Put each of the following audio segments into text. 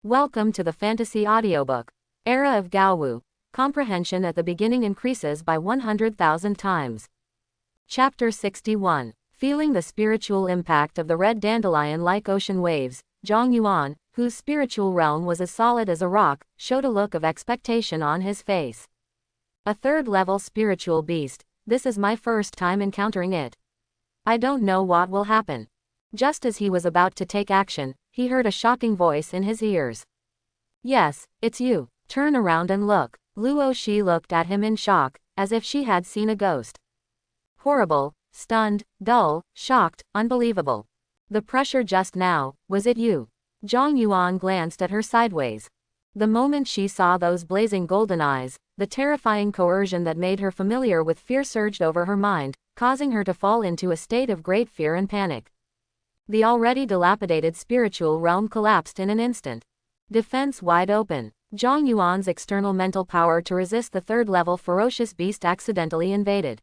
Welcome to the Fantasy Audiobook. Era of Gaowu. Comprehension at the beginning increases by 100,000 times. Chapter 61. Feeling the spiritual impact of the red dandelion like ocean waves, Zhang Yuan, whose spiritual realm was as solid as a rock, showed a look of expectation on his face. A third-level spiritual beast, this is my first time encountering it. I don't know what will happen. Just as he was about to take action, he heard a shocking voice in his ears. Yes, it's you. Turn around and look. Luo Shi looked at him in shock, as if she had seen a ghost. Horrible, stunned, dull, shocked, unbelievable. The pressure just now, was it you? Zhang Yuan glanced at her sideways. The moment she saw those blazing golden eyes, the terrifying coercion that made her familiar with fear surged over her mind, causing her to fall into a state of great fear and panic. The already dilapidated spiritual realm collapsed in an instant. Defense wide open. Zhang Yuan's external mental power to resist the third-level ferocious beast accidentally invaded.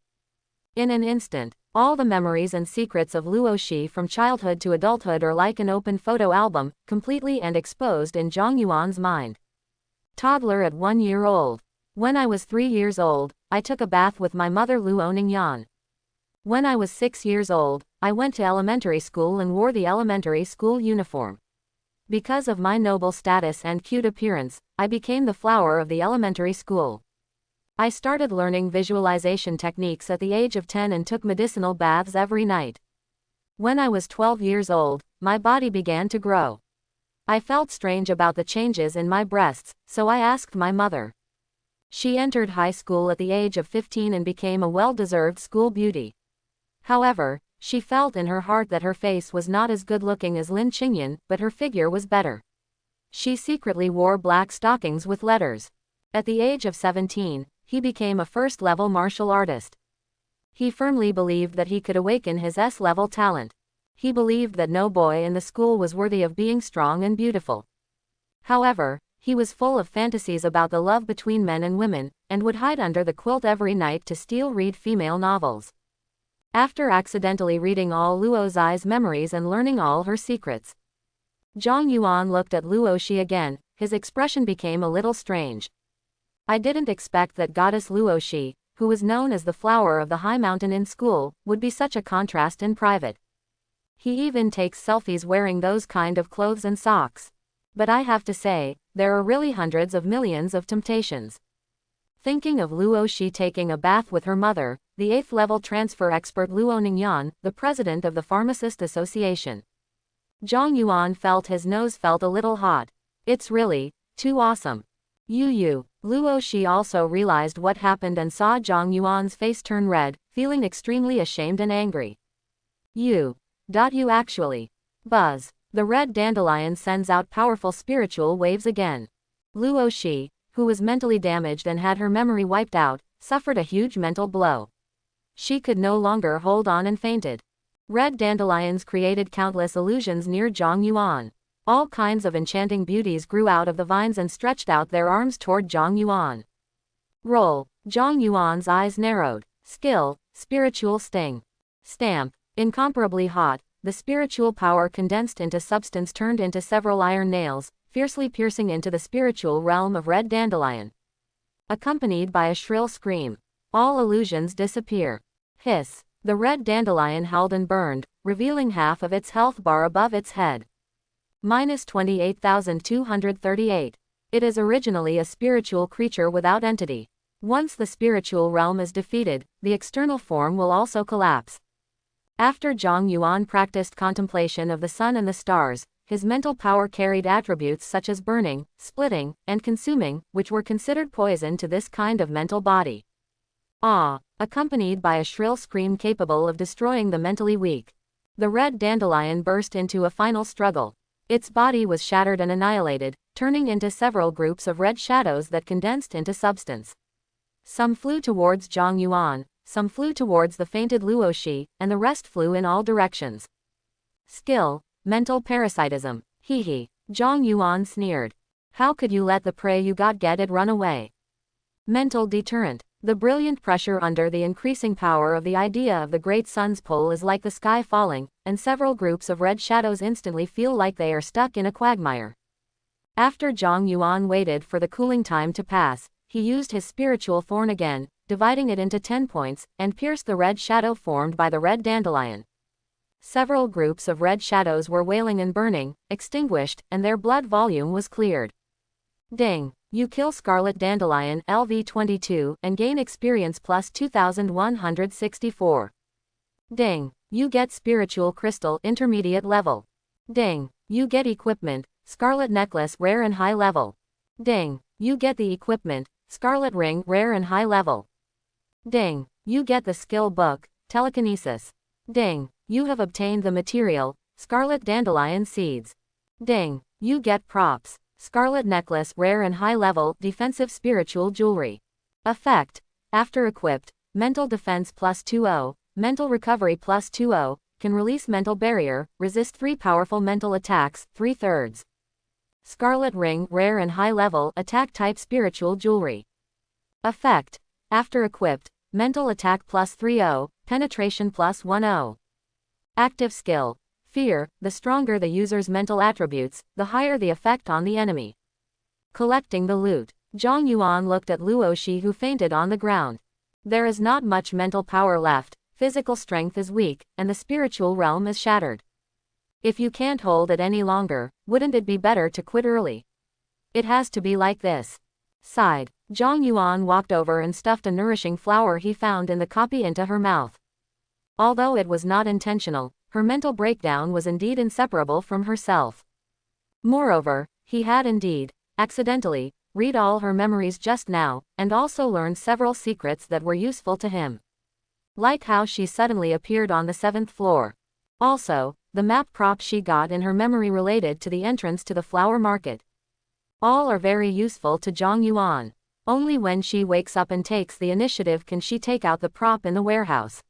In an instant, all the memories and secrets of Luo Shi from childhood to adulthood are like an open photo album, completely and exposed in Zhang Yuan's mind. Toddler at 1 year old. When I was 3 years old, I took a bath with my mother Luo Ningyan. When I was 6 years old, I went to elementary school and wore the elementary school uniform. Because of my noble status and cute appearance, I became the flower of the elementary school. I started learning visualization techniques at the age of 10 and took medicinal baths every night. When I was 12 years old, my body began to grow. I felt strange about the changes in my breasts, so I asked my mother. She entered high school at the age of 15 and became a well-deserved school beauty. However, she felt in her heart that her face was not as good-looking as Lin Qingyan, but her figure was better. She secretly wore black stockings with letters. At the age of 17, he became a first-level martial artist. He firmly believed that he could awaken his S-level talent. He believed that no boy in the school was worthy of being strong and beautiful. However, he was full of fantasies about the love between men and women, and would hide under the quilt every night to read female novels. After accidentally reading all Luo Xi's memories and learning all her secrets, Zhang Yuan looked at Luo Shi again. His expression became a little strange. I didn't expect that goddess Luo Shi, who was known as the flower of the high mountain in school, would be such a contrast in private. He even takes selfies wearing those kind of clothes and socks. But I have to say, there are really hundreds of millions of temptations. Thinking of Luo Shi taking a bath with her mother, the 8th-level transfer expert Luo Ningyan, the president of the Pharmacist Association. Zhang Yuan felt his nose felt a little hot. It's really too awesome. Luo Shi also realized what happened and saw Zhang Yuan's face turn red, feeling extremely ashamed and angry. You actually. Buzz. The red dandelion sends out powerful spiritual waves again. Luo Shi, who was mentally damaged and had her memory wiped out, suffered a huge mental blow. She could no longer hold on and fainted. Red dandelions created countless illusions near Zhang Yuan. All kinds of enchanting beauties grew out of the vines and stretched out their arms toward Zhang Yuan. Roll. Zhang Yuan's eyes narrowed. Skill, spiritual sting. Stamp. Incomparably hot, the spiritual power condensed into substance turned into several iron nails, fiercely piercing into the spiritual realm of red dandelion. Accompanied by a shrill scream. All illusions disappear. Hiss. The red dandelion howled and burned, revealing half of its health bar above its head. Minus 28,238. It is originally a spiritual creature without entity. Once the spiritual realm is defeated, the external form will also collapse. After Zhang Yuan practiced contemplation of the sun and the stars, his mental power carried attributes such as burning, splitting, and consuming, which were considered poison to this kind of mental body. Accompanied by a shrill scream capable of destroying the mentally weak. The red dandelion burst into a final struggle. Its body was shattered and annihilated, turning into several groups of red shadows that condensed into substance. Some flew towards Zhang Yuan, some flew towards the fainted Luo Shi, and the rest flew in all directions. Skill, mental parasitism. Zhang Yuan sneered. How could you let the prey you got get it run away? Mental deterrent. The brilliant pressure under the increasing power of the idea of the great sun's pull is like the sky falling, and several groups of red shadows instantly feel like they are stuck in a quagmire. After Zhang Yuan waited for the cooling time to pass, he used his spiritual thorn again, dividing it into 10 points, and pierced the red shadow formed by the red dandelion. Several groups of red shadows were wailing and burning, extinguished, and their blood volume was cleared. Ding! You kill Scarlet Dandelion LV22 and gain experience plus 2164. Ding! You get Spiritual Crystal Intermediate level. Ding! You get Equipment, Scarlet Necklace Rare and High level. Ding! You get the Equipment, Scarlet Ring Rare and High level. Ding! You get the Skill Book, Telekinesis. Ding! You have obtained the material, Scarlet Dandelion Seeds. Ding! You get props, Scarlet Necklace Rare and High level Defensive Spiritual Jewelry. Effect: after equipped, Mental Defense plus 20, Mental Recovery plus 20, can release Mental Barrier, resist 3 powerful mental attacks, 3/3. Scarlet Ring Rare and High level Attack Type Spiritual Jewelry. Effect: after equipped, Mental Attack plus 30, Penetration plus 10. Active Skill: Fear. The stronger the user's mental attributes, the higher the effect on the enemy. Collecting the loot. Zhang Yuan looked at Luo Shi, who fainted on the ground. There is not much mental power left, physical strength is weak, and the spiritual realm is shattered. If you can't hold it any longer, wouldn't it be better to quit early? It has to be like this. Sighed. Zhang Yuan walked over and stuffed a nourishing flower he found in the copy into her mouth. Although it was not intentional, her mental breakdown was indeed inseparable from herself. Moreover, he had indeed, accidentally, read all her memories just now, and also learned several secrets that were useful to him. Like how she suddenly appeared on the 7th floor. Also, the map prop she got in her memory related to the entrance to the flower market. All are very useful to Zhang Yuan. Only when she wakes up and takes the initiative can she take out the prop in the warehouse.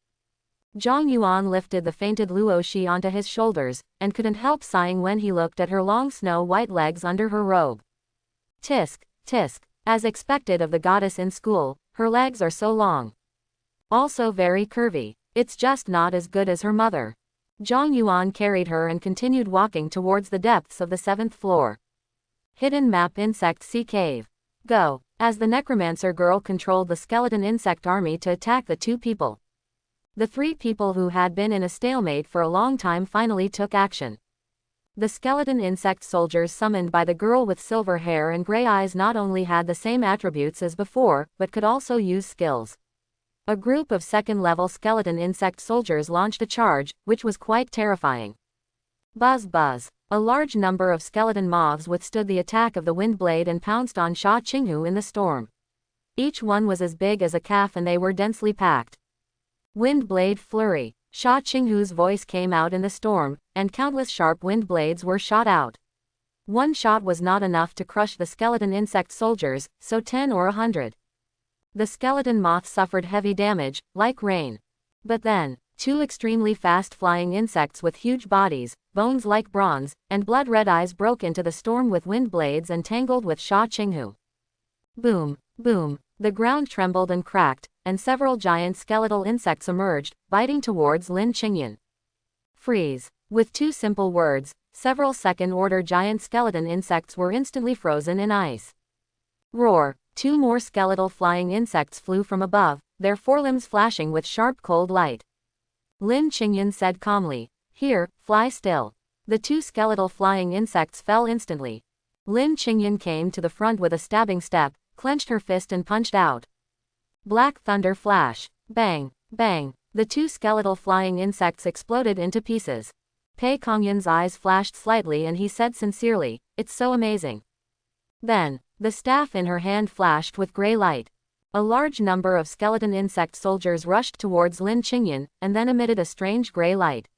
Zhang Yuan lifted the fainted Luo Shi onto his shoulders, and couldn't help sighing when he looked at her long snow-white legs under her robe. Tisk, tisk, as expected of the goddess in school, her legs are so long. Also very curvy. It's just not as good as her mother. Zhang Yuan carried her and continued walking towards the depths of the 7th floor. Hidden Map Insect Sea Cave. Go. As the necromancer girl controlled the skeleton insect army to attack the 2 people. The 3 people who had been in a stalemate for a long time finally took action. The skeleton insect soldiers summoned by the girl with silver hair and gray eyes not only had the same attributes as before, but could also use skills. A group of 2nd-level skeleton insect soldiers launched a charge, which was quite terrifying. Buzz buzz. A large number of skeleton moths withstood the attack of the wind blade and pounced on Sha Qinghu in the storm. Each one was as big as a calf and they were densely packed. Wind blade flurry. Sha Qinghu's voice came out in the storm, and countless sharp wind blades were shot out. One shot was not enough to crush the skeleton insect soldiers, so 10 or 100. The skeleton moth suffered heavy damage, like rain. But then, 2 extremely fast-flying insects with huge bodies, bones like bronze, and blood-red eyes broke into the storm with wind blades and tangled with Sha Qinghu. Boom, boom. The ground trembled and cracked, and several giant skeletal insects emerged, biting towards Lin Qingyan. Freeze. With 2 simple words, several second-order giant skeleton insects were instantly frozen in ice. Roar. 2 more skeletal flying insects flew from above, their forelimbs flashing with sharp cold light. Lin Qingyan said calmly, "Here, fly still." The 2 skeletal flying insects fell instantly. Lin Qingyan came to the front with a stabbing step, clenched her fist and punched out. Black thunder flash. Bang, bang. The 2 skeletal flying insects exploded into pieces. Pei Kongyan's eyes flashed slightly and he said sincerely, "It's so amazing." Then, the staff in her hand flashed with gray light. A large number of skeleton insect soldiers rushed towards Lin Qingyan, and then emitted a strange gray light.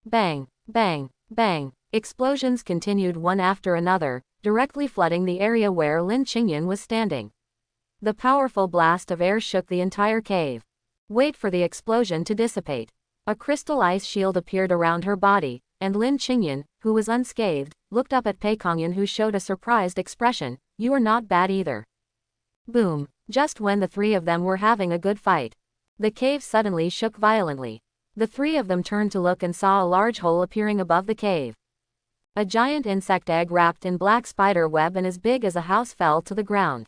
Bang, bang, bang. Explosions continued one after another, directly flooding the area where Lin Qingyan was standing. The powerful blast of air shook the entire cave. Wait for the explosion to dissipate. A crystal ice shield appeared around her body, and Lin Qingyan, who was unscathed, looked up at Pei Kongyan, who showed a surprised expression. "You are not bad either." Boom. Just when the 3 of them were having a good fight, the cave suddenly shook violently. The 3 of them turned to look and saw a large hole appearing above the cave. A giant insect egg wrapped in black spider web and as big as a house fell to the ground.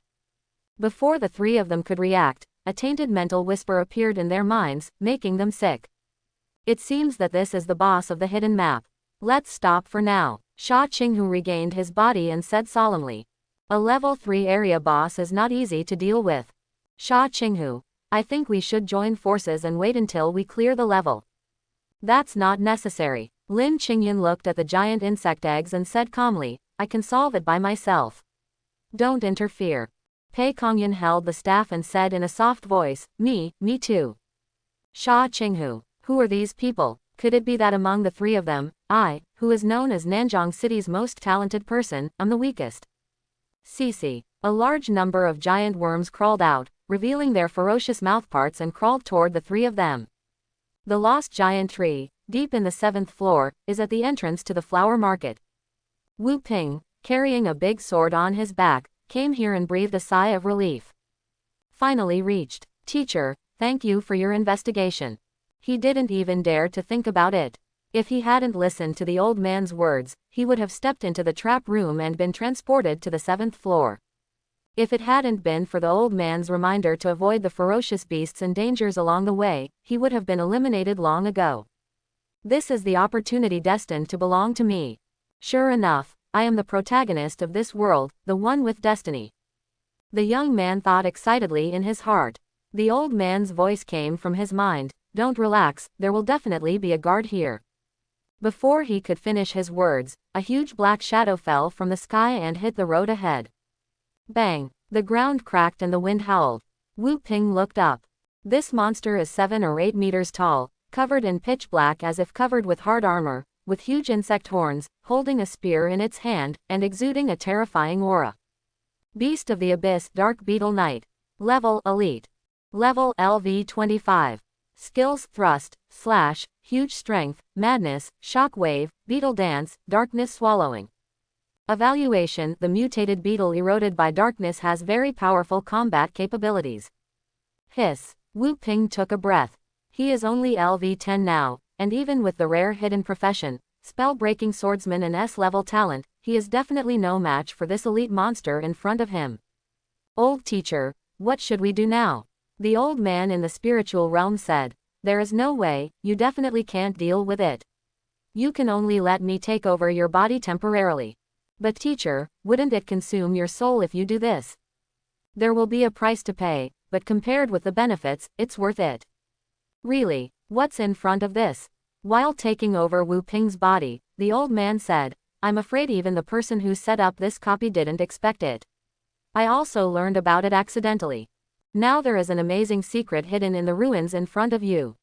Before the three of them could react, a tainted mental whisper appeared in their minds, making them sick. It seems that this is the boss of the hidden map. Let's stop for now. Sha Qinghu regained his body and said solemnly. A level 3 area boss is not easy to deal with. Sha Qinghu, I think we should join forces and wait until we clear the level. That's not necessary. Lin Qingyan looked at the giant insect eggs and said calmly, I can solve it by myself. Don't interfere. Pei Kongyan held the staff and said in a soft voice, me too. Sha Qinghu, who are these people? Could it be that among the three of them, I, who is known as Nanjing City's most talented person, am the weakest? Cece. A large number of giant worms crawled out, revealing their ferocious mouthparts and crawled toward the three of them. The lost giant tree, deep in the 7th floor, is at the entrance to the flower market. Wu Ping, carrying a big sword on his back, came here and breathed a sigh of relief. Finally reached. Teacher, thank you for your investigation. He didn't even dare to think about it. If he hadn't listened to the old man's words, he would have stepped into the trap room and been transported to the 7th floor. If it hadn't been for the old man's reminder to avoid the ferocious beasts and dangers along the way, he would have been eliminated long ago. This is the opportunity destined to belong to me. Sure enough, I am the protagonist of this world, the one with destiny. The young man thought excitedly in his heart. The old man's voice came from his mind, don't relax, there will definitely be a guard here. Before he could finish his words, a huge black shadow fell from the sky and hit the road ahead. Bang! The ground cracked and the wind howled. Wu Ping looked up. This monster is 7 or 8 meters tall, covered in pitch black as if covered with hard armor, with huge insect horns, holding a spear in its hand, and exuding a terrifying aura. Beast of the Abyss, Dark Beetle Knight. Level Elite. Level LV25. Skills: Thrust, Slash, Huge Strength, Madness, Shock Wave, Beetle Dance, Darkness Swallowing. Evaluation: the mutated beetle eroded by darkness has very powerful combat capabilities. Hiss. Wu Ping took a breath. He is only LV10 now, and even with the rare hidden profession, spell-breaking swordsman and S-level talent, he is definitely no match for this elite monster in front of him. Old teacher, what should we do now? The old man in the spiritual realm said, there is no way, you definitely can't deal with it. You can only let me take over your body temporarily. But teacher, wouldn't it consume your soul if you do this? There will be a price to pay, but compared with the benefits, it's worth it. Really, what's in front of this? While taking over Wu Ping's body, the old man said, I'm afraid even the person who set up this copy didn't expect it. I also learned about it accidentally. Now there is an amazing secret hidden in the ruins in front of you.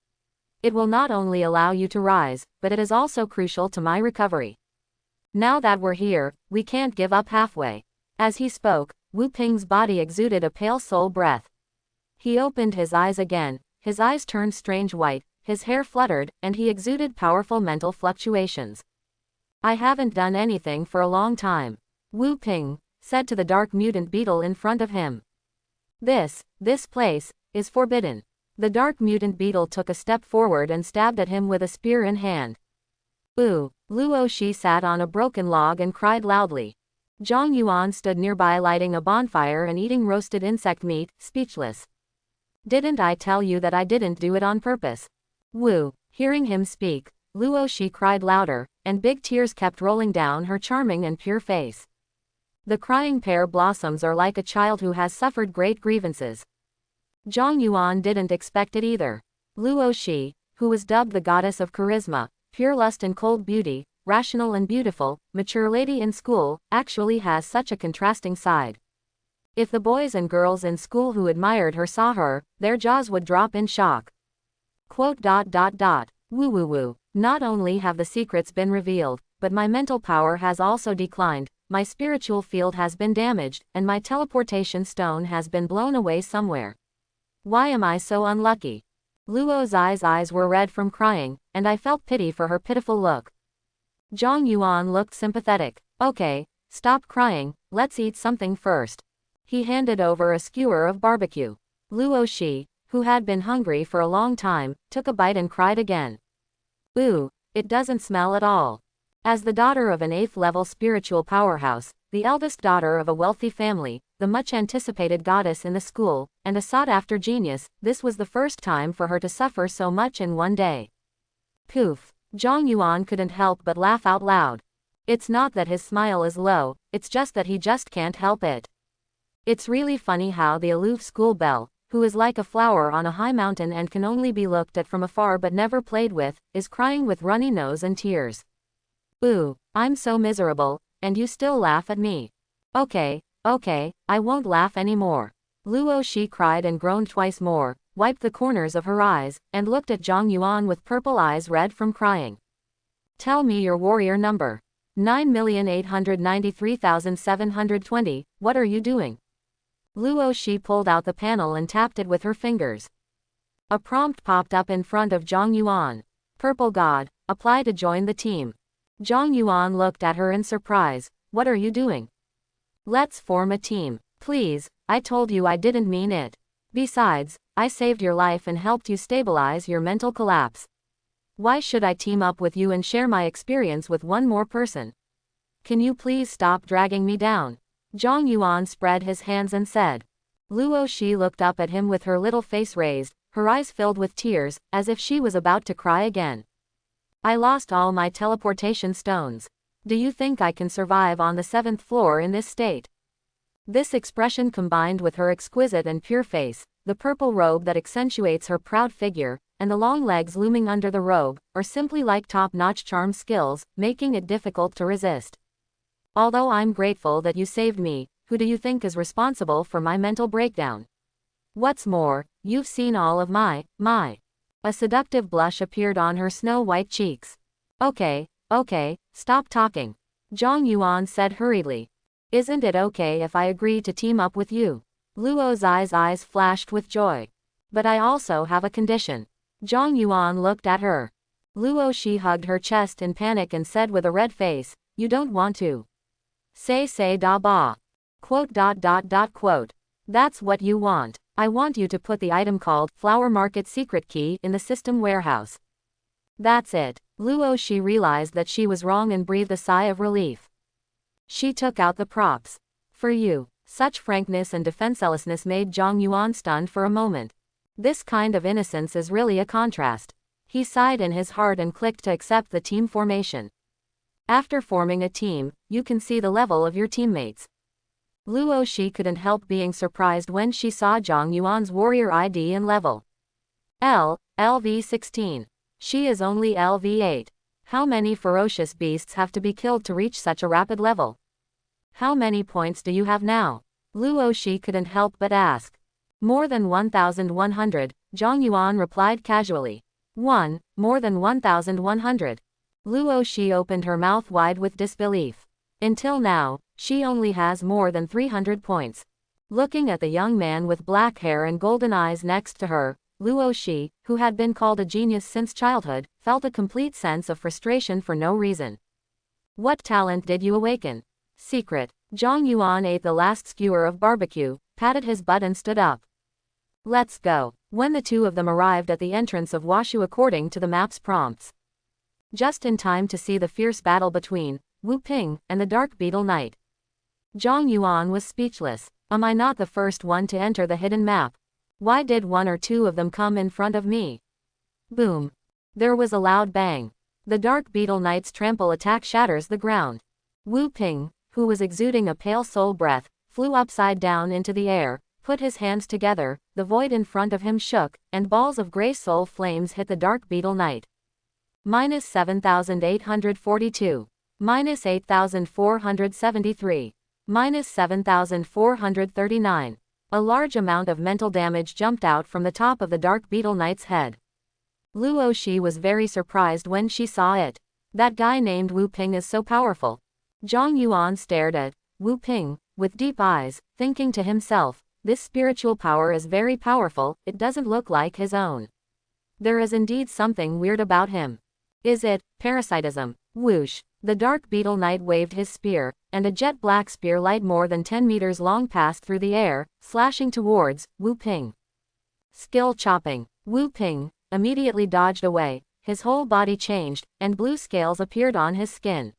It will not only allow you to rise, but it is also crucial to my recovery. Now that we're here, we can't give up halfway. As he spoke, Wu Ping's body exuded a pale soul breath. He opened his eyes again, his eyes turned strange white, his hair fluttered, and he exuded powerful mental fluctuations. I haven't done anything for a long time. Wu Ping said to the dark mutant beetle in front of him. This place, is forbidden. The dark mutant beetle took a step forward and stabbed at him with a spear in hand. Ooh! Luo Shi sat on a broken log and cried loudly. Zhang Yuan stood nearby lighting a bonfire and eating roasted insect meat, speechless. Didn't I tell you that I didn't do it on purpose? Wu, hearing him speak, Luo Shi cried louder, and big tears kept rolling down her charming and pure face. The crying pear blossoms are like a child who has suffered great grievances. Zhang Yuan didn't expect it either. Luo Shi, who was dubbed the goddess of charisma, pure lust and cold beauty, rational and beautiful, mature lady in school, actually has such a contrasting side. If the boys and girls in school who admired her saw her, their jaws would drop in shock. Quote. Woo woo woo. Not only have the secrets been revealed, but my mental power has also declined, my spiritual field has been damaged, and my teleportation stone has been blown away somewhere. Why am I so unlucky? Luo's eyes were red from crying, and I felt pity for her pitiful look. Zhang Yuan looked sympathetic. Okay, stop crying, let's eat something first. He handed over a skewer of barbecue. Luo Shi, who had been hungry for a long time, took a bite and cried again. Ooh, it doesn't smell at all. As the daughter of an 8th-level spiritual powerhouse, the eldest daughter of a wealthy family, the much-anticipated goddess in the school, and a sought-after genius, this was the first time for her to suffer so much in one day. Poof! Zhang Yuan couldn't help but laugh out loud. It's not that his smile is low, it's just that he just can't help it. It's really funny how the aloof school belle, who is like a flower on a high mountain and can only be looked at from afar but never played with, is crying with runny nose and tears. Ooh, I'm so miserable, and you still laugh at me. Okay, I won't laugh anymore. Luo Shi cried and groaned twice more, wiped the corners of her eyes, and looked at Zhang Yuan with purple eyes red from crying. Tell me your warrior number. 9,893,720, what are you doing? Luo Shi pulled out the panel and tapped it with her fingers. A prompt popped up in front of Zhang Yuan. Purple God, apply to join the team. Zhang Yuan looked at her in surprise. What are you doing? Let's form a team. Please, I told you I didn't mean it. Besides, I saved your life and helped you stabilize your mental collapse. Why should I team up with you and share my experience with one more person? Can you please stop dragging me down? Zhang Yuan spread his hands and said. Luo Shi looked up at him with her little face raised, her eyes filled with tears, as if she was about to cry again. I lost all my teleportation stones. Do you think I can survive on the 7th floor in this state? This expression combined with her exquisite and pure face, the purple robe that accentuates her proud figure, and the long legs looming under the robe, are simply like top-notch charm skills, making it difficult to resist. Although I'm grateful that you saved me, who do you think is responsible for my mental breakdown? What's more, you've seen all of my. A seductive blush appeared on her snow-white cheeks. Okay, stop talking. Zhang Yuan said hurriedly. Isn't it okay if I agree to team up with you? Luo's eyes flashed with joy. But I also have a condition. Zhang Yuan looked at her. Luo Shi hugged her chest in panic and said with a red face, you don't want to. Say da ba. Quote. That's what you want. I want you to put the item called Flower Market Secret Key in the system warehouse. That's it. Luo Shi realized that she was wrong and breathed a sigh of relief. She took out the props. For you. Such frankness and defenselessness made Zhang Yuan stunned for a moment. This kind of innocence is really a contrast. He sighed in his heart and clicked to accept the team formation. After forming a team, you can see the level of your teammates. Luo Shi couldn't help being surprised when she saw Zhang Yuan's warrior ID and level. LV16. She is only LV8. How many ferocious beasts have to be killed to reach such a rapid level? How many points do you have now? Luo Shi couldn't help but ask. More than 1,100, Zhang Yuan replied casually. More than 1,100. Luo Shi opened her mouth wide with disbelief. Until now, she only has more than 300 points. Looking at the young man with black hair and golden eyes next to her, Luo Shi, who had been called a genius since childhood, felt a complete sense of frustration for no reason. What talent did you awaken? Secret. Zhang Yuan ate the last skewer of barbecue, patted his butt and stood up. Let's go. When the two of them arrived at the entrance of Washu according to the map's prompts. Just in time to see the fierce battle between Wu Ping and the Dark Beetle Knight. Zhang Yuan was speechless. Am I not the first one to enter the hidden map? Why did one or two of them come in front of me? Boom. There was a loud bang. The Dark Beetle Knight's trample attack shatters the ground. Wu Ping, who was exuding a pale soul breath, flew upside down into the air, put his hands together, the void in front of him shook, and balls of gray soul flames hit the Dark Beetle Knight. Minus 7,842. Minus 8,473. Minus 7,439. A large amount of mental damage jumped out from the top of the Dark Beetle Knight's head. Luo Shi was very surprised when she saw it. That guy named Wu Ping is so powerful. Zhang Yuan stared at Wu Ping with deep eyes, thinking to himself, this spiritual power is very powerful, it doesn't look like his own. There is indeed something weird about him. Is it parasitism? Whoosh. The Dark Beetle Knight waved his spear, and a jet black spear light more than 10 meters long passed through the air, slashing towards Wu Ping. Skill chopping. Wu Ping immediately dodged away, his whole body changed, and blue scales appeared on his skin.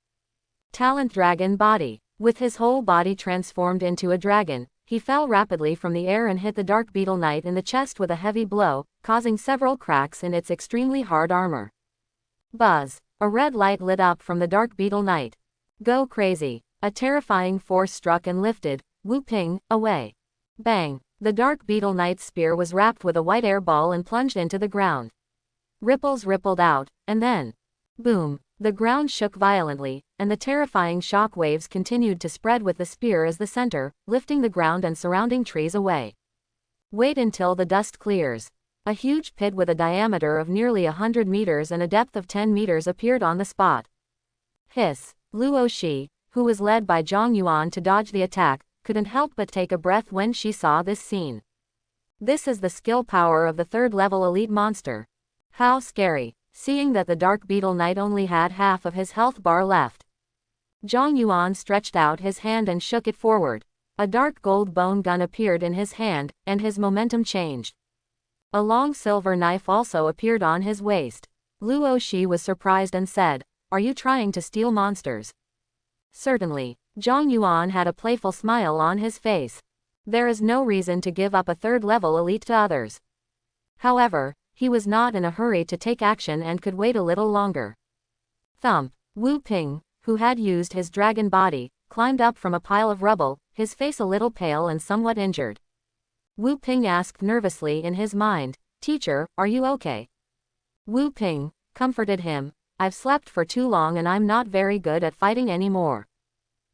Talent Dragon Body. With his whole body transformed into a dragon, he fell rapidly from the air and hit the Dark Beetle Knight in the chest with a heavy blow, causing several cracks in its extremely hard armor. Buzz. A red light lit up from the Dark Beetle Knight. Go crazy. A terrifying force struck and lifted Wu Ping away. Bang. The Dark Beetle Knight's spear was wrapped with a white air ball and plunged into the ground. Ripples rippled out, and then, boom, the ground shook violently, and the terrifying shock waves continued to spread with the spear as the center, lifting the ground and surrounding trees away. Wait until the dust clears. A huge pit with a diameter of nearly 100 meters and a depth of 10 meters appeared on the spot. Hiss. Luo Shi, who was led by Zhang Yuan to dodge the attack, couldn't help but take a breath when she saw this scene. This is the skill power of the third-level elite monster. How scary, seeing that the Dark Beetle Knight only had half of his health bar left. Zhang Yuan stretched out his hand and shook it forward. A dark gold bone gun appeared in his hand, and his momentum changed. A long silver knife also appeared on his waist. Luo Shi was surprised and said, "Are you trying to steal monsters?" Certainly. Zhang Yuan had a playful smile on his face. There is no reason to give up a third-level elite to others. However, he was not in a hurry to take action and could wait a little longer. Thump. Wu Ping, who had used his dragon body, climbed up from a pile of rubble, his face a little pale and somewhat injured. Wu Ping asked nervously in his mind, "Teacher, are you okay?" Wu Ping comforted him, "I've slept for too long and I'm not very good at fighting anymore.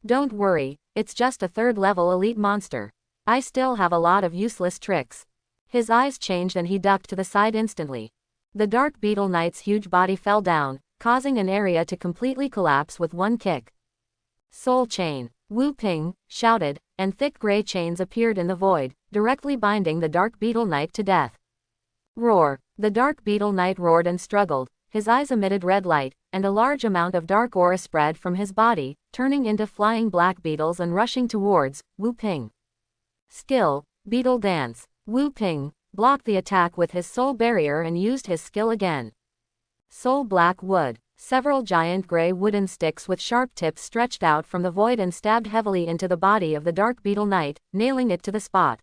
Don't worry, it's just a third-level elite monster. I still have a lot of useless tricks." His eyes changed and he ducked to the side instantly. The Dark Beetle Knight's huge body fell down, causing an area to completely collapse with one kick. Soul Chain. Wu Ping shouted, and thick gray chains appeared in the void, directly binding the Dark Beetle Knight to death. Roar. The Dark Beetle Knight roared and struggled, his eyes emitted red light, and a large amount of dark aura spread from his body, turning into flying black beetles and rushing towards Wu Ping. Skill. Beetle Dance. Wu Ping blocked the attack with his soul barrier and used his skill again. Soul Black Wood. Several giant gray wooden sticks with sharp tips stretched out from the void and stabbed heavily into the body of the Dark Beetle Knight, nailing it to the spot.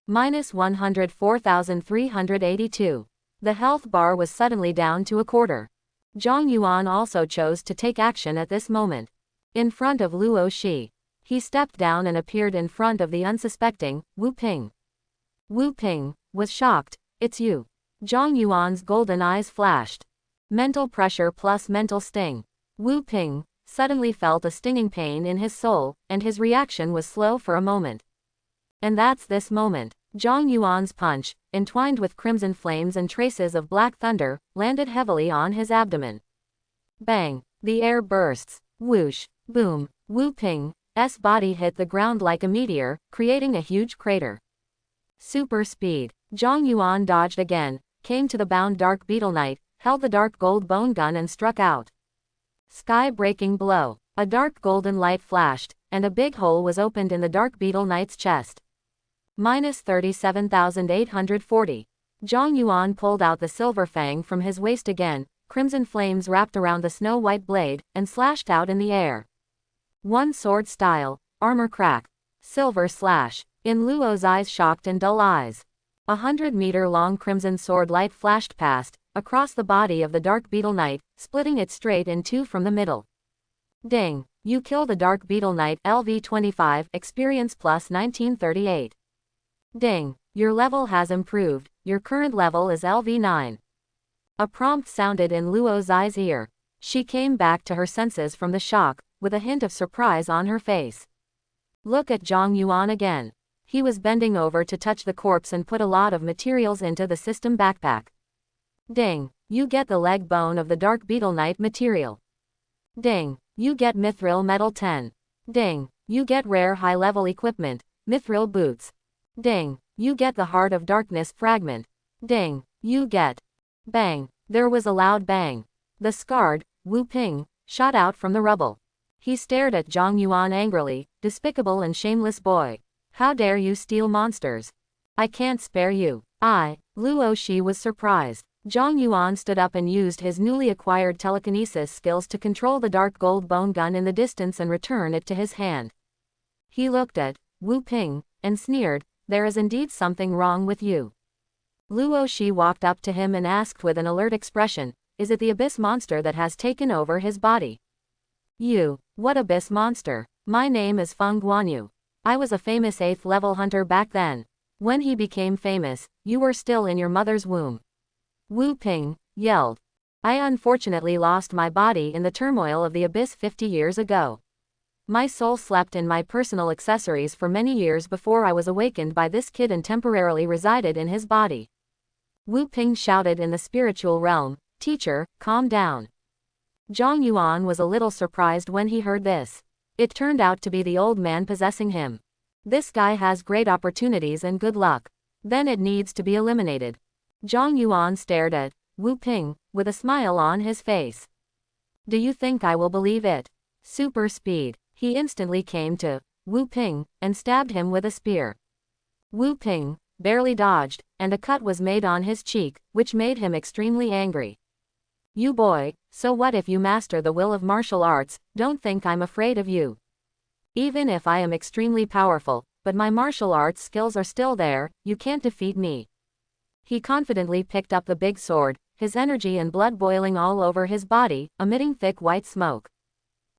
-104,382. The health bar was suddenly down to a quarter. Zhang Yuan also chose to take action at this moment. In front of Luo Shi. He stepped down and appeared in front of the unsuspecting Wu Ping. Wu Ping was shocked. "It's you." Zhang Yuan's golden eyes flashed. Mental pressure plus mental sting. Wu Ping suddenly felt a stinging pain in his soul, and his reaction was slow for a moment. And that's this moment. Zhang Yuan's punch, entwined with crimson flames and traces of black thunder, landed heavily on his abdomen. Bang! The air bursts. Whoosh! Boom! Wu Ping's body hit the ground like a meteor, creating a huge crater. Super speed. Zhang Yuan dodged again, came to the bound Dark Beetle Knight, held the dark gold bone gun and struck out. Sky-breaking blow. A dark golden light flashed, and a big hole was opened in the Dark Beetle Knight's chest. -37,840. Zhang Yuan pulled out the silver fang from his waist again, crimson flames wrapped around the snow-white blade, and slashed out in the air. One sword style, armor crack. Silver slash. In Luo's eyes shocked and dull eyes. 100-meter-long crimson sword light flashed past, across the body of the Dark Beetle Knight, splitting it straight in two from the middle. Ding! You kill the Dark Beetle Knight LV25, experience plus 1938. Ding! Your level has improved, your current level is LV9. A prompt sounded in Luo's eyes ear. She came back to her senses from the shock, with a hint of surprise on her face. Look at Zhang Yuan again. He was bending over to touch the corpse and put a lot of materials into the system backpack. Ding! You get the leg bone of the Dark Beetle Knight material. Ding! You get Mithril Metal 10. Ding! You get rare high-level equipment, Mithril Boots. Ding! You get the Heart of Darkness fragment. Ding! You get... Bang! There was a loud bang. The scarred Wu Ping shot out from the rubble. He stared at Zhang Yuan angrily. Despicable and shameless boy. How dare you steal monsters? I can't spare you. Luo Shi was surprised. Zhang Yuan stood up and used his newly acquired telekinesis skills to control the dark gold bone gun in the distance and return it to his hand. He looked at Wu Ping and sneered, "There is indeed something wrong with you." Luo Shi walked up to him and asked with an alert expression, "Is it the abyss monster that has taken over his body?" "You? What abyss monster? My name is Feng Guanyu. I was a famous 8th level hunter back then. When he became famous, you were still in your mother's womb." Wu Ping yelled. "I unfortunately lost my body in the turmoil of the abyss 50 years ago. My soul slept in my personal accessories for many years before I was awakened by this kid and temporarily resided in his body." Wu Ping shouted in the spiritual realm, "Teacher, calm down." Zhang Yuan was a little surprised when he heard this. It turned out to be the old man possessing him. This guy has great opportunities and good luck. Then it needs to be eliminated. Zhang Yuan stared at Wu Ping with a smile on his face. "Do you think I will believe it?" Super speed. He instantly came to Wu Ping and stabbed him with a spear. Wu Ping barely dodged, and a cut was made on his cheek, which made him extremely angry. "You boy, so what if you master the will of martial arts? Don't think I'm afraid of you. Even if I am extremely powerful, but my martial arts skills are still there, you can't defeat me." He confidently picked up the big sword, his energy and blood boiling all over his body, emitting thick white smoke.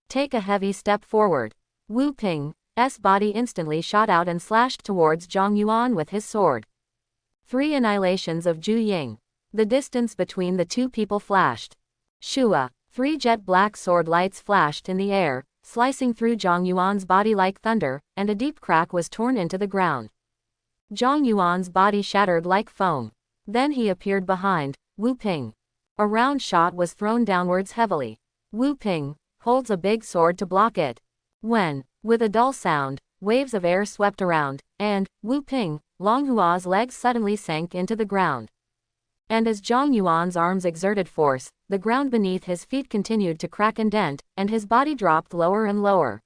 "Take a heavy step forward." Wu Ping's body instantly shot out and slashed towards Zhang Yuan with his sword. 3 annihilations of Zhu Ying. The distance between the two people flashed. Shua. 3 jet black sword lights flashed in the air, slicing through Zhang Yuan's body like thunder, and a deep crack was torn into the ground. Zhang Yuan's body shattered like foam. Then he appeared behind Wu Ping. A round shot was thrown downwards heavily. Wu Ping holds a big sword to block it. When, with a dull sound, waves of air swept around, and Wu Ping Longhua's legs suddenly sank into the ground. And as Zhang Yuan's arms exerted force, the ground beneath his feet continued to crack and dent, and his body dropped lower and lower.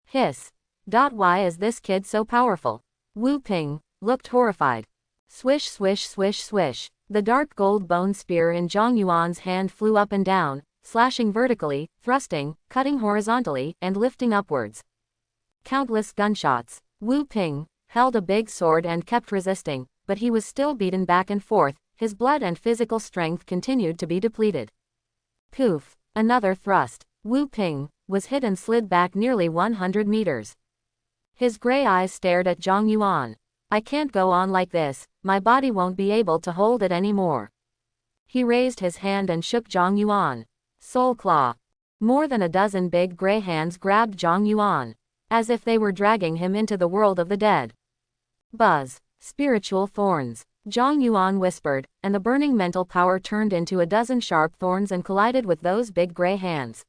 Hiss. Why is this kid so powerful? Wu Ping looked horrified. Swish swish swish swish. The dark gold bone spear in Zhang Yuan's hand flew up and down, slashing vertically, thrusting, cutting horizontally, and lifting upwards. Countless gunshots. Wu Ping held a big sword and kept resisting, but he was still beaten back and forth, his blood and physical strength continued to be depleted. Poof! Another thrust. Wu Ping was hit and slid back nearly 100 meters. His gray eyes stared at Zhang Yuan. "I can't go on like this, my body won't be able to hold it anymore." He raised his hand and shook Zhang Yuan. Soul Claw. More than a dozen big gray hands grabbed Zhang Yuan, as if they were dragging him into the world of the dead. Buzz. Spiritual thorns. Zhang Yuan whispered, and the burning mental power turned into a dozen sharp thorns and collided with those big gray hands.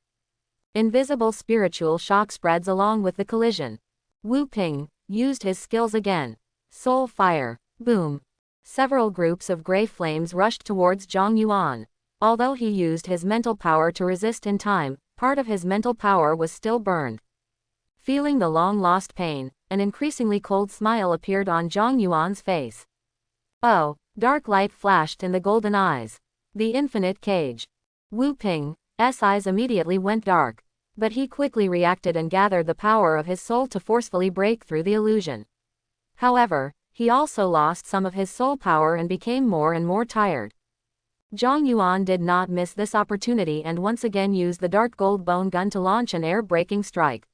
Invisible spiritual shock spreads along with the collision. Wu Ping used his skills again. Soul Fire. Boom. Several groups of gray flames rushed towards Zhang Yuan. Although he used his mental power to resist in time, part of his mental power was still burned. Feeling the long-lost pain, an increasingly cold smile appeared on Zhang Yuan's face. Oh, dark light flashed in the golden eyes. The infinite cage. Wu Ping's eyes immediately went dark, but he quickly reacted and gathered the power of his soul to forcefully break through the illusion. However, he also lost some of his soul power and became more and more tired. Zhang Yuan did not miss this opportunity and once again used the dark gold bone gun to launch an air-breaking strike.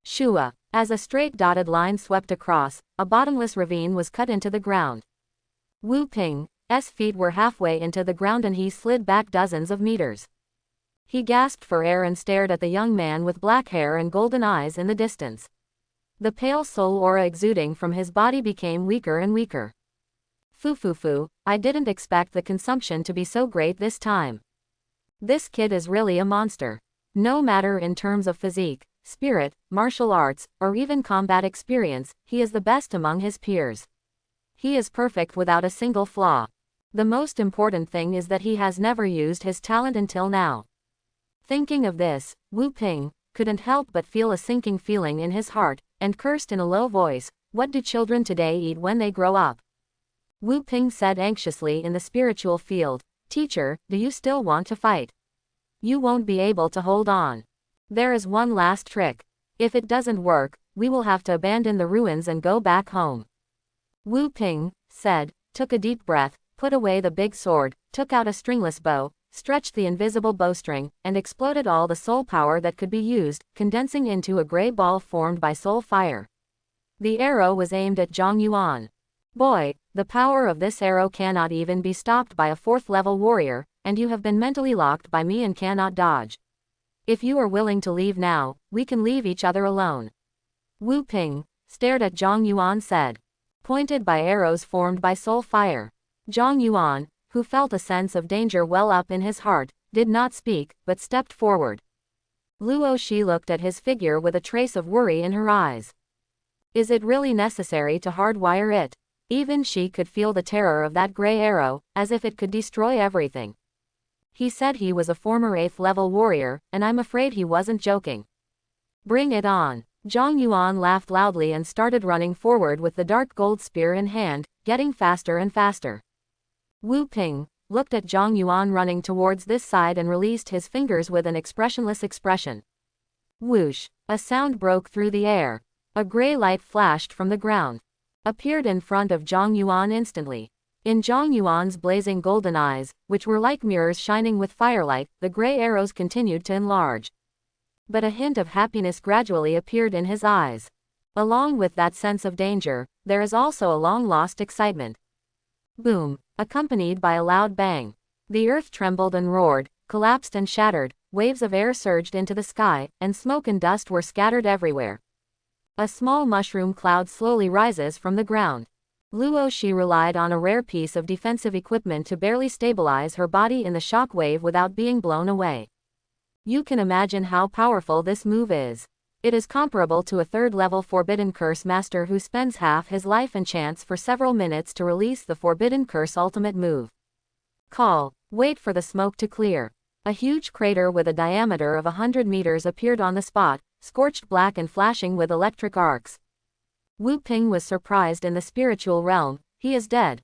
Shua. As a straight dotted line swept across, a bottomless ravine was cut into the ground. Wu Ping's feet were halfway into the ground and he slid back dozens of meters. He gasped for air and stared at the young man with black hair and golden eyes in the distance. The pale soul aura exuding from his body became weaker and weaker. Fu, I didn't expect the consumption to be so great this time. This kid is really a monster. No matter in terms of physique, spirit, martial arts, or even combat experience, he is the best among his peers. He is perfect without a single flaw. The most important thing is that he has never used his talent until now. Thinking of this, Wu Ping couldn't help but feel a sinking feeling in his heart, and cursed in a low voice, "What do children today eat when they grow up?" Wu Ping said anxiously in the spiritual field, Teacher, do you still want to fight? You won't be able to hold on. There is one last trick. If it doesn't work, we will have to abandon the ruins and go back home. Wu Ping said, took a deep breath, put away the big sword, took out a stringless bow, stretched the invisible bowstring, and exploded all the soul power that could be used, condensing into a gray ball formed by soul fire. The arrow was aimed at Zhang Yuan. Boy, the power of this arrow cannot even be stopped by a 4th-level warrior, and you have been mentally locked by me and cannot dodge. If you are willing to leave now, we can leave each other alone. Wu Ping stared at Zhang Yuan said. Pointed by arrows formed by soul fire. Zhang Yuan, who felt a sense of danger well up in his heart, did not speak, but stepped forward. Luo Shi looked at his figure with a trace of worry in her eyes. Is it really necessary to hardwire it? Even she could feel the terror of that gray arrow, as if it could destroy everything. He said he was a former 8th-level warrior, and I'm afraid he wasn't joking. Bring it on. Zhang Yuan laughed loudly and started running forward with the dark gold spear in hand, getting faster and faster. Wu Ping looked at Zhang Yuan running towards this side and released his fingers with an expressionless expression. Whoosh! A sound broke through the air. A gray light flashed from the ground. Appeared in front of Zhang Yuan instantly. In Zhang Yuan's blazing golden eyes, which were like mirrors shining with firelight, the gray arrows continued to enlarge. But a hint of happiness gradually appeared in his eyes. Along with that sense of danger, there is also a long-lost excitement. Boom! Accompanied by a loud bang. The earth trembled and roared, collapsed and shattered, waves of air surged into the sky, and smoke and dust were scattered everywhere. A small mushroom cloud slowly rises from the ground. Luo Shi relied on a rare piece of defensive equipment to barely stabilize her body in the shock wave without being blown away. You can imagine how powerful this move is. It is comparable to a 3rd-level Forbidden Curse master who spends half his life and chance for several minutes to release the Forbidden Curse ultimate move. Call. Wait for the smoke to clear. A huge crater with a diameter of 100 meters appeared on the spot, scorched black and flashing with electric arcs. Wu Ping was surprised in the spiritual realm. He is dead.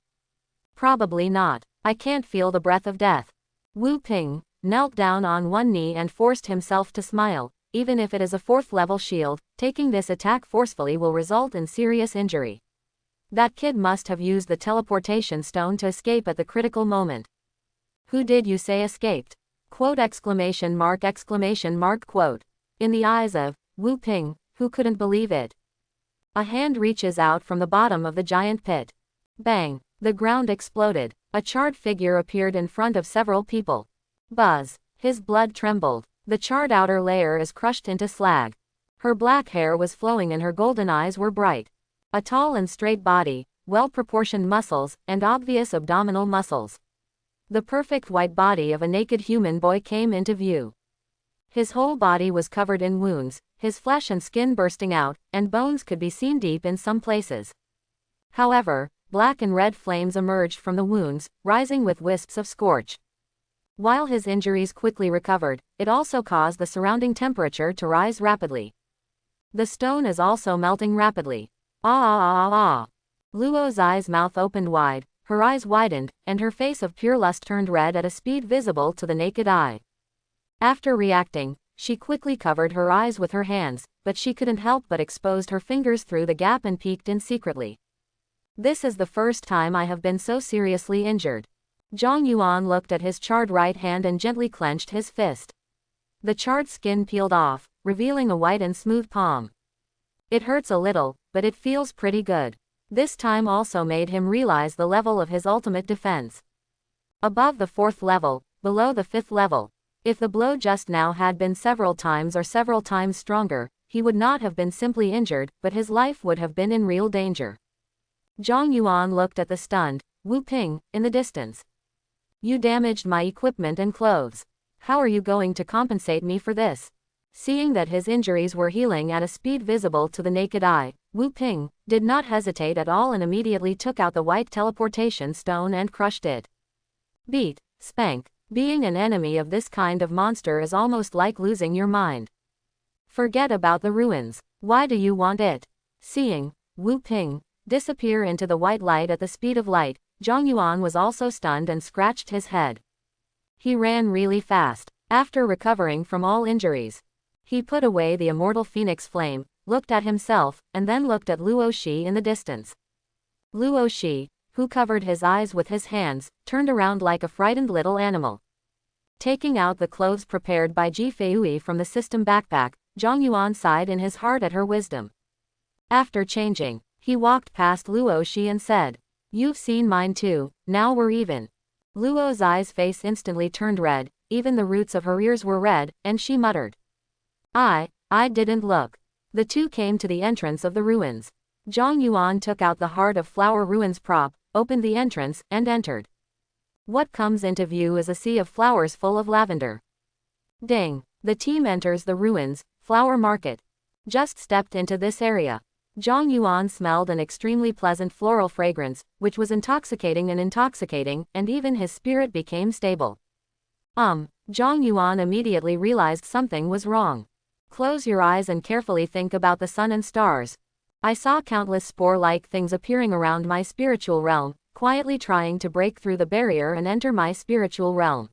Probably not. I can't feel the breath of death. Wu Ping knelt down on one knee and forced himself to smile. Even if it is a 4th-level shield, taking this attack forcefully will result in serious injury. That kid must have used the teleportation stone to escape at the critical moment. Who did you say escaped? Quote exclamation mark quote. In the eyes of Wu Ping, who couldn't believe it. A hand reaches out from the bottom of the giant pit. Bang! The ground exploded. A charred figure appeared in front of several people. Buzz! His blood trembled. The charred outer layer is crushed into slag. Her black hair was flowing and her golden eyes were bright. A tall and straight body, well-proportioned muscles, and obvious abdominal muscles. The perfect white body of a naked human boy came into view. His whole body was covered in wounds, his flesh and skin bursting out, and bones could be seen deep in some places. However, black and red flames emerged from the wounds, rising with wisps of scorch. While his injuries quickly recovered, it also caused the surrounding temperature to rise rapidly. The stone is also melting rapidly. Ah. Luo's mouth opened wide, her eyes widened, and her face of pure lust turned red at a speed visible to the naked eye. After reacting, she quickly covered her eyes with her hands, but she couldn't help but exposed her fingers through the gap and peeked in secretly. This is the first time I have been so seriously injured. Zhang Yuan looked at his charred right hand and gently clenched his fist. The charred skin peeled off, revealing a white and smooth palm. It hurts a little, but it feels pretty good. This time also made him realize the level of his ultimate defense. Above the 4th level, below the 5th level. If the blow just now had been several times stronger, he would not have been simply injured, but his life would have been in real danger. Zhang Yuan looked at the stunned Wu Ping in the distance. You damaged my equipment and clothes. How are you going to compensate me for this? Seeing that his injuries were healing at a speed visible to the naked eye, Wu Ping did not hesitate at all and immediately took out the white teleportation stone and crushed it. Beat, spank. Being an enemy of this kind of monster is almost like losing your mind. Forget about the ruins. Why do you want it? Seeing Wu Ping disappear into the white light at the speed of light, Zhang Yuan was also stunned and scratched his head. He ran really fast. After recovering from all injuries, he put away the immortal phoenix flame, looked at himself, and then looked at Luo Shi in the distance. Luo Shi, who covered his eyes with his hands, turned around like a frightened little animal. Taking out the clothes prepared by Ji Feiyue from the system backpack, Zhang Yuan sighed in his heart at her wisdom. After changing, he walked past Luo Shi and said, "You've seen mine too, now we're even." Luo's eyes face instantly turned red, even the roots of her ears were red, and she muttered, I didn't look." The two came to the entrance of the ruins. Zhang Yuan took out the Heart of Flower Ruins prop, opened the entrance, and entered. What comes into view is a sea of flowers full of lavender. Ding! The team enters the ruins, flower market. Just stepped into this area. Zhang Yuan smelled an extremely pleasant floral fragrance, which was intoxicating, and even his spirit became stable. Zhang Yuan immediately realized something was wrong. Close your eyes and carefully think about the sun and stars. I saw countless spore-like things appearing around my spiritual realm, quietly trying to break through the barrier and enter my spiritual realm.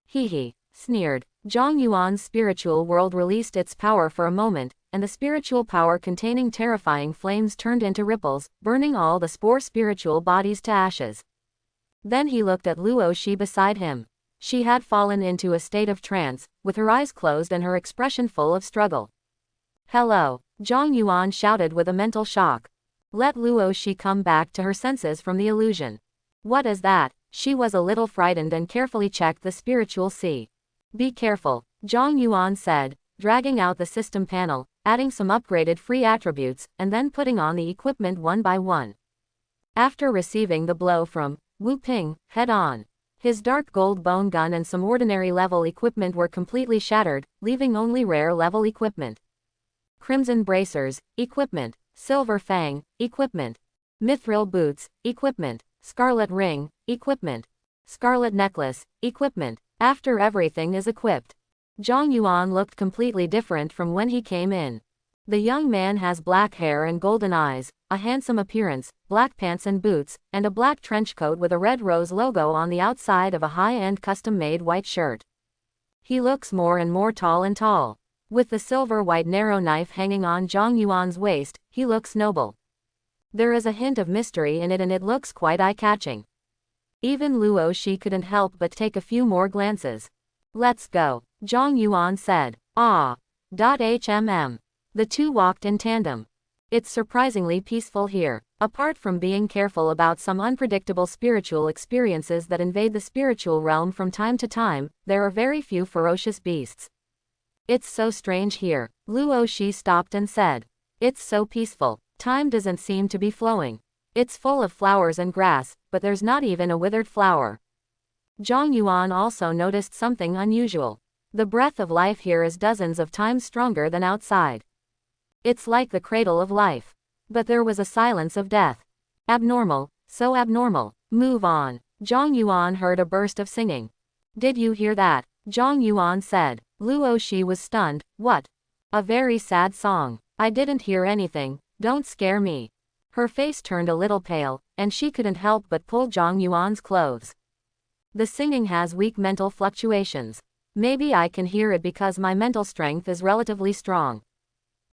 He sneered. Zhang Yuan's spiritual world released its power for a moment, and the spiritual power containing terrifying flames turned into ripples, burning all the spore spiritual bodies to ashes. Then he looked at Luo Shi beside him. She had fallen into a state of trance, with her eyes closed and her expression full of struggle. Hello, Zhang Yuan shouted with a mental shock. Let Luo Shi come back to her senses from the illusion. What is that? She was a little frightened and carefully checked the spiritual sea. Be careful, Zhang Yuan said, dragging out the system panel, adding some upgraded free attributes, and then putting on the equipment one by one. After receiving the blow from Wu Ping, head on. His dark gold bone gun and some ordinary level equipment were completely shattered, leaving only rare level equipment. Crimson bracers, equipment. Silver fang, equipment. Mithril boots, equipment. Scarlet ring, equipment. Scarlet necklace, equipment. After everything is equipped, Zhang Yuan looked completely different from when he came in. The young man has black hair and golden eyes, a handsome appearance, black pants and boots, and a black trench coat with a red rose logo on the outside of a high-end custom-made white shirt. He looks more and more tall and tall. With the silver-white narrow knife hanging on Zhang Yuan's waist, he looks noble. There is a hint of mystery in it and it looks quite eye-catching. Even Luo Shi couldn't help but take a few more glances. Let's go, Zhang Yuan said. The two walked in tandem. It's surprisingly peaceful here. Apart from being careful about some unpredictable spiritual experiences that invade the spiritual realm from time to time, there are very few ferocious beasts. It's so strange here. Luo Shi stopped and said. It's so peaceful. Time doesn't seem to be flowing. It's full of flowers and grass, but there's not even a withered flower. Zhang Yuan also noticed something unusual. The breath of life here is dozens of times stronger than outside. It's like the cradle of life. But there was a silence of death. Abnormal, so abnormal. Move on. Zhang Yuan heard a burst of singing. Did you hear that? Zhang Yuan said. Luo Shi was stunned. What? A very sad song. I didn't hear anything. Don't scare me. Her face turned a little pale, and she couldn't help but pull Zhang Yuan's clothes. The singing has weak mental fluctuations. Maybe I can hear it because my mental strength is relatively strong.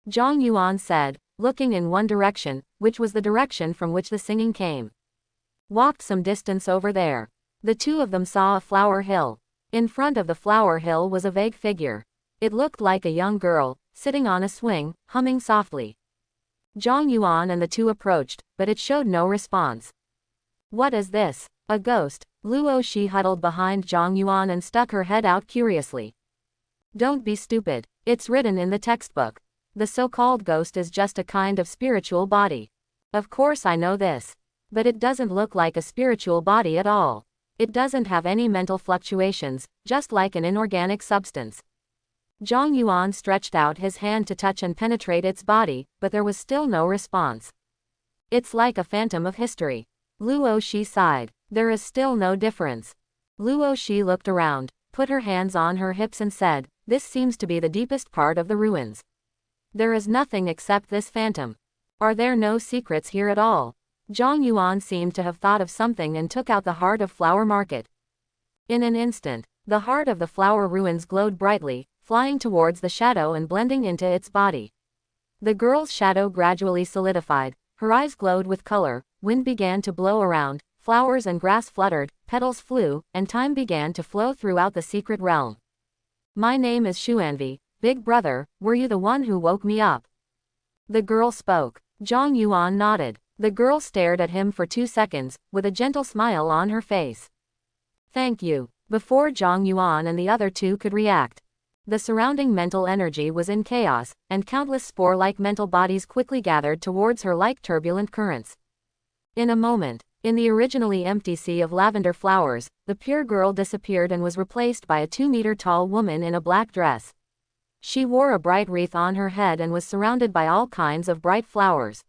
Zhang Yuan said, looking in one direction, which was the direction from which the singing came. Walked some distance over there. The two of them saw a flower hill. In front of the flower hill was a vague figure. It looked like a young girl, sitting on a swing, humming softly. Zhang Yuan and the two approached, but it showed no response. What is this? A ghost? Luo Shi huddled behind Zhang Yuan and stuck her head out curiously. Don't be stupid. It's written in the textbook. The so-called ghost is just a kind of spiritual body. Of course I know this. But it doesn't look like a spiritual body at all. It doesn't have any mental fluctuations, just like an inorganic substance. Zhang Yuan stretched out his hand to touch and penetrate its body, but there was still no response. It's like a phantom of history. Luo Shi sighed. There is still no difference. Luo Shi looked around, put her hands on her hips and said, this seems to be the deepest part of the ruins. There is nothing except this phantom. Are there no secrets here at all? Zhang Yuan seemed to have thought of something and took out the Heart of Flower Market. In an instant, The heart of the flower ruins glowed brightly, flying towards the shadow and blending into its body. The girl's shadow gradually solidified, her eyes glowed with color, wind began to blow around, flowers and grass fluttered, petals flew, and time began to flow throughout the secret realm. My name is Xuanvi, Big Brother, were you the one who woke me up? The girl spoke. Zhang Yuan nodded. The girl stared at him for 2 seconds, with a gentle smile on her face. Thank you. Before Zhang Yuan and the other two could react, the surrounding mental energy was in chaos, and countless spore-like mental bodies quickly gathered towards her like turbulent currents. In a moment, in the originally empty sea of lavender flowers, the pure girl disappeared and was replaced by a 2-meter-tall woman in a black dress. She wore a bright wreath on her head and was surrounded by all kinds of bright flowers.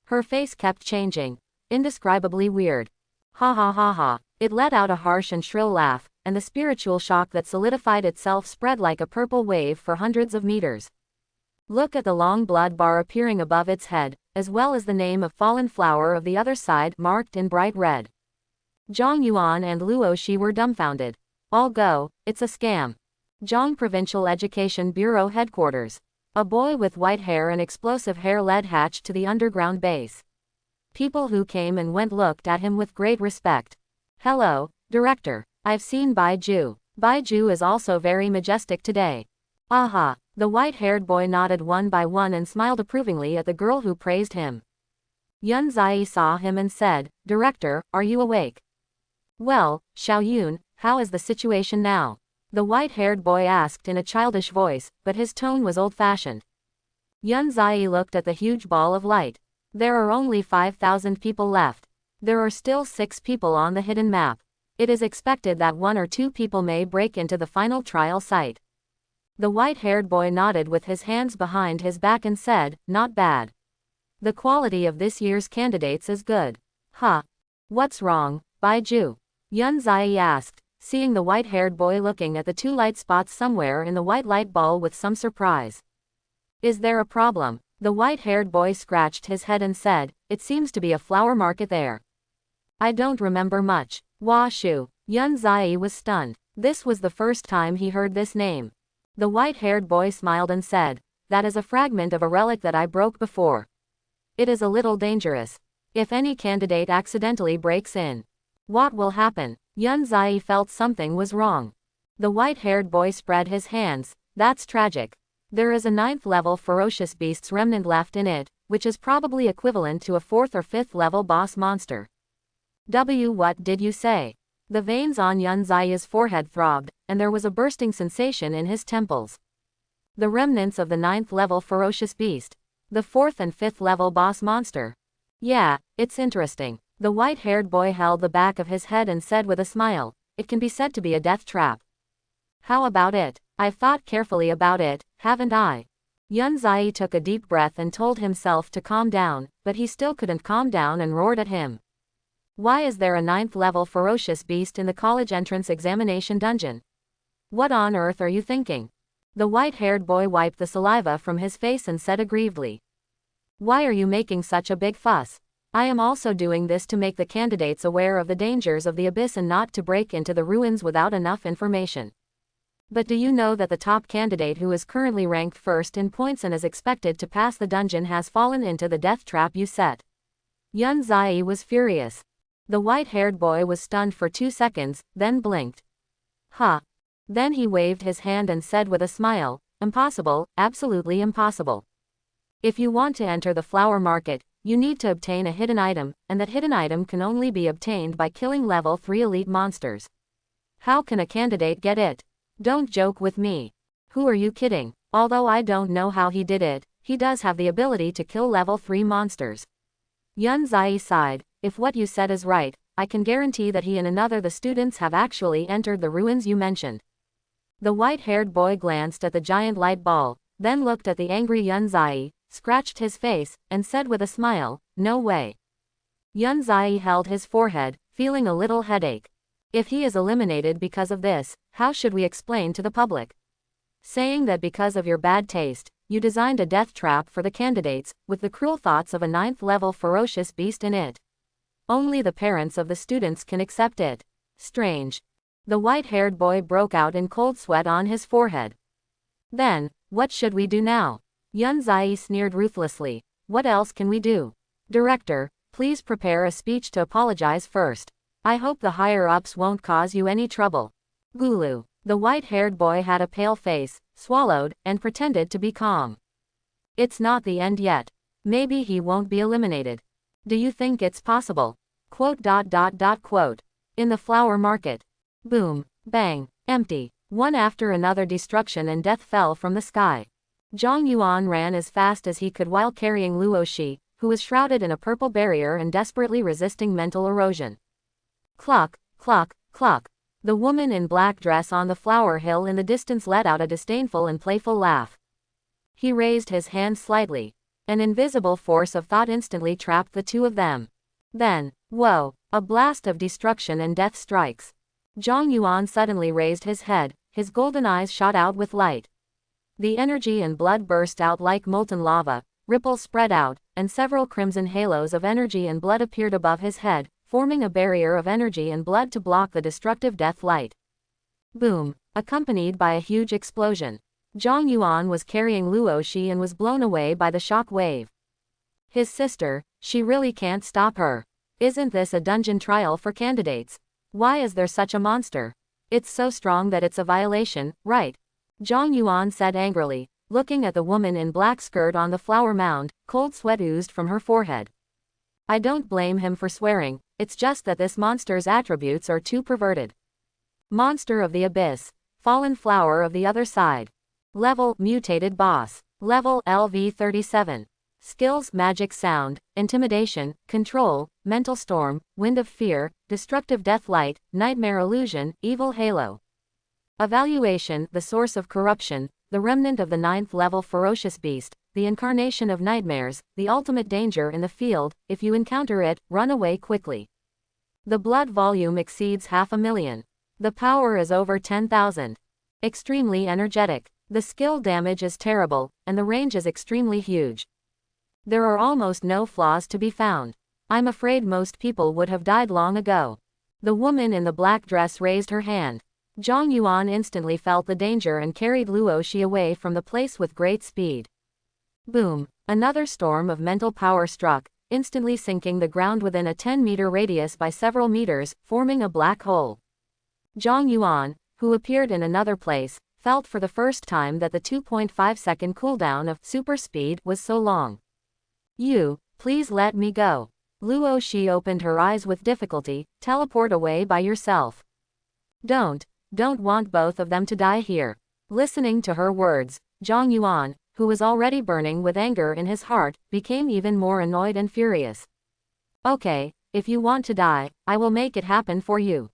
Her face kept changing, indescribably weird. Ha ha ha ha. It let out a harsh and shrill laugh, and the spiritual shock that solidified itself spread like a purple wave for hundreds of meters. Look at the long blood bar appearing above its head, as well as the name of fallen flower of the other side marked in bright red. Zhang Yuan and Luo Shi were dumbfounded. All go, it's a scam. Zhang Provincial Education Bureau Headquarters. A boy with white hair and explosive hair led Hatch to the underground base. People who came and went looked at him with great respect. Hello, Director. I've seen Bai Ju. Bai Ju is also very majestic today. Aha. The white-haired boy nodded one by one and smiled approvingly at the girl who praised him. Yun Zai saw him and said, Director, are you awake? Well, Xiaoyun, how is the situation now? The white-haired boy asked in a childish voice, but his tone was old-fashioned. Yun Zai looked at the huge ball of light. There are only 5,000 people left. There are still 6 people on the hidden map. It is expected that 1 or 2 people may break into the final trial site. The white-haired boy nodded with his hands behind his back and said, not bad. The quality of this year's candidates is good. Huh. What's wrong, Bai Ju? Yun Zai asked, seeing the white-haired boy looking at the 2 light spots somewhere in the white light ball with some surprise. Is there a problem? The white-haired boy scratched his head and said, it seems to be a flower market there. I don't remember much. Hua Shu. Yun Zai was stunned. This was the first time he heard this name. The white-haired boy smiled and said, that is a fragment of a relic that I broke before. It is a little dangerous. If any candidate accidentally breaks in, what will happen? Yun Zai felt something was wrong. The white-haired boy spread his hands. That's tragic. There is a 9th level ferocious beast's remnant left in it, which is probably equivalent to a 4th or 5th level boss monster. What did you say? The veins on Yun Zai's forehead throbbed, and there was a bursting sensation in his temples. The remnants of the 9th level ferocious beast. The 4th and 5th level boss monster. Yeah, it's interesting. The white-haired boy held the back of his head and said with a smile, it can be said to be a death trap. How about it? I've thought carefully about it, haven't I? Yun Zai took a deep breath and told himself to calm down, but he still couldn't calm down and roared at him. Why is there a 9th level ferocious beast in the college entrance examination dungeon? What on earth are you thinking? The white-haired boy wiped the saliva from his face and said aggrievedly. Why are you making such a big fuss? I am also doing this to make the candidates aware of the dangers of the abyss and not to break into the ruins without enough information. But do you know that the top candidate who is currently ranked first in points and is expected to pass the dungeon has fallen into the death trap you set? Yun Zai was furious. The white-haired boy was stunned for 2 seconds, then blinked. Huh. Then he waved his hand and said with a smile, impossible, absolutely impossible. If you want to enter the flower market, you need to obtain a hidden item, and that hidden item can only be obtained by killing level 3 elite monsters. How can a candidate get it? Don't joke with me. Who are you kidding? Although I don't know how he did it, he does have the ability to kill level 3 monsters. Yun Zai sighed. If what you said is right, I can guarantee that he and another the students have actually entered the ruins you mentioned. The white-haired boy glanced at the giant light ball, then looked at the angry Yun Zai, scratched his face, and said with a smile, no way. Yun Zai held his forehead, feeling a little headache. If he is eliminated because of this, how should we explain to the public? Saying that because of your bad taste, you designed a death trap for the candidates, with the cruel thoughts of a 9th level ferocious beast in it. Only the parents of the students can accept it. Strange. The white-haired boy broke out in cold sweat on his forehead. Then, what should we do now? Yun Zai sneered ruthlessly. What else can we do? Director, please prepare a speech to apologize first. I hope the higher-ups won't cause you any trouble. Gulu. The white-haired boy had a pale face, swallowed, and pretended to be calm. It's not the end yet. Maybe he won't be eliminated. Do you think it's possible? Quote. In the flower market. Boom, bang, empty. One after another destruction and death fell from the sky. Zhang Yuan ran as fast as he could while carrying Luo Shi, who was shrouded in a purple barrier and desperately resisting mental erosion. Cluck, cluck, cluck. The woman in black dress on the flower hill in the distance let out a disdainful and playful laugh. He raised his hand slightly. An invisible force of thought instantly trapped the two of them. Then, whoa, a blast of destruction and death strikes. Zhang Yuan suddenly raised his head, his golden eyes shot out with light. The energy and blood burst out like molten lava, ripples spread out, and several crimson halos of energy and blood appeared above his head, forming a barrier of energy and blood to block the destructive death light. Boom, accompanied by a huge explosion. Zhang Yuan was carrying Luo Shi and was blown away by the shock wave. His sister, she really can't stop her. Isn't this a dungeon trial for candidates? Why is there such a monster? It's so strong that it's a violation, right? Zhang Yuan said angrily, looking at the woman in black skirt on the flower mound. Cold sweat oozed from her forehead. I don't blame him for swearing, it's just that this monster's attributes are too perverted. Monster of the abyss, fallen flower of the other side. Level, mutated boss. Level, LV37. Skills, magic sound, intimidation, control, mental storm, wind of fear, destructive death light, nightmare illusion, evil halo. Evaluation, the source of corruption, the remnant of the 9th level ferocious beast, the incarnation of nightmares, the ultimate danger in the field. If you encounter it, run away quickly. The blood volume exceeds 500,000. The power is over 10,000. Extremely energetic. The skill damage is terrible, and the range is extremely huge. There are almost no flaws to be found. I'm afraid most people would have died long ago. The woman in the black dress raised her hand. Zhang Yuan instantly felt the danger and carried Luo Shi away from the place with great speed. Boom! Another storm of mental power struck, instantly sinking the ground within a 10-meter radius by several meters, forming a black hole. Zhang Yuan, who appeared in another place, felt for the first time that the 2.5-second cooldown of super speed was so long. You, please let me go. Luo Shi opened her eyes with difficulty. Teleport away by yourself. Don't want both of them to die here. Listening to her words, Zhang Yuan, who was already burning with anger in his heart, became even more annoyed and furious. Okay, if you want to die, I will make it happen for you.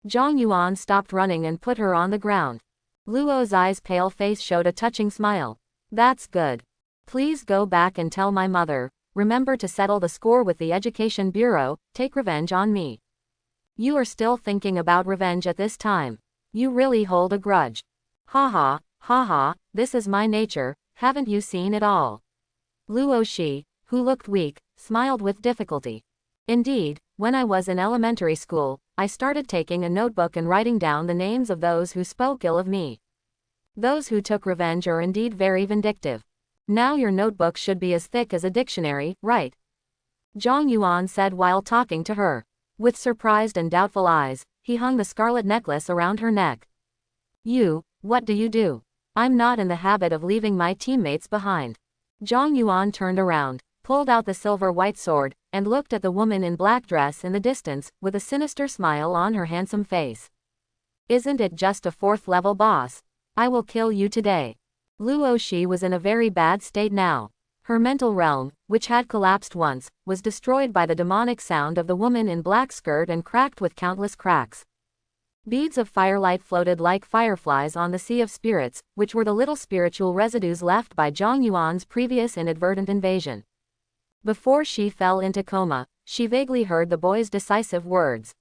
Zhang Yuan stopped running and put her on the ground. Luo Zai's pale face showed a touching smile. That's good. Please go back and tell my mother, remember to settle the score with the Education Bureau, take revenge on me. You are still thinking about revenge at this time. You really hold a grudge. Ha, this is my nature, haven't you seen it all? Luo Shi, who looked weak, smiled with difficulty. Indeed, when I was in elementary school, I started taking a notebook and writing down the names of those who spoke ill of me. Those who took revenge are indeed very vindictive. Now your notebook should be as thick as a dictionary, right? Zhang Yuan said while talking to her. With surprised and doubtful eyes, he hung the scarlet necklace around her neck. You, what do you do? I'm not in the habit of leaving my teammates behind. Zhang Yuan turned around, pulled out the silver white sword, and looked at the woman in black dress in the distance, with a sinister smile on her handsome face. Isn't it just a 4th level boss? I will kill you today. Luo Shi was in a very bad state now. Her mental realm, which had collapsed once, was destroyed by the demonic sound of the woman in black skirt and cracked with countless cracks. Beads of firelight floated like fireflies on the sea of spirits, which were the little spiritual residues left by Zhang Yuan's previous inadvertent invasion. Before she fell into coma, she vaguely heard the boy's decisive words.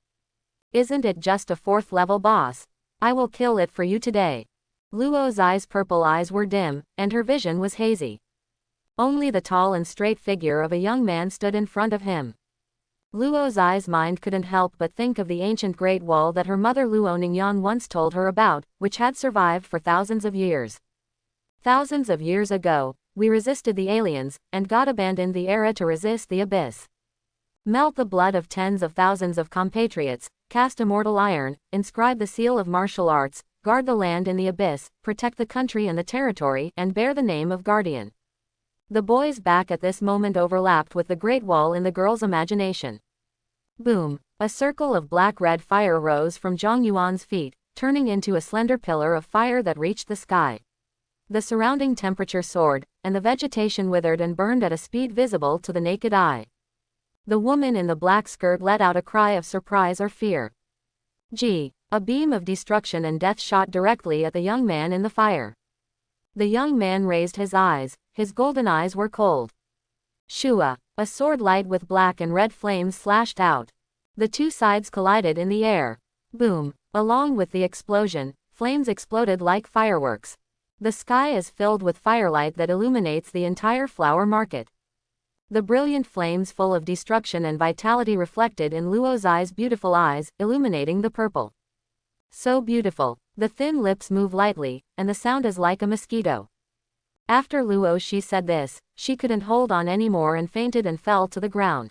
Isn't it just a 4th level boss? I will kill it for you today. Luo Zai's purple eyes were dim, and her vision was hazy. Only the tall and straight figure of a young man stood in front of him. Luo Zai's mind couldn't help but think of the ancient Great Wall that her mother Luo Ningyan once told her about, which had survived for thousands of years. Thousands of years ago, we resisted the aliens, and God abandoned the era to resist the abyss. Melt the blood of tens of thousands of compatriots, cast immortal iron, inscribe the seal of martial arts, guard the land in the abyss, protect the country and the territory, and bear the name of guardian. The boy's back at this moment overlapped with the Great Wall in the girl's imagination. Boom! A circle of black-red fire rose from Zhang Yuan's feet, turning into a slender pillar of fire that reached the sky. The surrounding temperature soared, and the vegetation withered and burned at a speed visible to the naked eye. The woman in the black skirt let out a cry of surprise or fear. Gee! A beam of destruction and death shot directly at the young man in the fire. The young man raised his eyes, his golden eyes were cold. Shua! A sword light with black and red flames slashed out. The two sides collided in the air. Boom! Along with the explosion, flames exploded like fireworks. The sky is filled with firelight that illuminates the entire flower market. The brilliant flames full of destruction and vitality reflected in Luo Zai's beautiful eyes, illuminating the purple. So beautiful. The thin lips move lightly, and the sound is like a mosquito. After Luo she said this, she couldn't hold on anymore and fainted and fell to the ground.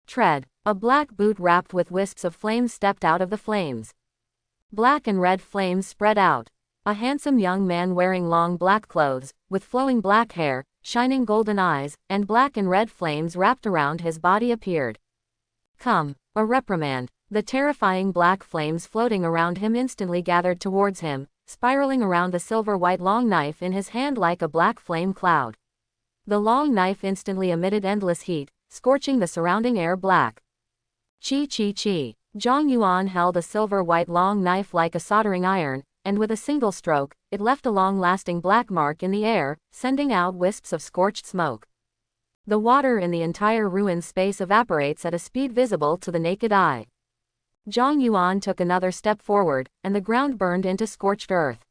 Tread. A black boot wrapped with wisps of flames stepped out of the flames. Black and red flames spread out. A handsome young man wearing long black clothes, with flowing black hair, shining golden eyes, and black and red flames wrapped around his body appeared. Come. A reprimand. The terrifying black flames floating around him instantly gathered towards him, spiraling around the silver-white long knife in his hand like a black flame cloud. The long knife instantly emitted endless heat, scorching the surrounding air black. Chi chi chi. Zhang Yuan held a silver-white long knife like a soldering iron, and with a single stroke, it left a long-lasting black mark in the air, sending out wisps of scorched smoke. The water in the entire ruined space evaporates at a speed visible to the naked eye. Zhang Yuan took another step forward, and the ground burned into scorched earth.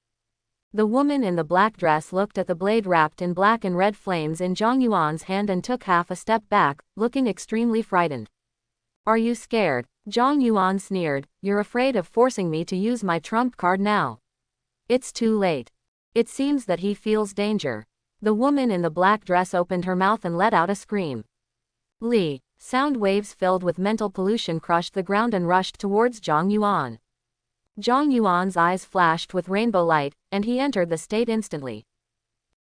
The woman in the black dress looked at the blade wrapped in black and red flames in Zhang Yuan's hand and took half a step back, looking extremely frightened. Are you scared? Zhang Yuan sneered, you're afraid of forcing me to use my trump card now. It's too late. It seems that he feels danger. The woman in the black dress opened her mouth and let out a scream. Li. Sound waves filled with mental pollution crushed the ground and rushed towards Zhang Yuan. Zhang Yuan's eyes flashed with rainbow light, and he entered the state instantly.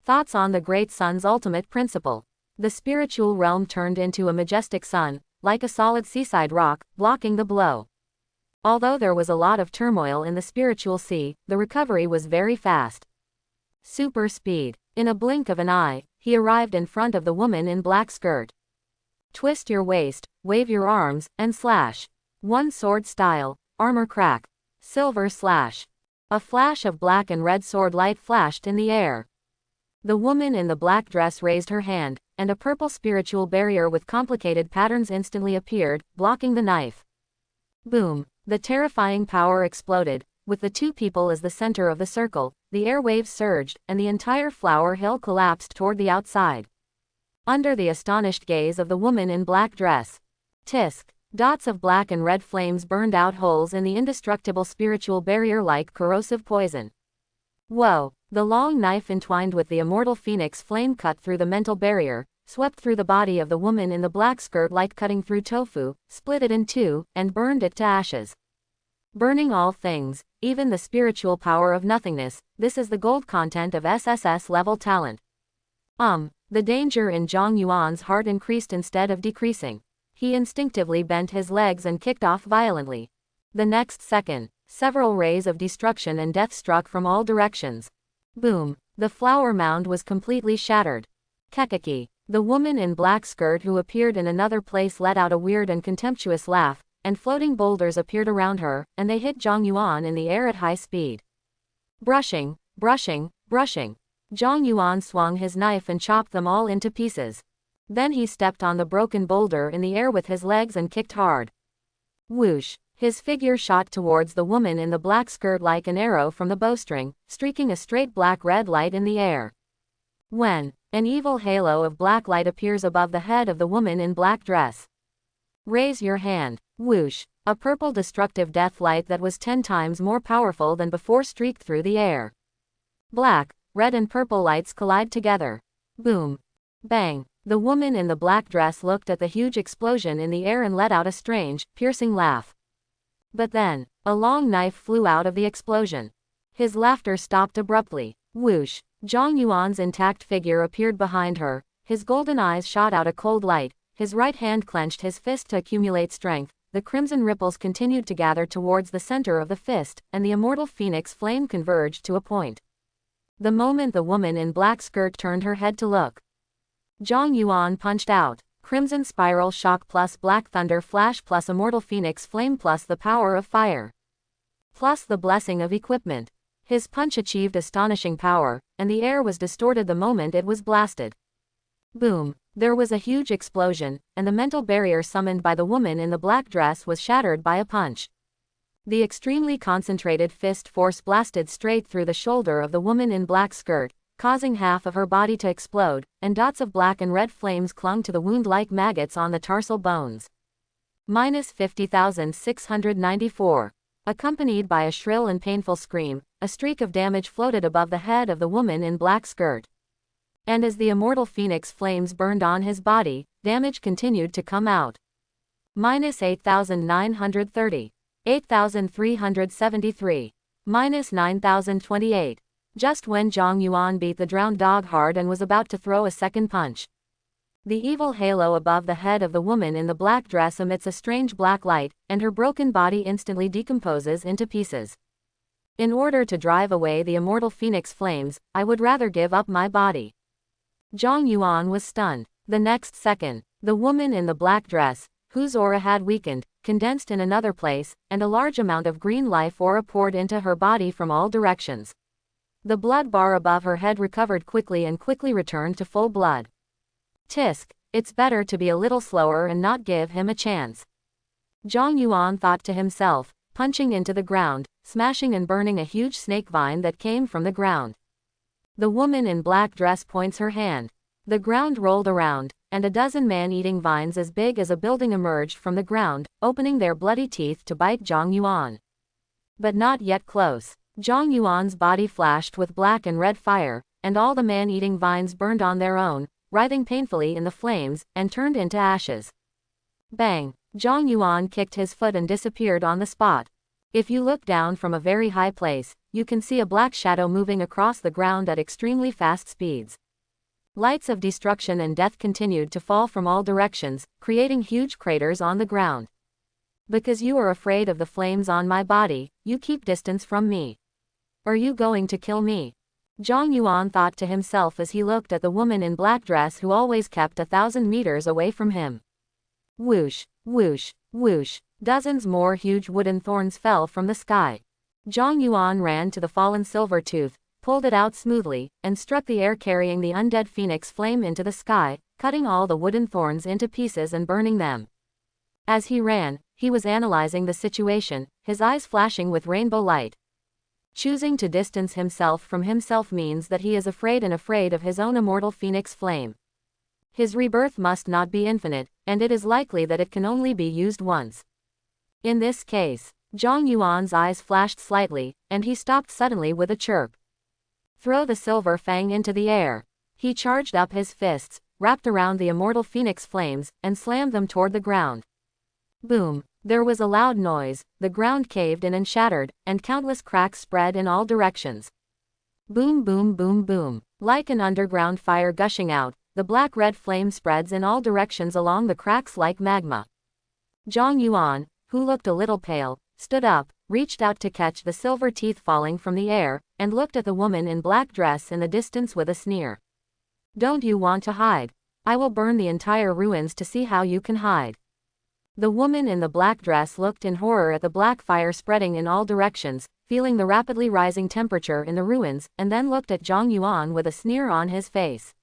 Thoughts on the Great Sun's ultimate principle. The spiritual realm turned into a majestic sun, like a solid seaside rock, blocking the blow. Although there was a lot of turmoil in the spiritual sea, the recovery was very fast. Super speed. In a blink of an eye, he arrived in front of the woman in black skirt. Twist your waist, wave your arms, and slash. One sword style, armor crack. Silver slash. A flash of black and red sword light flashed in the air. The woman in the black dress raised her hand, and a purple spiritual barrier with complicated patterns instantly appeared, blocking the knife. Boom. The terrifying power exploded. With the two people as the center of the circle, the airwaves surged, and the entire flower hill collapsed toward the outside. Under the astonished gaze of the woman in black dress. Tisk. Dots of black and red flames burned out holes in the indestructible spiritual barrier like corrosive poison. Whoa! The long knife entwined with the immortal phoenix flame cut through the mental barrier, swept through the body of the woman in the black skirt like cutting through tofu, split it in two, and burned it to ashes. Burning all things, even the spiritual power of nothingness, this is the gold content of SSS level talent. The danger in Zhang Yuan's heart increased instead of decreasing. He instinctively bent his legs and kicked off violently. The next second, several rays of destruction and death struck from all directions. Boom! The flower mound was completely shattered. Kekeki. The woman in black skirt who appeared in another place let out a weird and contemptuous laugh, and floating boulders appeared around her, and they hit Zhang Yuan in the air at high speed. Brushing, brushing, brushing. Zhang Yuan swung his knife and chopped them all into pieces. Then he stepped on the broken boulder in the air with his legs and kicked hard. Whoosh! His figure shot towards the woman in the black skirt like an arrow from the bowstring, streaking a straight black-red light in the air. When an evil halo of black light appears above the head of the woman in black dress. Raise your hand. Whoosh. A purple destructive death light that was 10 times more powerful than before streaked through the air. Black, red and purple lights collide together. Boom. Bang. The woman in the black dress looked at the huge explosion in the air and let out a strange, piercing laugh. But then, a long knife flew out of the explosion. His laughter stopped abruptly. Whoosh. Zhang Yuan's intact figure appeared behind her, his golden eyes shot out a cold light, his right hand clenched his fist to accumulate strength, the crimson ripples continued to gather towards the center of the fist, and the immortal phoenix flame converged to a point. The moment the woman in black skirt turned her head to look, Zhang Yuan punched out. Crimson spiral shock plus black thunder flash plus immortal phoenix flame plus the power of fire. Plus the blessing of equipment. His punch achieved astonishing power, and the air was distorted the moment it was blasted. Boom. There was a huge explosion, and the mental barrier summoned by the woman in the black dress was shattered by a punch. The extremely concentrated fist force blasted straight through the shoulder of the woman in black skirt, causing half of her body to explode, and dots of black and red flames clung to the wound like maggots on the tarsal bones. -50,694. Accompanied by a shrill and painful scream, a streak of damage floated above the head of the woman in black skirt. And as the immortal phoenix flames burned on his body, damage continued to come out. -8,930. 8,373. -9,028. Just when Zhang Yuan beat the drowned dog hard and was about to throw a second punch. The evil halo above the head of the woman in the black dress emits a strange black light, and her broken body instantly decomposes into pieces. In order to drive away the immortal phoenix flames, I would rather give up my body. Zhang Yuan was stunned. The next second, the woman in the black dress, whose aura had weakened, condensed in another place, and a large amount of green life aura poured into her body from all directions. The blood bar above her head recovered quickly and quickly returned to full blood. Tisk, it's better to be a little slower and not give him a chance. Zhang Yuan thought to himself, punching into the ground, smashing and burning a huge snake vine that came from the ground. The woman in black dress points her hand. The ground rolled around, and a dozen man-eating vines as big as a building emerged from the ground, opening their bloody teeth to bite Zhang Yuan. But not yet close. Zhang Yuan's body flashed with black and red fire, and all the man-eating vines burned on their own, writhing painfully in the flames, and turned into ashes. Bang! Zhang Yuan kicked his foot and disappeared on the spot. If you look down from a very high place, you can see a black shadow moving across the ground at extremely fast speeds. Lights of destruction and death continued to fall from all directions, creating huge craters on the ground. Because you are afraid of the flames on my body, you keep distance from me. Are you going to kill me? Zhang Yuan thought to himself as he looked at the woman in black dress who always kept 1,000 meters away from him. Whoosh, whoosh, whoosh. Dozens more huge wooden thorns fell from the sky. Zhang Yuan ran to the fallen silver tooth, pulled it out smoothly, and struck the air carrying the undead phoenix flame into the sky, cutting all the wooden thorns into pieces and burning them. As he ran, he was analyzing the situation, his eyes flashing with rainbow light. Choosing to distance himself from himself means that he is afraid of his own immortal phoenix flame. His rebirth must not be infinite, and it is likely that it can only be used once. In this case, Zhang Yuan's eyes flashed slightly, and he stopped suddenly with a chirp. Throw the silver fang into the air. He charged up his fists, wrapped around the immortal phoenix flames, and slammed them toward the ground. Boom! There was a loud noise, the ground caved in and shattered, and countless cracks spread in all directions. Boom boom boom boom. Like an underground fire gushing out, the black-red flame spreads in all directions along the cracks like magma. Zhang Yuan, who looked a little pale, stood up, reached out to catch the silver teeth falling from the air, and looked at the woman in black dress in the distance with a sneer. Don't you want to hide? I will burn the entire ruins to see how you can hide. The woman in the black dress looked in horror at the black fire spreading in all directions, feeling the rapidly rising temperature in the ruins, and then looked at Zhang Yuan with a sneer on his face.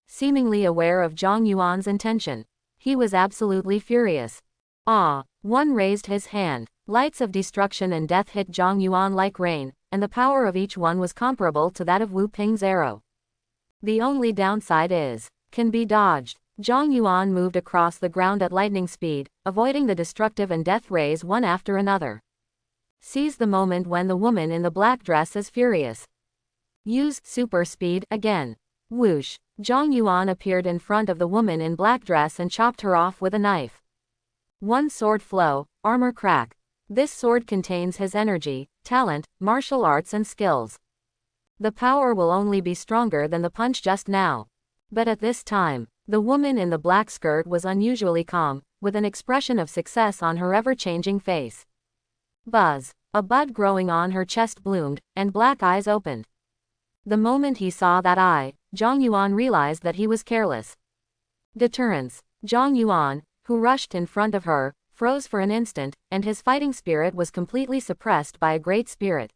Seemingly aware of Zhang Yuan's intention, he was absolutely furious. Ah! One raised his hand. Lights of destruction and death hit Zhang Yuan like rain, and the power of each one was comparable to that of Wu Ping's arrow. The only downside is, can be dodged. Zhang Yuan moved across the ground at lightning speed, avoiding the destructive and death rays one after another. Seize the moment when the woman in the black dress is furious. Use super speed again. Whoosh! Zhang Yuan appeared in front of the woman in black dress and chopped her off with a knife. One sword flow, armor crack. This sword contains his energy, talent, martial arts and skills. The power will only be stronger than the punch just now. But at this time, the woman in the black skirt was unusually calm, with an expression of success on her ever-changing face. Buzz! A bud growing on her chest bloomed, and black eyes opened. The moment he saw that eye, Zhang Yuan realized that he was careless. Deterrence. Zhang Yuan, who rushed in front of her, froze for an instant, and his fighting spirit was completely suppressed by a great spirit.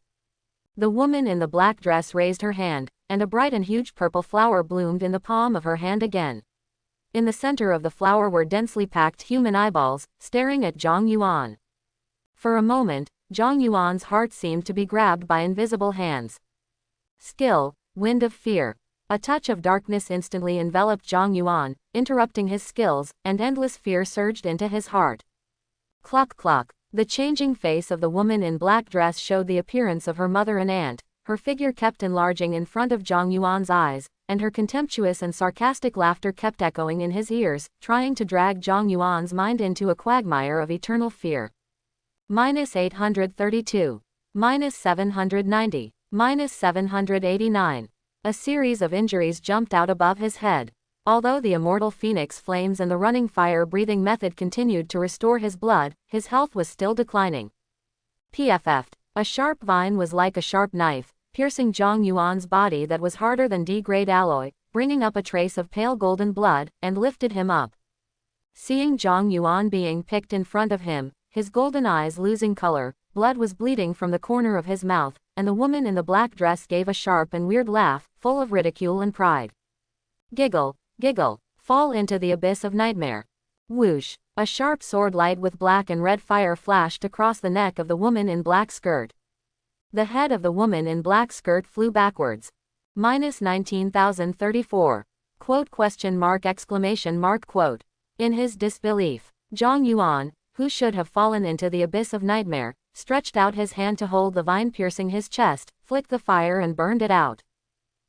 The woman in the black dress raised her hand, and a bright and huge purple flower bloomed in the palm of her hand again. In the center of the flower were densely packed human eyeballs, staring at Zhang Yuan. For a moment, Zhang Yuan's heart seemed to be grabbed by invisible hands. Skill, wind of fear. A touch of darkness instantly enveloped Zhang Yuan, interrupting his skills, and endless fear surged into his heart. Cluck cluck. The changing face of the woman in black dress showed the appearance of her mother and aunt. Her figure kept enlarging in front of Zhang Yuan's eyes, and her contemptuous and sarcastic laughter kept echoing in his ears, trying to drag Zhang Yuan's mind into a quagmire of eternal fear. -832. -790. -789. A series of injuries jumped out above his head. Although the immortal phoenix flames and the running fire-breathing method continued to restore his blood, his health was still declining. PFF'd. A sharp vine was like a sharp knife, piercing Zhang Yuan's body that was harder than D-grade alloy, bringing up a trace of pale golden blood, and lifted him up. Seeing Zhang Yuan being picked in front of him, his golden eyes losing color, blood was bleeding from the corner of his mouth, and the woman in the black dress gave a sharp and weird laugh, full of ridicule and pride. Giggle, giggle, fall into the abyss of nightmare. Whoosh! A sharp sword light with black and red fire flashed across the neck of the woman in black skirt. The head of the woman in black skirt flew backwards. -19,034. Quote question mark exclamation mark quote. In his disbelief, Zhang Yuan, who should have fallen into the abyss of nightmare, stretched out his hand to hold the vine piercing his chest, flicked the fire and burned it out.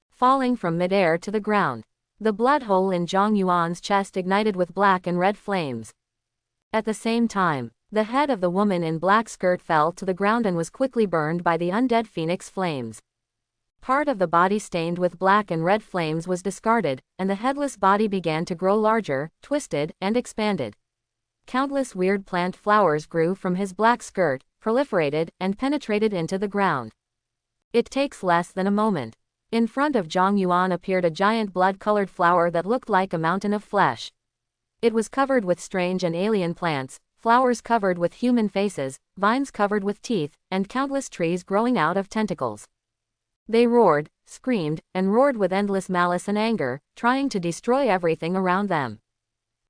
Falling from midair to the ground, the blood hole in Zhang Yuan's chest ignited with black and red flames. At the same time, the head of the woman in black skirt fell to the ground and was quickly burned by the undead phoenix flames. Part of the body stained with black and red flames was discarded, and the headless body began to grow larger, twisted, and expanded. Countless weird plant flowers grew from his black skirt, proliferated, and penetrated into the ground. It takes less than a moment. In front of Zhang Yuan appeared a giant blood-colored flower that looked like a mountain of flesh. It was covered with strange and alien plants, flowers covered with human faces, vines covered with teeth, and countless trees growing out of tentacles. They roared, screamed, and roared with endless malice and anger, trying to destroy everything around them.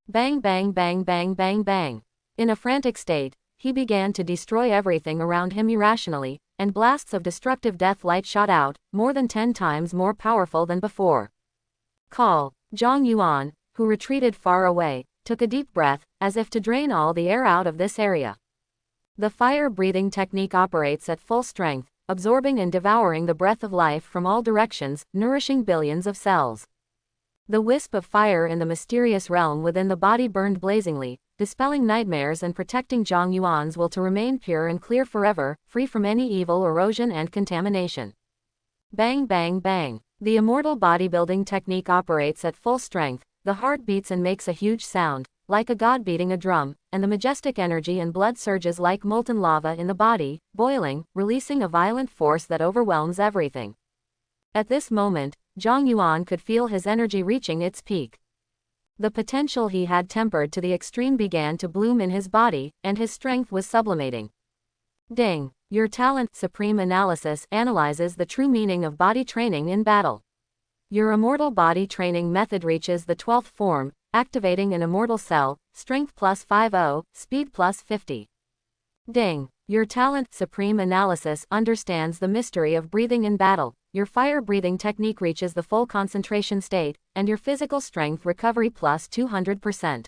Bang bang bang bang bang bang. In a frantic state, he began to destroy everything around him irrationally, and blasts of destructive death light shot out, more than 10 times more powerful than before. Call. Zhang Yuan, who retreated far away, took a deep breath, as if to drain all the air out of this area. The fire-breathing technique operates at full strength, absorbing and devouring the breath of life from all directions, nourishing billions of cells. The wisp of fire in the mysterious realm within the body burned blazingly, dispelling nightmares and protecting Zhang Yuan's will to remain pure and clear forever, free from any evil erosion and contamination. Bang bang bang. The immortal bodybuilding technique operates at full strength, the heart beats and makes a huge sound, like a god beating a drum, and the majestic energy and blood surges like molten lava in the body, boiling, releasing a violent force that overwhelms everything. At this moment, Zhang Yuan could feel his energy reaching its peak. The potential he had tempered to the extreme began to bloom in his body, and his strength was sublimating. Ding! Your talent, Supreme Analysis, analyzes the true meaning of body training in battle. Your immortal body training method reaches the 12th form, activating an immortal cell, strength plus 50, speed plus 50. Ding! Your talent, Supreme Analysis, understands the mystery of breathing in battle, your fire-breathing technique reaches the full concentration state, and your physical strength recovery plus 200%.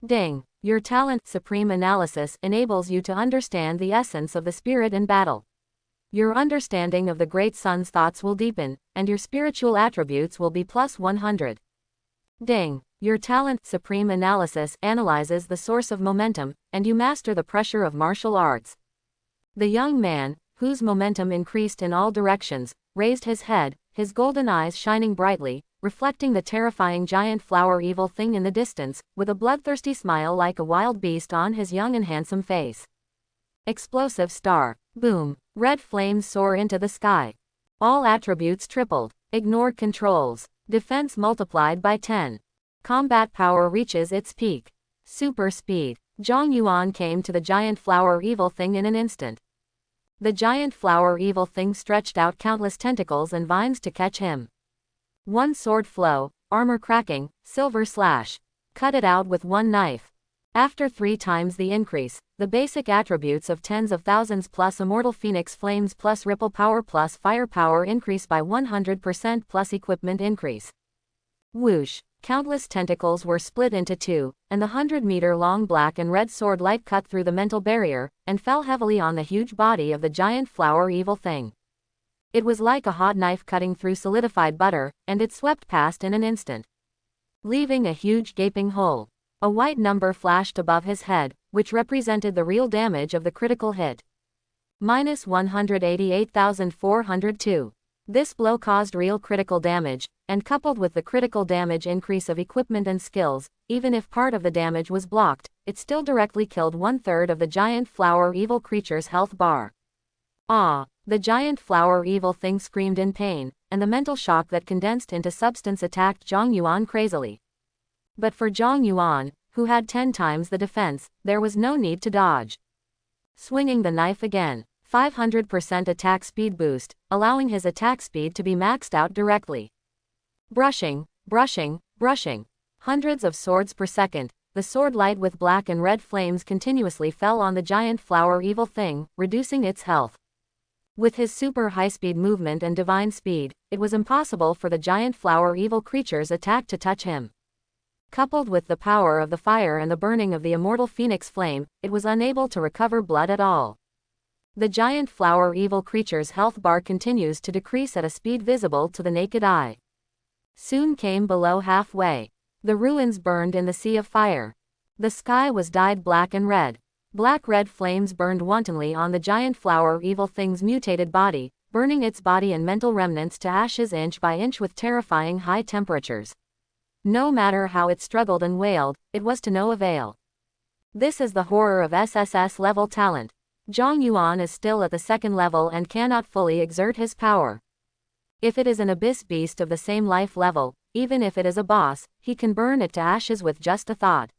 Ding! Your talent, Supreme Analysis, enables you to understand the essence of the spirit in battle. Your understanding of the Great Sun's thoughts will deepen, and your spiritual attributes will be plus 100. Ding! Your talent, Supreme Analysis, analyzes the source of momentum, and you master the pressure of martial arts. The young man, whose momentum increased in all directions, raised his head, his golden eyes shining brightly, reflecting the terrifying giant flower evil thing in the distance, with a bloodthirsty smile like a wild beast on his young and handsome face. Explosive star. Boom. Red flames soar into the sky. All attributes tripled. Ignored controls. Defense multiplied by 10. Combat power reaches its peak. Super speed. Zhang Yuan came to the giant flower evil thing in an instant. The giant flower evil thing stretched out countless tentacles and vines to catch him. One sword flow, armor cracking, silver slash. Cut it out with one knife. After 3 times the increase, the basic attributes of tens of thousands plus immortal phoenix flames plus ripple power plus firepower increase by 100% plus equipment increase. Whoosh! Countless tentacles were split into 2, and the 100-meter-long black and red sword light cut through the mental barrier, and fell heavily on the huge body of the giant flower evil thing. It was like a hot knife cutting through solidified butter, and it swept past in an instant, leaving a huge gaping hole. A white number flashed above his head, which represented the real damage of the critical hit. Minus 188,402. This blow caused real critical damage, and coupled with the critical damage increase of equipment and skills, even if part of the damage was blocked, it still directly killed 1/3 of the giant flower evil creature's health bar. Ah! The giant flower evil thing screamed in pain, and the mental shock that condensed into substance attacked Zhang Yuan crazily. But for Zhang Yuan, who had 10 times the defense, there was no need to dodge. Swinging the knife again. 500% attack speed boost, allowing his attack speed to be maxed out directly. Brushing, brushing, brushing. Hundreds of swords per second, the sword light with black and red flames continuously fell on the giant flower evil thing, reducing its health. With his super high-speed movement and divine speed, it was impossible for the giant flower evil creature's attack to touch him. Coupled with the power of the fire and the burning of the immortal phoenix flame, it was unable to recover blood at all. The giant flower evil creature's health bar continues to decrease at a speed visible to the naked eye. Soon came below halfway. The ruins burned in the sea of fire. The sky was dyed black and red. Black-red flames burned wantonly on the giant flower evil thing's mutated body, burning its body and mental remnants to ashes inch by inch with terrifying high temperatures. No matter how it struggled and wailed, it was to no avail. This is the horror of SSS level talent. Zhang Yuan is still at the 2nd level and cannot fully exert his power. If it is an abyss beast of the same life level, even if it is a boss, he can burn it to ashes with just a thought.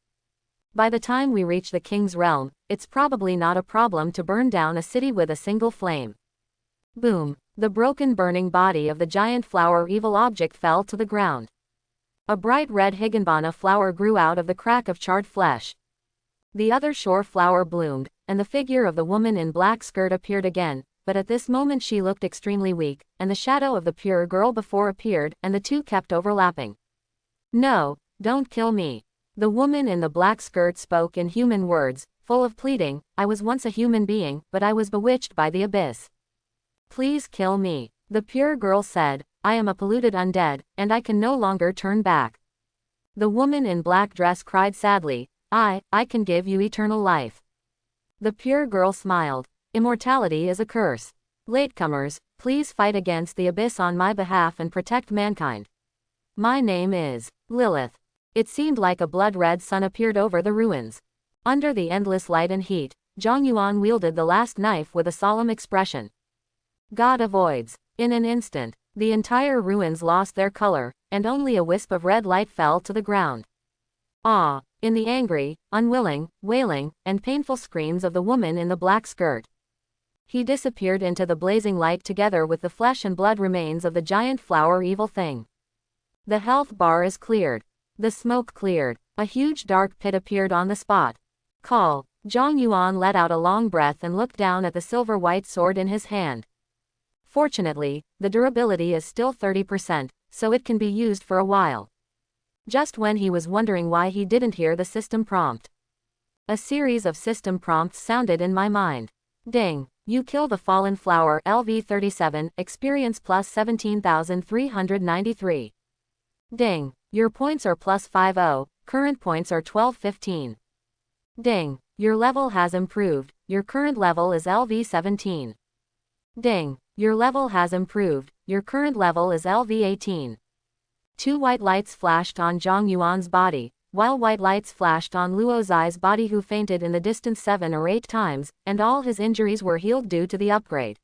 By the time we reach the king's realm, it's probably not a problem to burn down a city with a single flame. Boom! The broken burning body of the giant flower evil object fell to the ground. A bright red higginbana flower grew out of the crack of charred flesh. The other shore flower bloomed, and the figure of the woman in black skirt appeared again, but at this moment she looked extremely weak, and the shadow of the pure girl before appeared, and the two kept overlapping. No, don't kill me. The woman in the black skirt spoke in human words, full of pleading. I was once a human being, but I was bewitched by the abyss. Please kill me. The pure girl said, I am a polluted undead, and I can no longer turn back. The woman in black dress cried sadly, I can give you eternal life. The pure girl smiled. Immortality is a curse. Latecomers, please fight against the abyss on my behalf and protect mankind. My name is Lilith. It seemed like a blood-red sun appeared over the ruins. Under the endless light and heat, Zhang Yuan wielded the last knife with a solemn expression. God avoids. In an instant, the entire ruins lost their color, and only a wisp of red light fell to the ground. Ah! In the angry, unwilling, wailing, and painful screams of the woman in the black skirt, he disappeared into the blazing light together with the flesh and blood remains of the giant flower evil thing. The health bar is cleared. The smoke cleared. A huge dark pit appeared on the spot. Call. Zhang Yuan let out a long breath and looked down at the silver-white sword in his hand. Fortunately, the durability is still 30%, so it can be used for a while. Just when he was wondering why he didn't hear the system prompt, a series of system prompts sounded in my mind. Ding. You kill the fallen flower LV37, experience plus 17,393. Ding. Your points are plus 50, current points are 1215. Ding. Your level has improved, your current level is LV17. Ding. Your level has improved, your current level is LV18. 2 white lights flashed on Zhang Yuan's body, while white lights flashed on Luo Zai's body, who fainted in the distance 7 or 8 times, and all his injuries were healed due to the upgrade.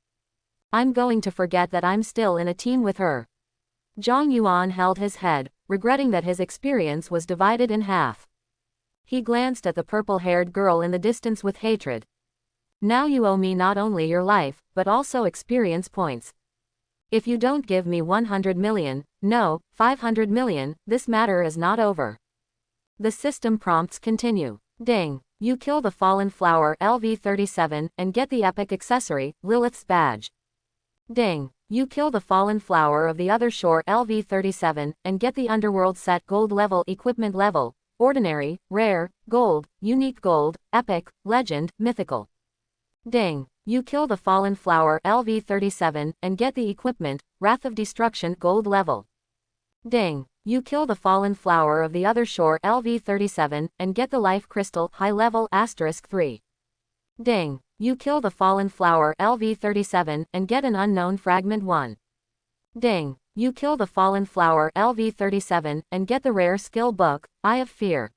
I'm going to forget that I'm still in a team with her. Zhang Yuan held his head, regretting that his experience was divided in half. He glanced at the purple-haired girl in the distance with hatred. Now you owe me not only your life, but also experience points. If you don't give me 100 million, no, 500 million, this matter is not over. The system prompts continue. Ding. You kill the fallen flower LV37 and get the epic accessory, Lilith's badge. Ding. You kill the fallen flower of the other shore LV37 and get the underworld set gold level equipment level, ordinary, rare, gold, unique gold, epic, legend, mythical. Ding. You kill the fallen flower LV37 and get the equipment, Wrath of Destruction gold level. Ding. You kill the fallen flower of the other shore LV37 and get the life crystal high level *3. Ding. You kill the fallen flower LV37 and get an unknown fragment 1. Ding. You kill the fallen flower LV37 and get the rare skill book, Eye of Fear.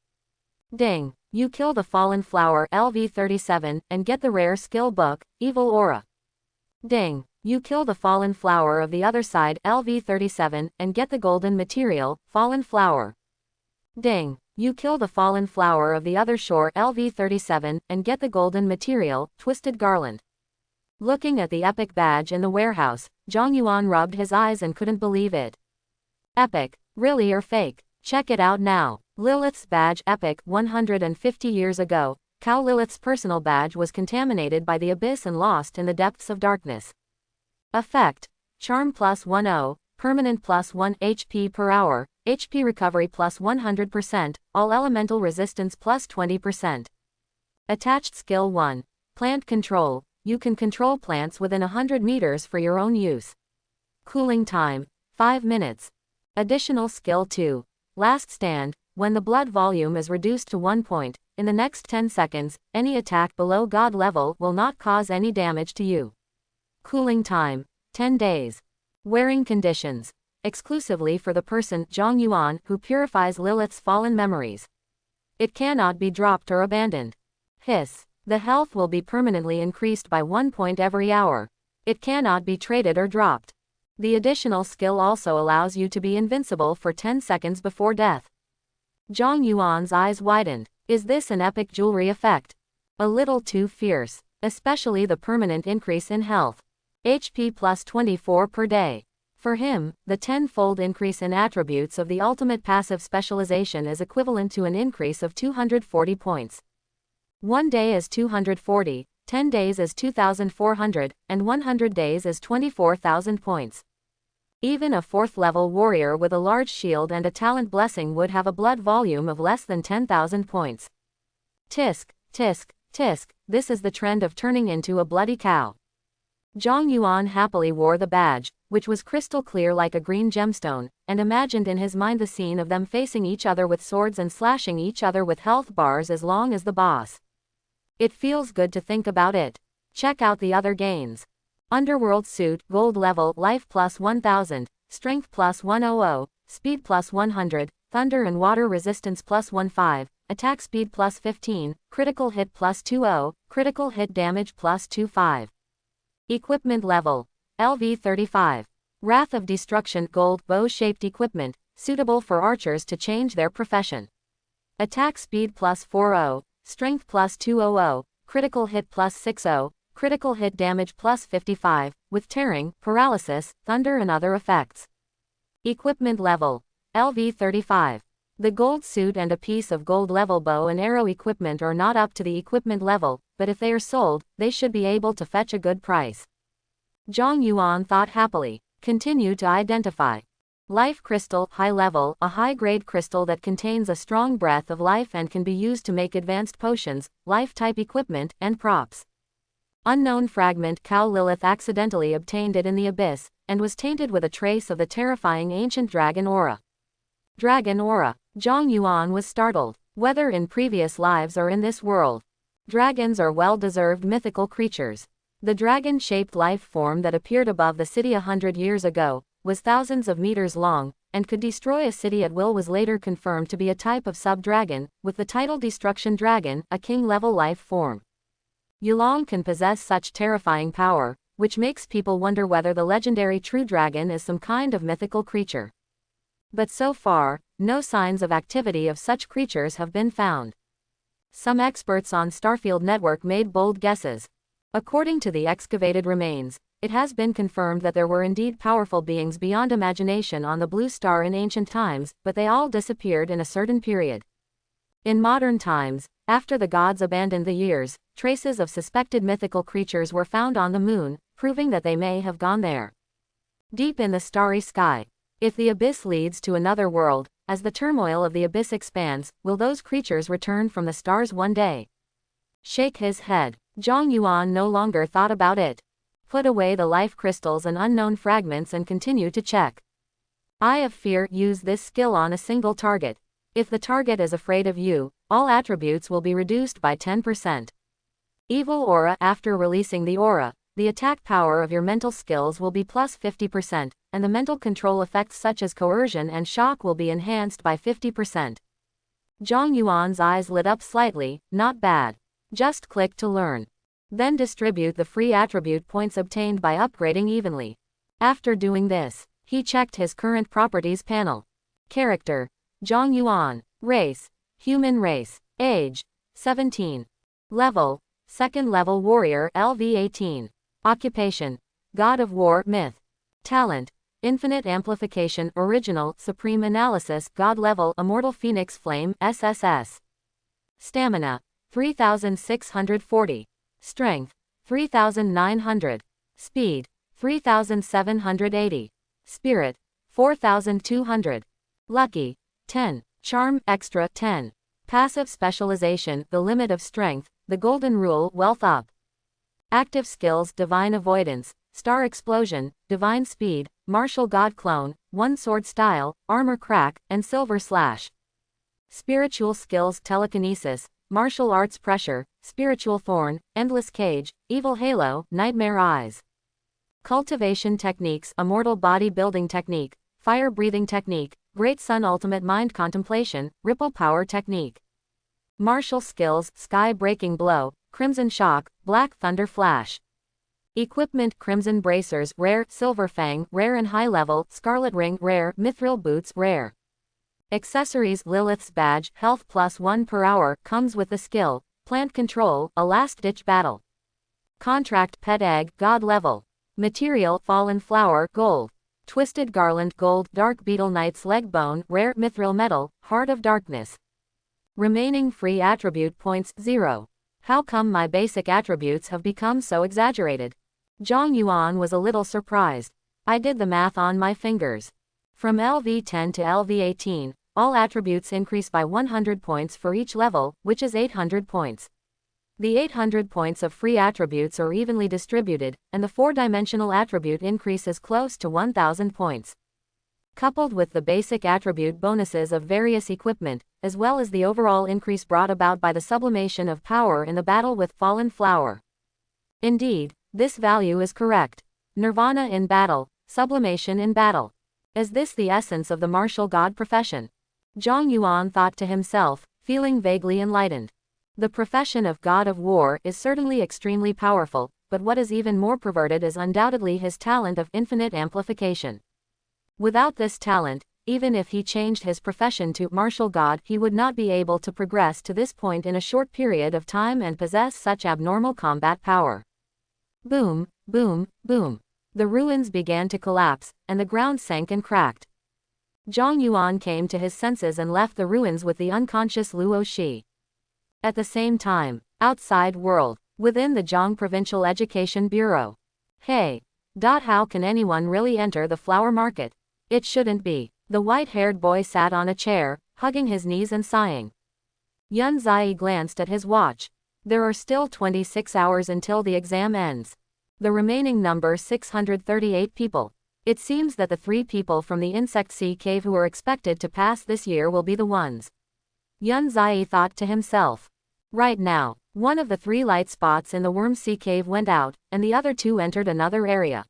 Ding. You kill the fallen flower LV37 and get the rare skill book, Evil Aura. Ding. You kill the fallen flower of the other side LV37 and get the golden material, Fallen Flower. Ding. You kill the fallen flower of the other shore LV37 and get the golden material, Twisted Garland. Looking at the epic badge in the warehouse, Zhang Yuan rubbed his eyes and couldn't believe it. Epic, really or fake? Check it out now. Lilith's badge epic. 150 years ago, Cao Lilith's personal badge was contaminated by the abyss and lost in the depths of darkness. Effect. Charm plus 10, permanent plus 1 HP per hour, HP recovery plus 100%, all elemental resistance plus 20%. Attached skill 1. Plant control. You can control plants within 100 meters for your own use. Cooling time. 5 minutes. Additional skill 2. Last stand. When the blood volume is reduced to 1 point, in the next 10 seconds, any attack below God level will not cause any damage to you. Cooling time. 10 days. Wearing conditions. Exclusively for the person, Zhang Yuan, who purifies Lilith's fallen memories. It cannot be dropped or abandoned. Hiss. The health will be permanently increased by 1 point every hour. It cannot be traded or dropped. The additional skill also allows you to be invincible for 10 seconds before death. Zhang Yuan's eyes widened. Is this an epic jewelry effect? A little too fierce. Especially the permanent increase in health. HP plus 24 per day. For him, the 10-fold increase in attributes of the ultimate passive specialization is equivalent to an increase of 240 points. 1 day is 240, 10 days is 2,400, and 100 days is 24,000 points. Even a 4th-level warrior with a large shield and a talent blessing would have a blood volume of less than 10,000 points. Tisk, tisk, tisk, this is the trend of turning into a bloody cow. Zhang Yuan happily wore the badge, which was crystal clear like a green gemstone, and imagined in his mind the scene of them facing each other with swords and slashing each other with health bars as long as the boss. It feels good to think about it. Check out the other gains. Underworld suit, gold level, life plus 1000, strength plus 100, speed plus 100, thunder and water resistance plus 15, attack speed plus 15, critical hit plus 20, critical hit damage plus 25. Equipment level. LV35. Wrath of Destruction gold bow-shaped equipment, suitable for archers to change their profession. Attack speed plus 40, strength plus 200, critical hit plus 60, critical hit damage plus 55, with tearing, paralysis, thunder and other effects. Equipment level. LV35. The gold suit and a piece of gold level bow and arrow equipment are not up to the equipment level, but if they are sold, they should be able to fetch a good price. Zhang Yuan thought happily. Continue to identify. Life crystal, high level, a high-grade crystal that contains a strong breath of life and can be used to make advanced potions, life-type equipment, and props. Unknown fragment. Cow Lilith accidentally obtained it in the abyss, and was tainted with a trace of the terrifying ancient dragon aura. Dragon aura. Zhang Yuan was startled. Whether in previous lives or in this world, dragons are well-deserved mythical creatures. The dragon-shaped life form that appeared above the city 100 years ago, was thousands of meters long, and could destroy a city at will, was later confirmed to be a type of sub-dragon, with the title Destruction Dragon, a king-level life form. Yulong can possess such terrifying power, which makes people wonder whether the legendary true dragon is some kind of mythical creature. But so far, no signs of activity of such creatures have been found. Some experts on Starfield Network made bold guesses. According to the excavated remains, it has been confirmed that there were indeed powerful beings beyond imagination on the Blue Star in ancient times, but they all disappeared in a certain period. In modern times, after the gods abandoned the years, traces of suspected mythical creatures were found on the moon, proving that they may have gone there. Deep in the starry sky. If the abyss leads to another world, as the turmoil of the abyss expands, will those creatures return from the stars one day? Shake his head. Zhang Yuan no longer thought about it. Put away the life crystals and unknown fragments and continue to check. Eye of Fear. Use this skill on a single target. If the target is afraid of you, all attributes will be reduced by 10%. Evil Aura. After releasing the aura, the attack power of your mental skills will be plus 50%, and the mental control effects such as coercion and shock will be enhanced by 50%. Zhang Yuan's eyes lit up slightly. Not bad. Just click to learn. Then distribute the free attribute points obtained by upgrading evenly. After doing this, he checked his current properties panel. Character: Zhang Yuan. Race: human race. Age: 17. Level: second level warrior LV18. Occupation: God of War Myth. Talent: Infinite Amplification Original Supreme Analysis God Level Immortal Phoenix Flame SSS. Stamina: 3640. Strength: 3900. Speed: 3780. Spirit: 4200. Lucky: 10. Charm Extra 10. Passive Specialization The Limit of Strength, The Golden Rule Wealth Up. Active Skills Divine Avoidance, Star Explosion, Divine Speed, Martial God Clone, One Sword Style, Armor Crack, and Silver Slash. Spiritual Skills Telekinesis, Martial Arts Pressure, Spiritual Thorn, Endless Cage, Evil Halo, Nightmare Eyes. Cultivation Techniques Immortal Body Building Technique, Fire Breathing Technique, Great Sun Ultimate Mind Contemplation, Ripple Power Technique. Martial Skills Sky Breaking Blow, Crimson Shock, Black Thunder Flash. Equipment Crimson Bracers Rare, Silver Fang Rare and High Level, Scarlet Ring Rare, Mithril Boots Rare. Accessories Lilith's Badge Health plus 1 per hour, comes with the skill, Plant Control, a last-ditch battle. Contract Pet Egg God Level. Material Fallen Flower Gold. Twisted Garland Gold Dark Beetle Knight's Leg Bone Rare Mithril Metal, Heart of Darkness. Remaining free attribute points 0. How come my basic attributes have become so exaggerated? Zhang Yuan was a little surprised. I did the math on my fingers. From LV10 to LV18, all attributes increase by 100 points for each level, which is 800 points. The 800 points of free attributes are evenly distributed, and the 4-dimensional attribute increase is close to 1000 points. Coupled with the basic attribute bonuses of various equipment, as well as the overall increase brought about by the sublimation of power in the battle with Fallen Flower. Indeed, this value is correct. Nirvana in battle, sublimation in battle. Is this the essence of the martial god profession? Zhang Yuan thought to himself, feeling vaguely enlightened. The profession of God of War is certainly extremely powerful, but what is even more perverted is undoubtedly his talent of infinite amplification. Without this talent, even if he changed his profession to martial god, he would not be able to progress to this point in a short period of time and possess such abnormal combat power. Boom, boom, boom. The ruins began to collapse, and the ground sank and cracked. Zhang Yuan came to his senses and left the ruins with the unconscious Luo Shi. At the same time, outside world, within the Zhang Provincial Education Bureau. Hey! How can anyone really enter the flower market? It shouldn't be. The white-haired boy sat on a chair, hugging his knees and sighing. Yun Zai glanced at his watch. There are still 26 hours until the exam ends. The remaining number 638 people. It seems that the 3 people from the Insect Sea Cave who are expected to pass this year will be the ones. Yun Zai thought to himself. Right now, one of the 3 light spots in the Worm Sea Cave went out, and the other 2 entered another area.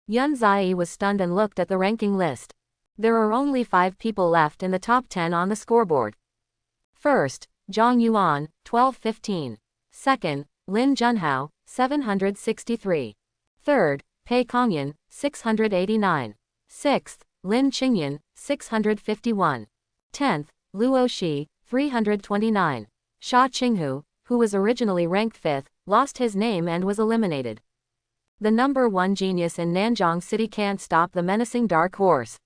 Yun Zai was stunned and looked at the ranking list. There are only 5 people left in the top 10 on the scoreboard. First, Zhang Yuan, 1215. Second, Lin Junhao, 763. Third, Pei Kongyan, 689. Sixth, Lin Qingyan, 651. 10th, Luo Shi, 329. Sha Qinghu, who was originally ranked 5th, lost his name and was eliminated. The number 1 genius in Nanjing City can't stop the menacing dark horse.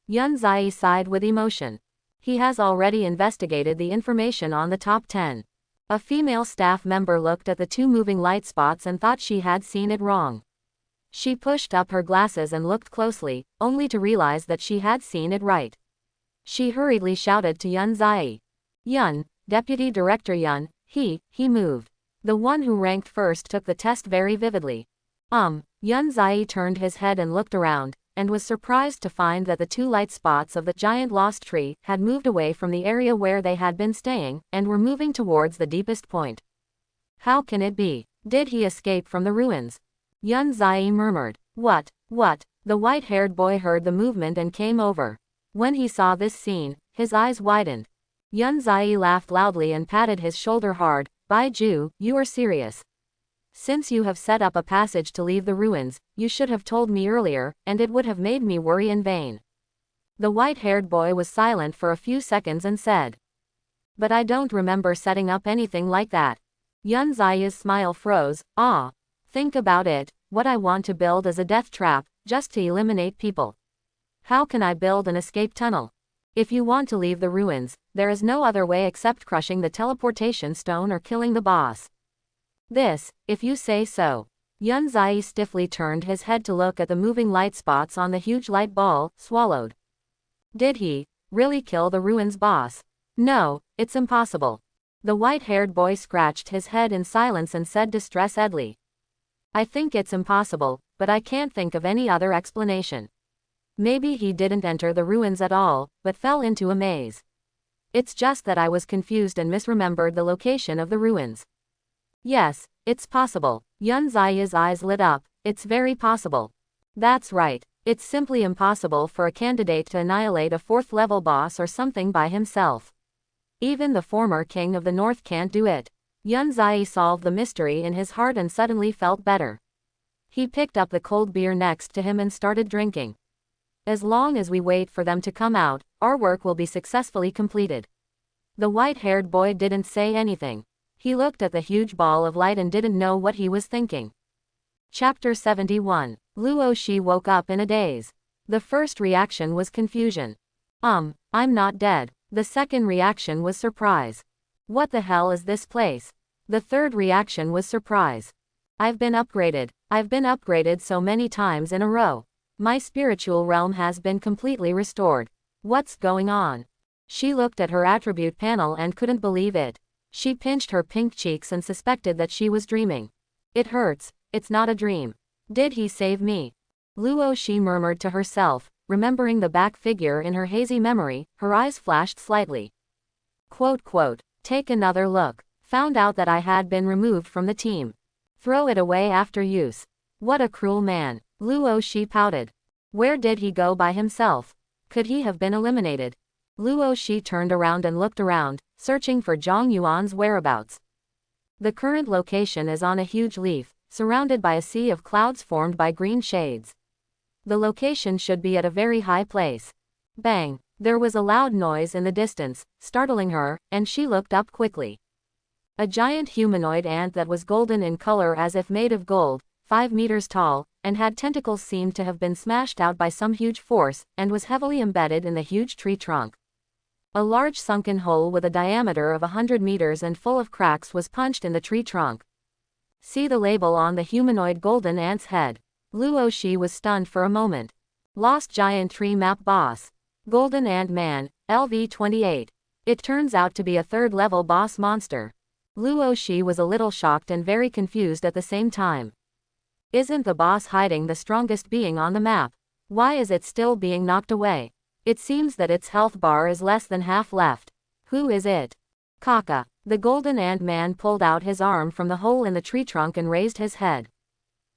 Yun Zai sighed with emotion. He has already investigated the information on the top 10. A female staff member looked at the 2 moving light spots and thought she had seen it wrong. She pushed up her glasses and looked closely, only to realize that she had seen it right. She hurriedly shouted to Yun Zai. Yun, Deputy Director Yun, he moved. The one who ranked first took the test very vividly. Yun Zai turned his head and looked around, and was surprised to find that the 2 light spots of the giant lost tree had moved away from the area where they had been staying, and were moving towards the deepest point. How can it be? Did he escape from the ruins? Yun Zai murmured. What? The white-haired boy heard the movement and came over. When he saw this scene, his eyes widened. Yun Zai laughed loudly and patted his shoulder hard. Bai Ju, you are serious. Since you have set up a passage to leave the ruins, you should have told me earlier, and it would have made me worry in vain. The white-haired boy was silent for a few seconds and said. But I don't remember setting up anything like that. Yun Zai's smile froze. Think about it, what I want to build is a death trap, just to eliminate people. How can I build an escape tunnel? If you want to leave the ruins, there is no other way except crushing the teleportation stone or killing the boss. This, if you say so. Yun Zai stiffly turned his head to look at the moving light spots on the huge light ball, swallowed. Did he really kill the ruins boss? No, it's impossible. The white-haired boy scratched his head in silence and said distressedly. I think it's impossible, but I can't think of any other explanation. Maybe he didn't enter the ruins at all, but fell into a maze. It's just that I was confused and misremembered the location of the ruins. Yes, it's possible. Yun Zai's eyes lit up. It's very possible. That's right. It's simply impossible for a candidate to annihilate a 4th-level boss or something by himself. Even the former king of the north can't do it. Yun Zai solved the mystery in his heart and suddenly felt better. He picked up the cold beer next to him and started drinking. As long as we wait for them to come out, our work will be successfully completed. The white-haired boy didn't say anything. He looked at the huge ball of light and didn't know what he was thinking. Chapter 71. Luo Shi woke up in a daze. The first reaction was confusion. I'm not dead. The second reaction was surprise. What the hell is this place? The third reaction was surprise. I've been upgraded so many times in a row. My spiritual realm has been completely restored. What's going on? She looked at her attribute panel and couldn't believe it. She pinched her pink cheeks and suspected that she was dreaming. It hurts, it's not a dream. Did he save me? Luo Shi murmured to herself, remembering the back figure in her hazy memory. Her eyes flashed slightly. Take another look. Found out that I had been removed from the team. Throw it away after use. What a cruel man. Luo Shi pouted. Where did he go by himself? Could he have been eliminated? Luo Shi turned around and looked around, searching for Zhang Yuan's whereabouts. The current location is on a huge leaf, surrounded by a sea of clouds formed by green shades. The location should be at a very high place. Bang! There was a loud noise in the distance, startling her, and she looked up quickly. A giant humanoid ant that was golden in color as if made of gold, 5 meters tall, and had tentacles seemed to have been smashed out by some huge force, and was heavily embedded in the huge tree trunk. A large sunken hole with a diameter of 100 meters and full of cracks was punched in the tree trunk. See the label on the humanoid golden ant's head. Luo Shi was stunned for a moment. Lost Giant Tree Map Boss. Golden Ant-Man, LV-28. It turns out to be a third-level boss monster. Luo Shi was a little shocked and very confused at the same time. Isn't the boss hiding the strongest being on the map? Why is it still being knocked away? It seems that its health bar is less than half left. Who is it? Kaka. The Golden Ant-Man pulled out his arm from the hole in the tree trunk and raised his head.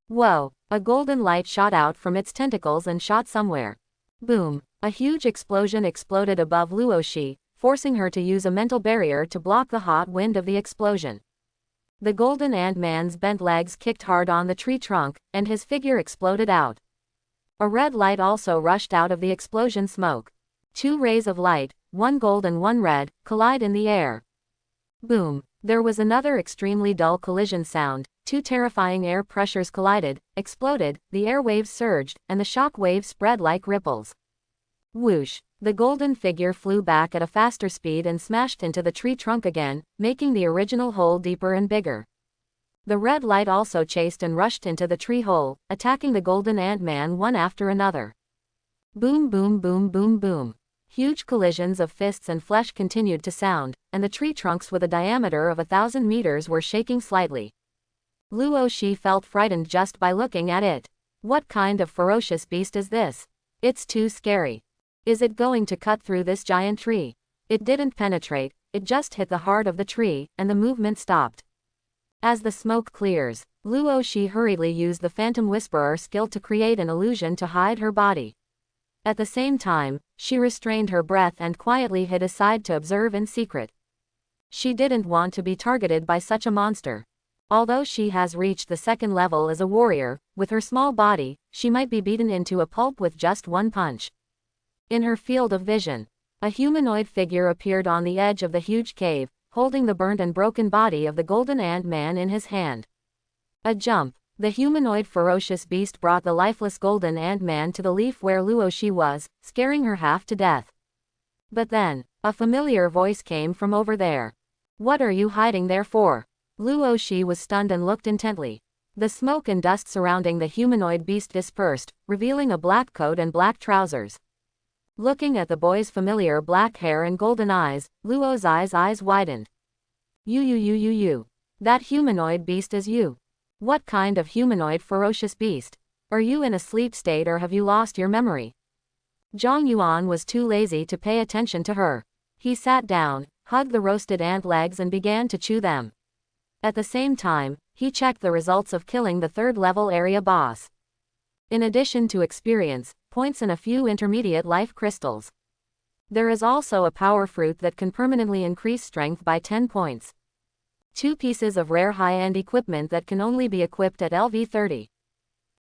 Whoa! A golden light shot out from its tentacles and shot somewhere. Boom! A huge explosion exploded above Luo Shi, forcing her to use a mental barrier to block the hot wind of the explosion. The Golden Ant-Man's bent legs kicked hard on the tree trunk, and his figure exploded out. A red light also rushed out of the explosion smoke. Two rays of light, one gold and one red, collide in the air. Boom! There was another extremely dull collision sound. Two terrifying air pressures collided, exploded, the air waves surged, and the shock waves spread like ripples. Whoosh! The golden figure flew back at a faster speed and smashed into the tree trunk again, making the original hole deeper and bigger. The red light also chased and rushed into the tree hole, attacking the Golden Ant-Man one after another. Boom boom boom boom boom. Huge collisions of fists and flesh continued to sound, and the tree trunks with a diameter of 1,000 meters were shaking slightly. Luo Shi felt frightened just by looking at it. What kind of ferocious beast is this? It's too scary. Is it going to cut through this giant tree? It didn't penetrate, it just hit the heart of the tree, and the movement stopped. As the smoke clears, Luo Shi hurriedly used the Phantom Whisperer skill to create an illusion to hide her body. At the same time, she restrained her breath and quietly hid aside to observe in secret. She didn't want to be targeted by such a monster. Although she has reached the second level as a warrior, with her small body, she might be beaten into a pulp with just one punch. In her field of vision, a humanoid figure appeared on the edge of the huge cave, holding the burnt and broken body of the Golden Ant-Man in his hand. A jump. The humanoid ferocious beast brought the lifeless Golden Ant-Man to the leaf where Luo Shi was, scaring her half to death. But then, a familiar voice came from over there. What are you hiding there for? Luo Shi was stunned and looked intently. The smoke and dust surrounding the humanoid beast dispersed, revealing a black coat and black trousers. Looking at the boy's familiar black hair and golden eyes, Luo's eyes widened. You. That humanoid beast is you. What kind of humanoid ferocious beast? Are you in a sleep state or have you lost your memory? Zhang Yuan was too lazy to pay attention to her. He sat down, hugged the roasted ant legs and began to chew them. At the same time, he checked the results of killing the third-level area boss. In addition to experience, points and a few intermediate life crystals. There is also a power fruit that can permanently increase strength by 10 points. 2 pieces of rare high-end equipment that can only be equipped at LV30.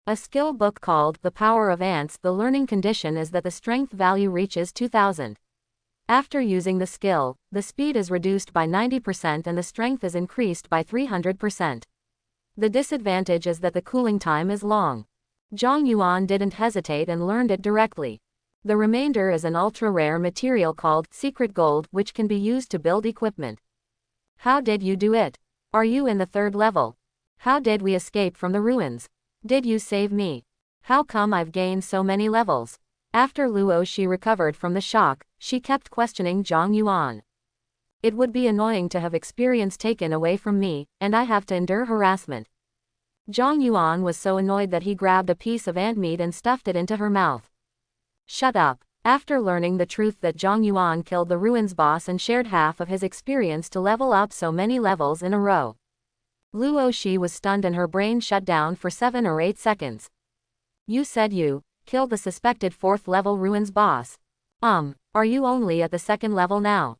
A skill book called The Power of Ants. The learning condition is that the strength value reaches 2000. After using the skill, the speed is reduced by 90% and the strength is increased by 300%. The disadvantage is that the cooling time is long. Zhang Yuan didn't hesitate and learned it directly. The remainder is an ultra-rare material called Secret Gold which can be used to build equipment. How did you do it? Are you in the third level? How did we escape from the ruins? Did you save me? How come I've gained so many levels? After Luo Shi recovered from the shock, she kept questioning Zhang Yuan. It would be annoying to have experience taken away from me, and I have to endure harassment. Zhang Yuan was so annoyed that he grabbed a piece of ant meat and stuffed it into her mouth. Shut up. After learning the truth that Zhang Yuan killed the ruins boss and shared half of his experience to level up so many levels in a row, Luo Shi was stunned and her brain shut down for 7 or 8 seconds. You said you killed the suspected 4th level ruins boss. Are you only at the 2nd level now?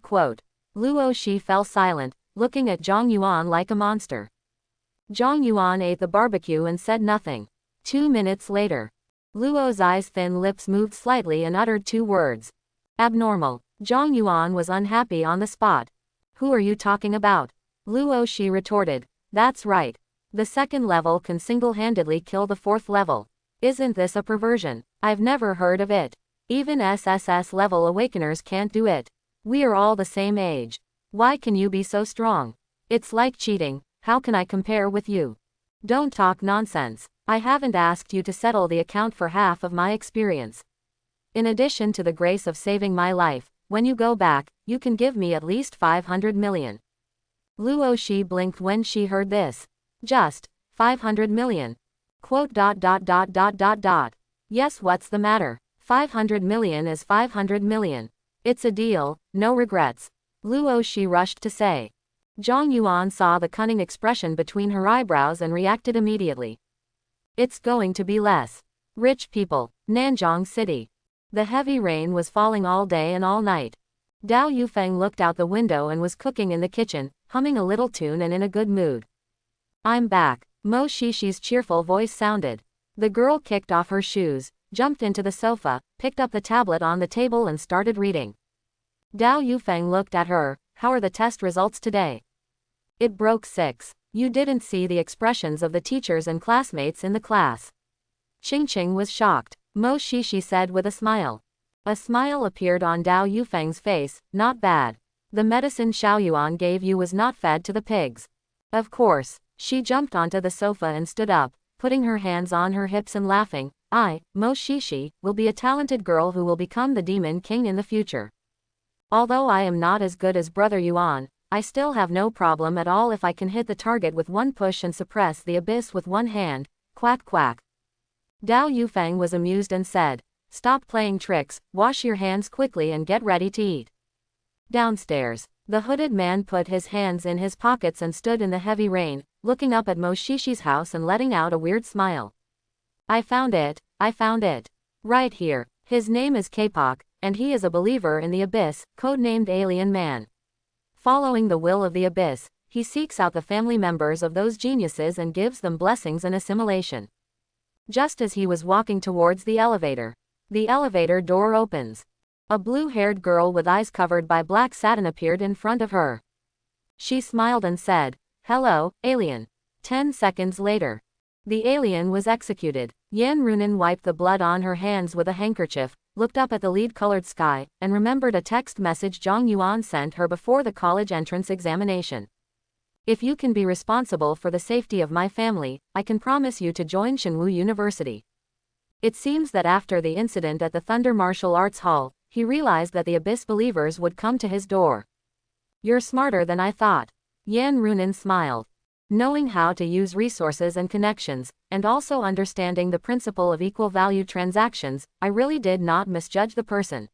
Quote. Luo Shi fell silent, looking at Zhang Yuan like a monster. Zhang Yuan ate the barbecue and said nothing. 2 minutes later, Luo's eyes' thin lips moved slightly and uttered 2 words. Abnormal. Zhang Yuan was unhappy on the spot. Who are you talking about? Luo Shi retorted. That's right. The 2nd level can single-handedly kill the 4th level. Isn't this a perversion? I've never heard of it. Even SSS level awakeners can't do it. We are all the same age. Why can you be so strong? It's like cheating. How can I compare with you? Don't talk nonsense. I haven't asked you to settle the account for half of my experience. In addition to the grace of saving my life, when you go back, you can give me at least 500 million. Luo Shi blinked when she heard this. Just 500 million. Quote. Yes, what's the matter? 500 million is 500 million. It's a deal, no regrets. Luo Shi rushed to say. Zhang Yuan saw the cunning expression between her eyebrows and reacted immediately. It's going to be less. Rich people, Nanjing City. The heavy rain was falling all day and all night. Dao Yufeng looked out the window and was cooking in the kitchen, humming a little tune and in a good mood. I'm back, Mo Shishi's cheerful voice sounded. The girl kicked off her shoes, jumped into the sofa, picked up the tablet on the table and started reading. Dao Yufeng looked at her. How are the test results today? It broke 6. You didn't see the expressions of the teachers and classmates in the class. Qingqing was shocked. Mo Shishi said with a smile. A smile appeared on Dao Yufeng's face. Not bad. The medicine Xiaoyuan gave you was not fed to the pigs. Of course. She jumped onto the sofa and stood up, putting her hands on her hips and laughing. I, Mo Shishi, will be a talented girl who will become the demon king in the future. Although I am not as good as Brother Yuan, I still have no problem at all if I can hit the target with one push and suppress the abyss with one hand. Quack quack. Dao Yufeng was amused and said, stop playing tricks, wash your hands quickly and get ready to eat. Downstairs, the hooded man put his hands in his pockets and stood in the heavy rain, looking up at Mo Shishi's house and letting out a weird smile. I found it. Right here. His name is Kapok, and he is a believer in the abyss, codenamed Alien Man. Following the will of the abyss, he seeks out the family members of those geniuses and gives them blessings and assimilation. Just as he was walking towards the elevator door opens. A blue-haired girl with eyes covered by black satin appeared in front of her. She smiled and said, hello, alien. 10 seconds later, the alien was executed. Yan Runin wiped the blood on her hands with a handkerchief, looked up at the lead-colored sky, and remembered a text message Zhang Yuan sent her before the college entrance examination. If you can be responsible for the safety of my family, I can promise you to join Shenwu University. It seems that after the incident at the Thunder Martial Arts Hall, he realized that the Abyss believers would come to his door. You're smarter than I thought. Yan Runin smiled. Knowing how to use resources and connections, and also understanding the principle of equal value transactions, I really did not misjudge the person.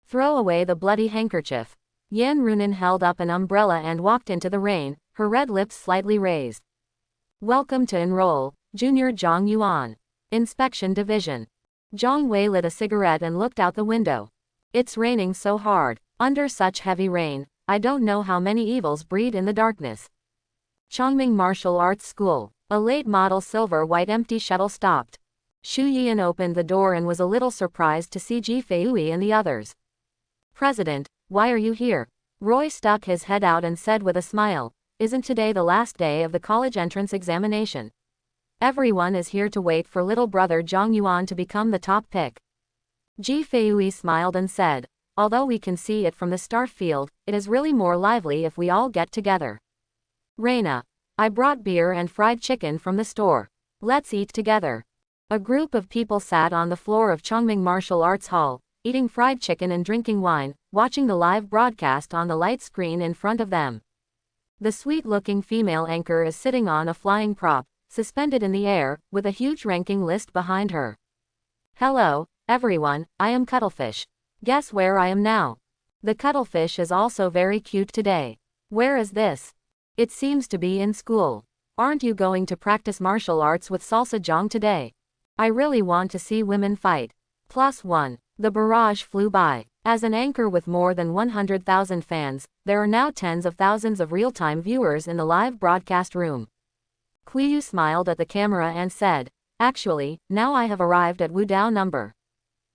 Throw away the bloody handkerchief. Yan Runin held up an umbrella and walked into the rain, her red lips slightly raised. Welcome to enroll, Junior Zhang Yuan. Inspection Division. Zhang Wei lit a cigarette and looked out the window. It's raining so hard. Under such heavy rain, I don't know how many evils breed in the darkness. Chongming Martial Arts School. A late-model silver-white empty shuttle stopped. Xu Yian opened the door and was a little surprised to see Ji Feiyue and the others. President, why are you here? Roy stuck his head out and said with a smile, isn't today the last day of the college entrance examination? Everyone is here to wait for little brother Zhang Yuan to become the top pick. Ji Feiyue smiled and said, although we can see it from the start field, it is really more lively if we all get together. Reina, I brought beer and fried chicken from the store. Let's eat together. A group of people sat on the floor of Chongming Martial Arts Hall, eating fried chicken and drinking wine, watching the live broadcast on the light screen in front of them. The sweet-looking female anchor is sitting on a flying prop, suspended in the air, with a huge ranking list behind her. Hello, everyone, I am Cuttlefish. Guess where I am now? The cuttlefish is also very cute today. Where is this? It seems to be in school. Aren't you going to practice martial arts with Salsa Zhang today? I really want to see women fight. +1. The barrage flew by. As an anchor with more than 100,000 fans, there are now tens of thousands of real-time viewers in the live broadcast room. Qiyu smiled at the camera and said, actually, now I have arrived at Wudao No.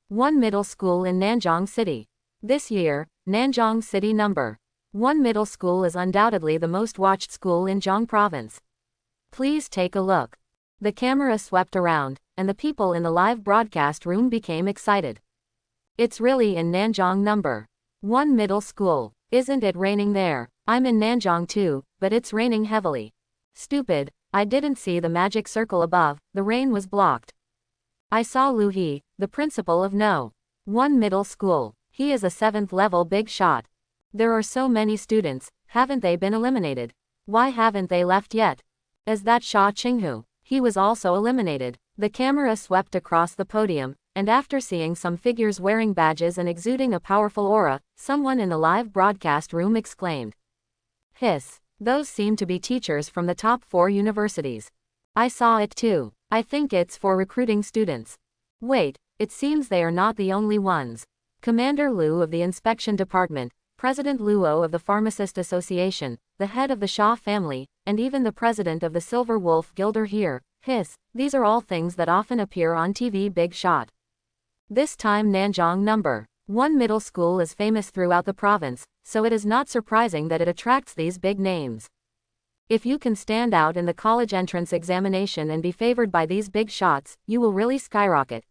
1 Middle School in Nanjing City. This year, Nanjing City No. 1 Middle School is undoubtedly the most watched school in Zhang Province. Please take a look. The camera swept around, and the people in the live broadcast room became excited. It's really in Nanjing No. 1 Middle School. Isn't it raining there? I'm in Nanjing too, but it's raining heavily. Stupid, I didn't see the magic circle above, the rain was blocked. I saw Lu He, the principal of No. 1 middle school. He is a 7th level big shot. There are so many students, haven't they been eliminated? Why haven't they left yet? Is that Xia Qinghu? He was also eliminated. The camera swept across the podium, and after seeing some figures wearing badges and exuding a powerful aura, someone in the live broadcast room exclaimed. Hiss. Those seem to be teachers from the top 4 universities. I saw it too. I think it's for recruiting students. Wait, it seems they are not the only ones. Commander Liu of the Inspection Department, President Luo of the Pharmacist Association, the head of the Xia family, and even the president of the Silver Wolf Guild are here. Hiss, these are all things that often appear on TV Big Shot. This time Nanjing No. 1 middle school is famous throughout the province, so it is not surprising that it attracts these big names. If you can stand out in the college entrance examination and be favored by these big shots, you will really skyrocket.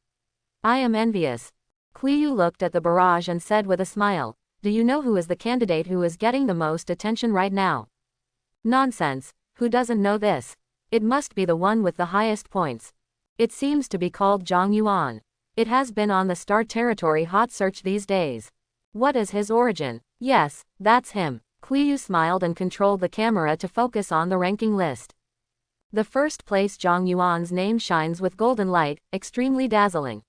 I am envious. Qiyu looked at the barrage and said with a smile, do you know who is the candidate who is getting the most attention right now? Nonsense, who doesn't know this? It must be the one with the highest points. It seems to be called Zhang Yuan. It has been on the Star Territory hot search these days. What is his origin? Yes, that's him. Qiyu smiled and controlled the camera to focus on the ranking list. The first place Zhang Yuan's name shines with golden light, extremely dazzling.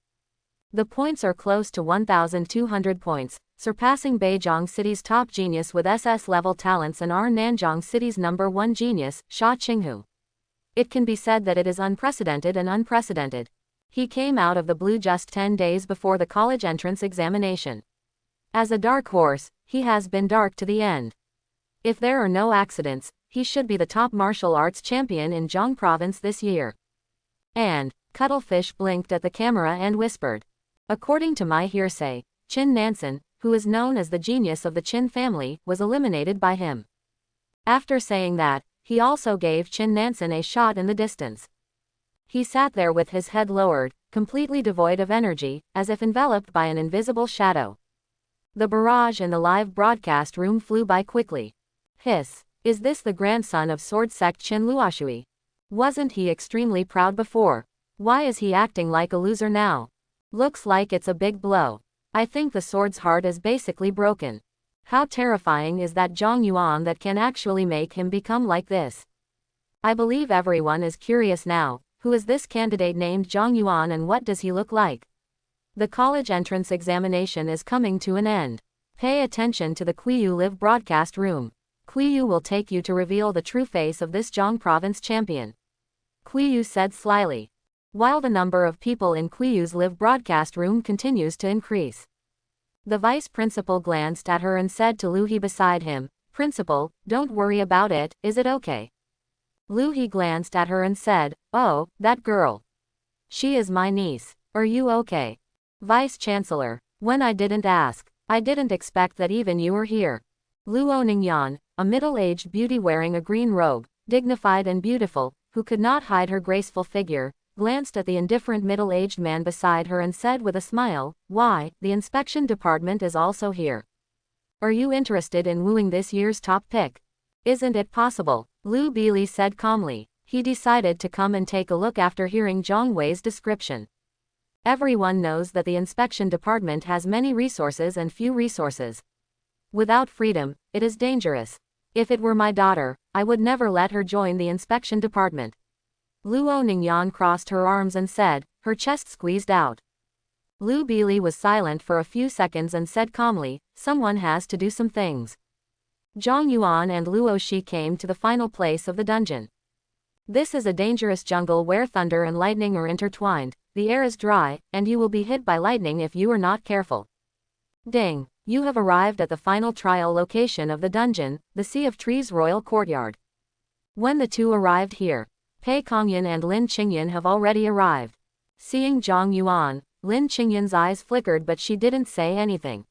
The points are close to 1,200 points, surpassing Beijing City's top genius with SS-level talents and our Nanjing City's number 1 genius, Xia Qinghu. It can be said that it is unprecedented and unprecedented. He came out of the blue just 10 days before the college entrance examination. As a dark horse, he has been dark to the end. If there are no accidents, he should be the top martial arts champion in Zhang province this year. And, Cuttlefish blinked at the camera and whispered. According to my hearsay, Qin Nansen, who is known as the genius of the Qin family, was eliminated by him. After saying that, he also gave Qin Nansen a shot in the distance. He sat there with his head lowered, completely devoid of energy, as if enveloped by an invisible shadow. The barrage in the live broadcast room flew by quickly. Hiss. Is this the grandson of Sword Sect Qin Luoshui? Wasn't he extremely proud before? Why is he acting like a loser now? Looks like it's a big blow. I think the sword's heart is basically broken. How terrifying is that Zhang Yuan that can actually make him become like this? I believe everyone is curious now. Who is this candidate named Zhang Yuan and what does he look like? The college entrance examination is coming to an end. Pay attention to the Qiyu Live broadcast room. Qiyu will take you to reveal the true face of this Zhang province champion. Qiyu said slyly. While the number of people in Qiyu's Live broadcast room continues to increase. The vice principal glanced at her and said to Lu He beside him, Principal, don't worry about it, is it okay? Lu He glanced at her and said, oh, that girl. She is my niece. Are you okay? Vice Chancellor, when I didn't ask, I didn't expect that even you were here. Luo Ningyan, a middle-aged beauty wearing a green robe, dignified and beautiful, who could not hide her graceful figure, glanced at the indifferent middle-aged man beside her and said with a smile, why, the inspection department is also here. Are you interested in wooing this year's top pick? Isn't it possible? Lu Bili said calmly. He decided to come and take a look after hearing Zhang Wei's description. Everyone knows that the inspection department has many resources and few resources. Without freedom, it is dangerous. If it were my daughter, I would never let her join the inspection department. Luo Ningyan crossed her arms and said, her chest squeezed out. Lu Bili was silent for a few seconds and said calmly, someone has to do some things. Zhang Yuan and Luo Shi came to the final place of the dungeon. This is a dangerous jungle where thunder and lightning are intertwined, the air is dry, and you will be hit by lightning if you are not careful. Ding! You have arrived at the final trial location of the dungeon, the Sea of Trees Royal Courtyard. When the two arrived here, Pei Kongyan and Lin Qingyan have already arrived. Seeing Zhang Yuan, Lin Qingyan's eyes flickered but she didn't say anything.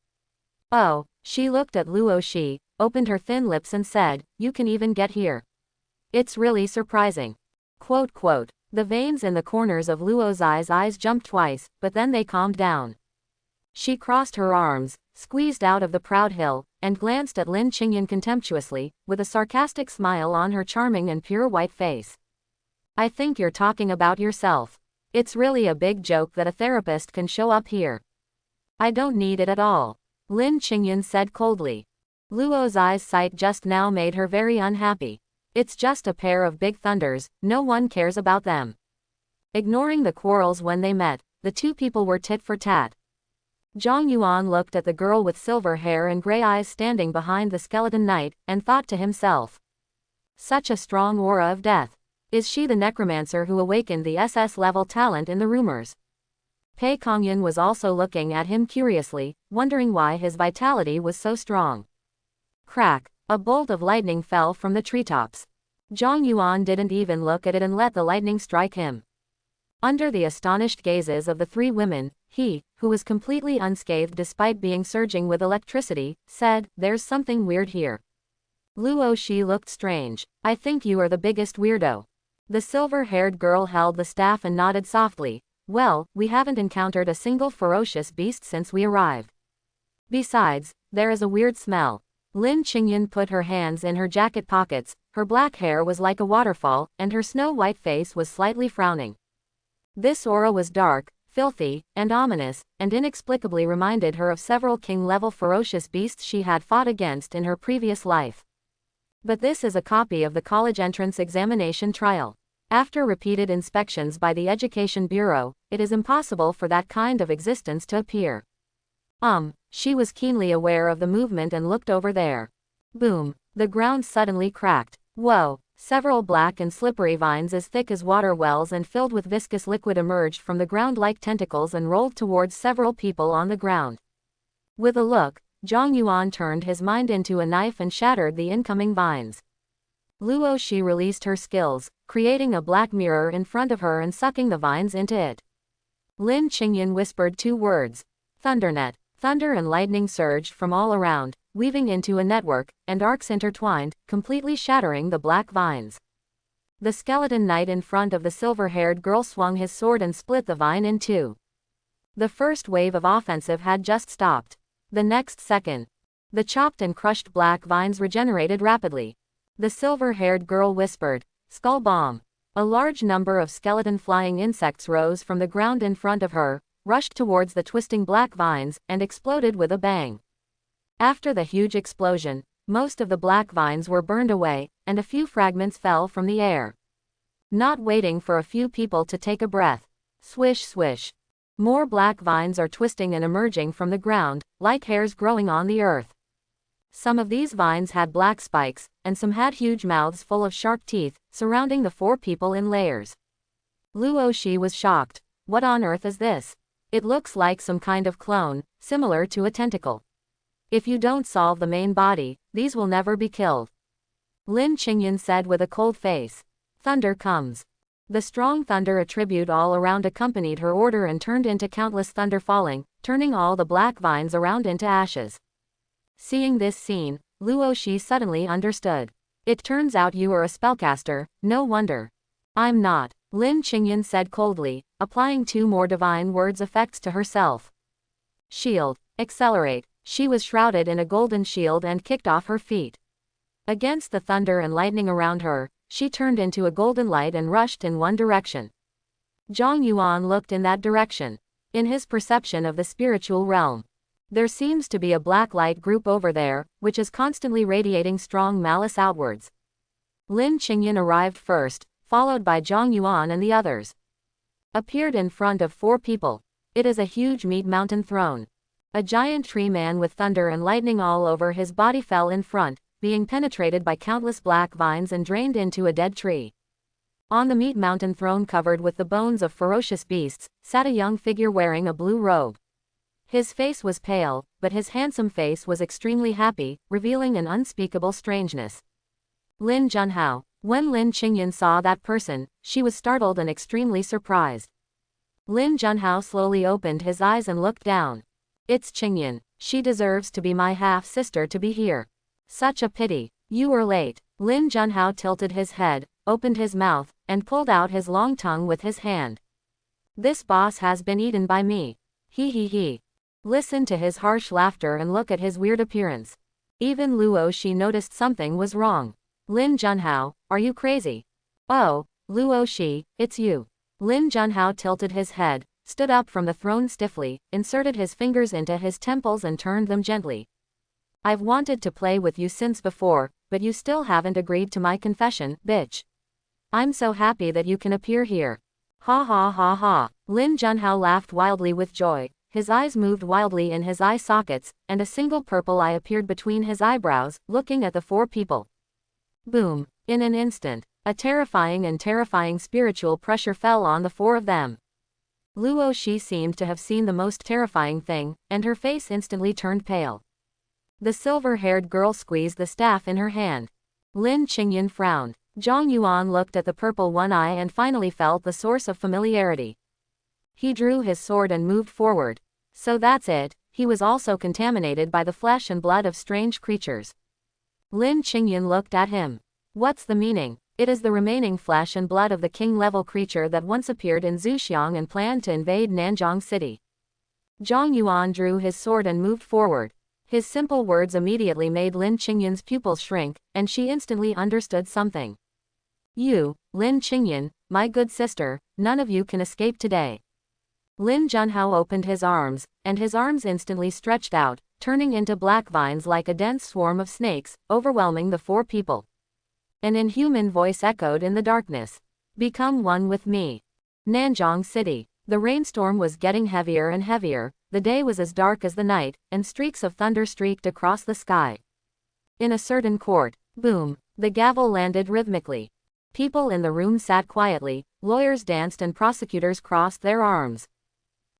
Oh, she looked at Luo Shi, opened her thin lips and said, you can even get here. It's really surprising. Quote quote. The veins in the corners of Luo's eyes jumped twice, but then they calmed down. She crossed her arms, squeezed out of the proud hill, and glanced at Lin Qingyan contemptuously, with a sarcastic smile on her charming and pure white face. I think you're talking about yourself. It's really a big joke that a therapist can show up here. I don't need it at all, Lin Qingyan said coldly. Luo's eyes sight just now made her very unhappy. It's just a pair of big thunders, no one cares about them. Ignoring the quarrels when they met, the two people were tit for tat. Zhang Yuan looked at the girl with silver hair and gray eyes standing behind the skeleton knight, and thought to himself. Such a strong aura of death. Is she the necromancer who awakened the SS-level talent in the rumors? Pei Kongyan was also looking at him curiously, wondering why his vitality was so strong. Crack! A bolt of lightning fell from the treetops. Zhang Yuan didn't even look at it and let the lightning strike him. Under the astonished gazes of the three women, he, who was completely unscathed despite being surging with electricity, said, "There's something weird here." Luo Shi looked strange. "I think you are the biggest weirdo." The silver-haired girl held the staff and nodded softly. "Well, we haven't encountered a single ferocious beast since we arrived. Besides, there is a weird smell." Lin Qingyan put her hands in her jacket pockets, her black hair was like a waterfall, and her snow-white face was slightly frowning. This aura was dark, filthy, and ominous, and inexplicably reminded her of several king-level ferocious beasts she had fought against in her previous life. But this is a copy of the college entrance examination trial. After repeated inspections by the Education Bureau, it is impossible for that kind of existence to appear. She was keenly aware of the movement and looked over there. Boom! The ground suddenly cracked. Whoa! Several black and slippery vines as thick as water wells and filled with viscous liquid emerged from the ground like tentacles and rolled towards several people on the ground. With a look, Zhang Yuan turned his mind into a knife and shattered the incoming vines. Luo Shi released her skills, creating a black mirror in front of her and sucking the vines into it. Lin Qingyan whispered two words. Thundernet. Thunder and lightning surged from all around, weaving into a network, and arcs intertwined, completely shattering the black vines. The skeleton knight in front of the silver-haired girl swung his sword and split the vine in two. The first wave of offensive had just stopped. The next second, the chopped and crushed black vines regenerated rapidly. The silver-haired girl whispered, "Skull bomb." A large number of skeleton flying insects rose from the ground in front of her, rushed towards the twisting black vines, and exploded with a bang. After the huge explosion, most of the black vines were burned away, and a few fragments fell from the air. Not waiting for a few people to take a breath. Swish swish. More black vines are twisting and emerging from the ground, like hairs growing on the earth. Some of these vines had black spikes, and some had huge mouths full of sharp teeth, surrounding the four people in layers. Luo Shi was shocked. What on earth is this? It looks like some kind of clone, similar to a tentacle. If you don't solve the main body, these will never be killed. Lin Qingyan said with a cold face. Thunder comes. The strong thunder attribute all around accompanied her order and turned into countless thunder falling, turning all the black vines around into ashes. Seeing this scene, Luo Shi suddenly understood. It turns out you are a spellcaster, no wonder. I'm not, Lin Qingyan said coldly, applying two more divine words effects to herself. Shield, accelerate. She was shrouded in a golden shield and kicked off her feet. Against the thunder and lightning around her, she turned into a golden light and rushed in one direction. Zhang Yuan looked in that direction. In his perception of the spiritual realm, there seems to be a black light group over there, which is constantly radiating strong malice outwards. Lin Qingyan arrived first, followed by Zhang Yuan and the others. Appeared in front of four people. It is a huge meat mountain throne. A giant tree man with thunder and lightning all over his body fell in front, being penetrated by countless black vines and drained into a dead tree. On the meat mountain throne covered with the bones of ferocious beasts, sat a young figure wearing a blue robe. His face was pale, but his handsome face was extremely happy, revealing an unspeakable strangeness. Lin Junhao. When Lin Qingyan saw that person, she was startled and extremely surprised. Lin Junhao slowly opened his eyes and looked down. It's Qingyan. She deserves to be my half-sister to be here. Such a pity. You were late. Lin Junhao tilted his head, opened his mouth, and pulled out his long tongue with his hand. This boss has been eaten by me. He. Listen to his harsh laughter and look at his weird appearance. Even Luo Shi noticed something was wrong. Lin Junhao, are you crazy? Oh, Luo Shi, it's you. Lin Junhao tilted his head, stood up from the throne stiffly, inserted his fingers into his temples and turned them gently. I've wanted to play with you since before, but you still haven't agreed to my confession, bitch. I'm so happy that you can appear here. Ha ha ha ha. Lin Junhao laughed wildly with joy. His eyes moved wildly in his eye sockets, and a single purple eye appeared between his eyebrows, looking at the four people. Boom. In an instant, a terrifying spiritual pressure fell on the four of them. Luo Shi seemed to have seen the most terrifying thing, and her face instantly turned pale. The silver-haired girl squeezed the staff in her hand. Lin Qingyan frowned. Zhang Yuan looked at the purple one eye and finally felt the source of familiarity. He drew his sword and moved forward. So that's it, he was also contaminated by the flesh and blood of strange creatures. Lin Qingyan looked at him. What's the meaning? It is the remaining flesh and blood of the king-level creature that once appeared in Zhuxiang and planned to invade Nanjiang City. Zhang Yuan drew his sword and moved forward. His simple words immediately made Lin Qingyan's pupils shrink, and she instantly understood something. You, Lin Qingyan, my good sister, none of you can escape today. Lin Junhao opened his arms, and his arms instantly stretched out, turning into black vines like a dense swarm of snakes, overwhelming the four people. An inhuman voice echoed in the darkness. Become one with me. Nanjiang City. The rainstorm was getting heavier and heavier, the day was as dark as the night, and streaks of thunder streaked across the sky. In a certain court, boom, the gavel landed rhythmically. People in the room sat quietly, lawyers danced and prosecutors crossed their arms.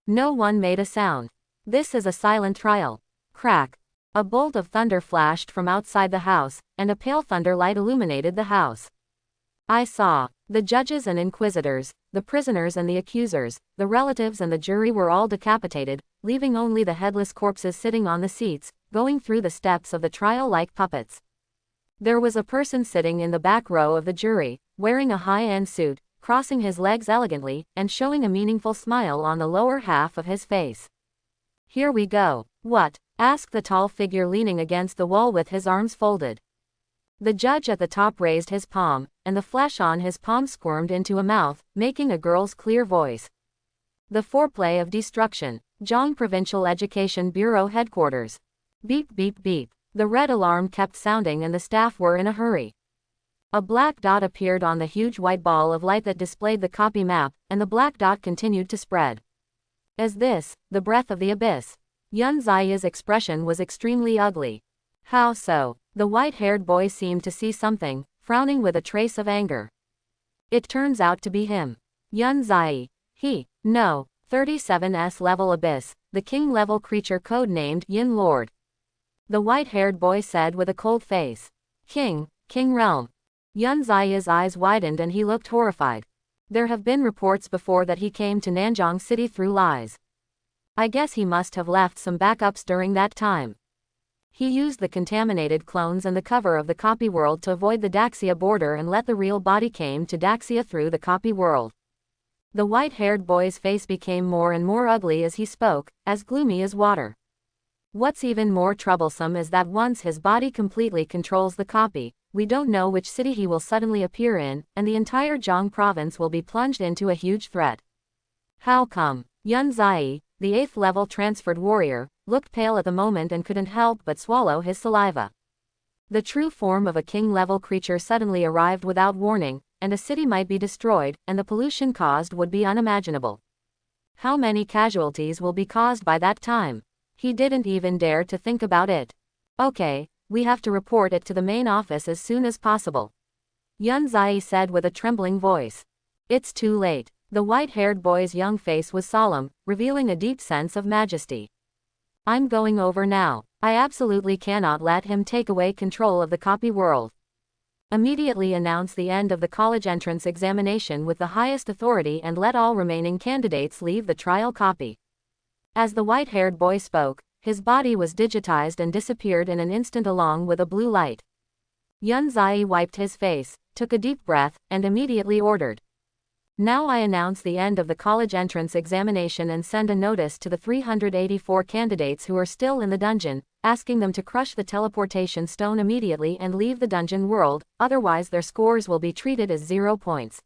No one made a sound. This is a silent trial. Crack. A bolt of thunder flashed from outside the house, and a pale thunder light illuminated the house. I saw. The judges and inquisitors, the prisoners and the accusers, the relatives and the jury were all decapitated, leaving only the headless corpses sitting on the seats, going through the steps of the trial like puppets. There was a person sitting in the back row of the jury, wearing a high-end suit, crossing his legs elegantly, and showing a meaningful smile on the lower half of his face. Here we go. What? Asked the tall figure leaning against the wall with his arms folded. The judge at the top raised his palm, and the flesh on his palm squirmed into a mouth, making a girl's clear voice. The foreplay of destruction. Zhang Provincial Education Bureau Headquarters. Beep beep beep. The red alarm kept sounding and the staff were in a hurry. A black dot appeared on the huge white ball of light that displayed the copy map, and the black dot continued to spread. As this, the breath of the abyss. Yun Ziya's expression was extremely ugly. How so? The white-haired boy seemed to see something, frowning with a trace of anger. It turns out to be him. Yun Ziyi. No. 37S level abyss, the king-level creature code-named Yin Lord. The white-haired boy said with a cold face. King realm. Yun Ziya's eyes widened and he looked horrified. There have been reports before that he came to Nanjiang City through lies. I guess he must have left some backups during that time. He used the contaminated clones and the cover of the copy world to avoid the Daxia border and let the real body came to Daxia through the copy world. The white-haired boy's face became more and more ugly as he spoke, as gloomy as water. What's even more troublesome is that once his body completely controls the copy, we don't know which city he will suddenly appear in, and the entire Zhang province will be plunged into a huge threat. How come? Yun Ziyi, the 8th level transferred warrior, looked pale at the moment and couldn't help but swallow his saliva. The true form of a king-level creature suddenly arrived without warning, and a city might be destroyed, and the pollution caused would be unimaginable. How many casualties will be caused by that time? He didn't even dare to think about it. Okay, we have to report it to the main office as soon as possible. Yun Ziyi said with a trembling voice. It's too late. The white-haired boy's young face was solemn, revealing a deep sense of majesty. I'm going over now. I absolutely cannot let him take away control of the copy world. Immediately announce the end of the college entrance examination with the highest authority and let all remaining candidates leave the trial copy. As the white-haired boy spoke, his body was digitized and disappeared in an instant along with a blue light. Yun Ziyi wiped his face, took a deep breath, and immediately ordered. Now I announce the end of the college entrance examination and send a notice to the 384 candidates who are still in the dungeon, asking them to crush the teleportation stone immediately and leave the dungeon world, otherwise their scores will be treated as 0 points.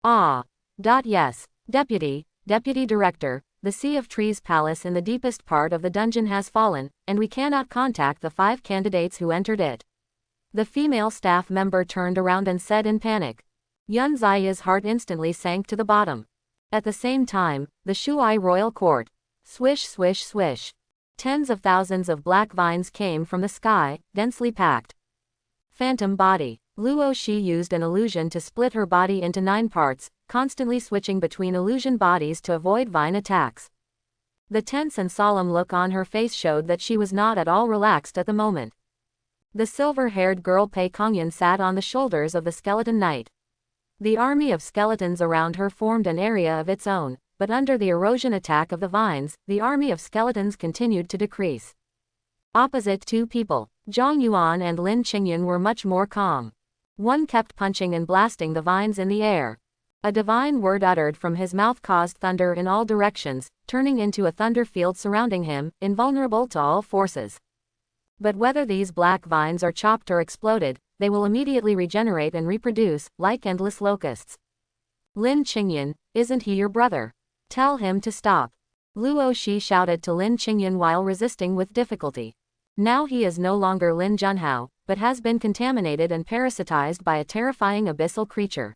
Ah. Yes. Deputy Director, the Sea of Trees Palace in the deepest part of the dungeon has fallen, and we cannot contact the 5 candidates who entered it. The female staff member turned around and said in panic. Yun Ziya's heart instantly sank to the bottom. At the same time, the Shuai royal court. Swish swish swish. Tens of thousands of black vines came from the sky, densely packed. Phantom body. Luo Shi used an illusion to split her body into 9 parts, constantly switching between illusion bodies to avoid vine attacks. The tense and solemn look on her face showed that she was not at all relaxed at the moment. The silver-haired girl Pei Kongyan sat on the shoulders of the skeleton knight. The army of skeletons around her formed an area of its own, but under the erosion attack of the vines, the army of skeletons continued to decrease. Opposite 2 people, Zhang Yuan and Lin Qingyun, were much more calm. One kept punching and blasting the vines in the air. A divine word uttered from his mouth caused thunder in all directions, turning into a thunder field surrounding him, invulnerable to all forces. But whether these black vines are chopped or exploded, they will immediately regenerate and reproduce, like endless locusts. Lin Qingyun, isn't he your brother? Tell him to stop. Luo Shi shouted to Lin Qingyun while resisting with difficulty. Now he is no longer Lin Junhao, but has been contaminated and parasitized by a terrifying abyssal creature.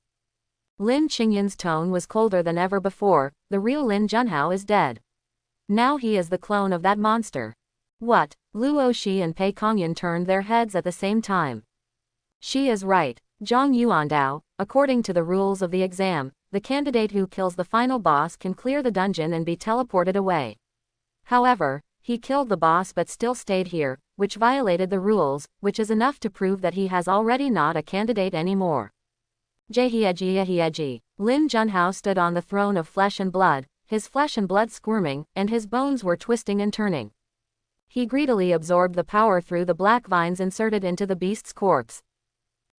Lin Qingyun's tone was colder than ever before. The real Lin Junhao is dead. Now he is the clone of that monster. What? Luo Shi and Pei Kongyan turned their heads at the same time. She is right. Zhang Yuandao, according to the rules of the exam, the candidate who kills the final boss can clear the dungeon and be teleported away. However, he killed the boss but still stayed here, which violated the rules, which is enough to prove that he has already not a candidate anymore. Jehieji. Lin Junhao stood on the throne of flesh and blood, his flesh and blood squirming, and his bones were twisting and turning. He greedily absorbed the power through the black vines inserted into the beast's corpse.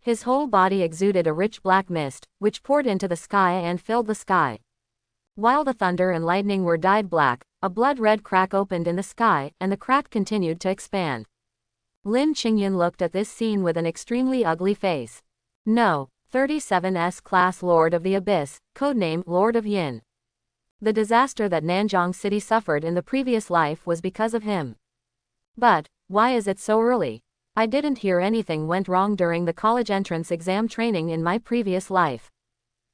His whole body exuded a rich black mist, which poured into the sky and filled the sky. While the thunder and lightning were dyed black, a blood-red crack opened in the sky, and the crack continued to expand. Lin Qingyun looked at this scene with an extremely ugly face. No, 37S class Lord of the Abyss, codename Lord of Yin. The disaster that Nanjiang City suffered in the previous life was because of him. But, why is it so early? I didn't hear anything went wrong during the college entrance exam training in my previous life.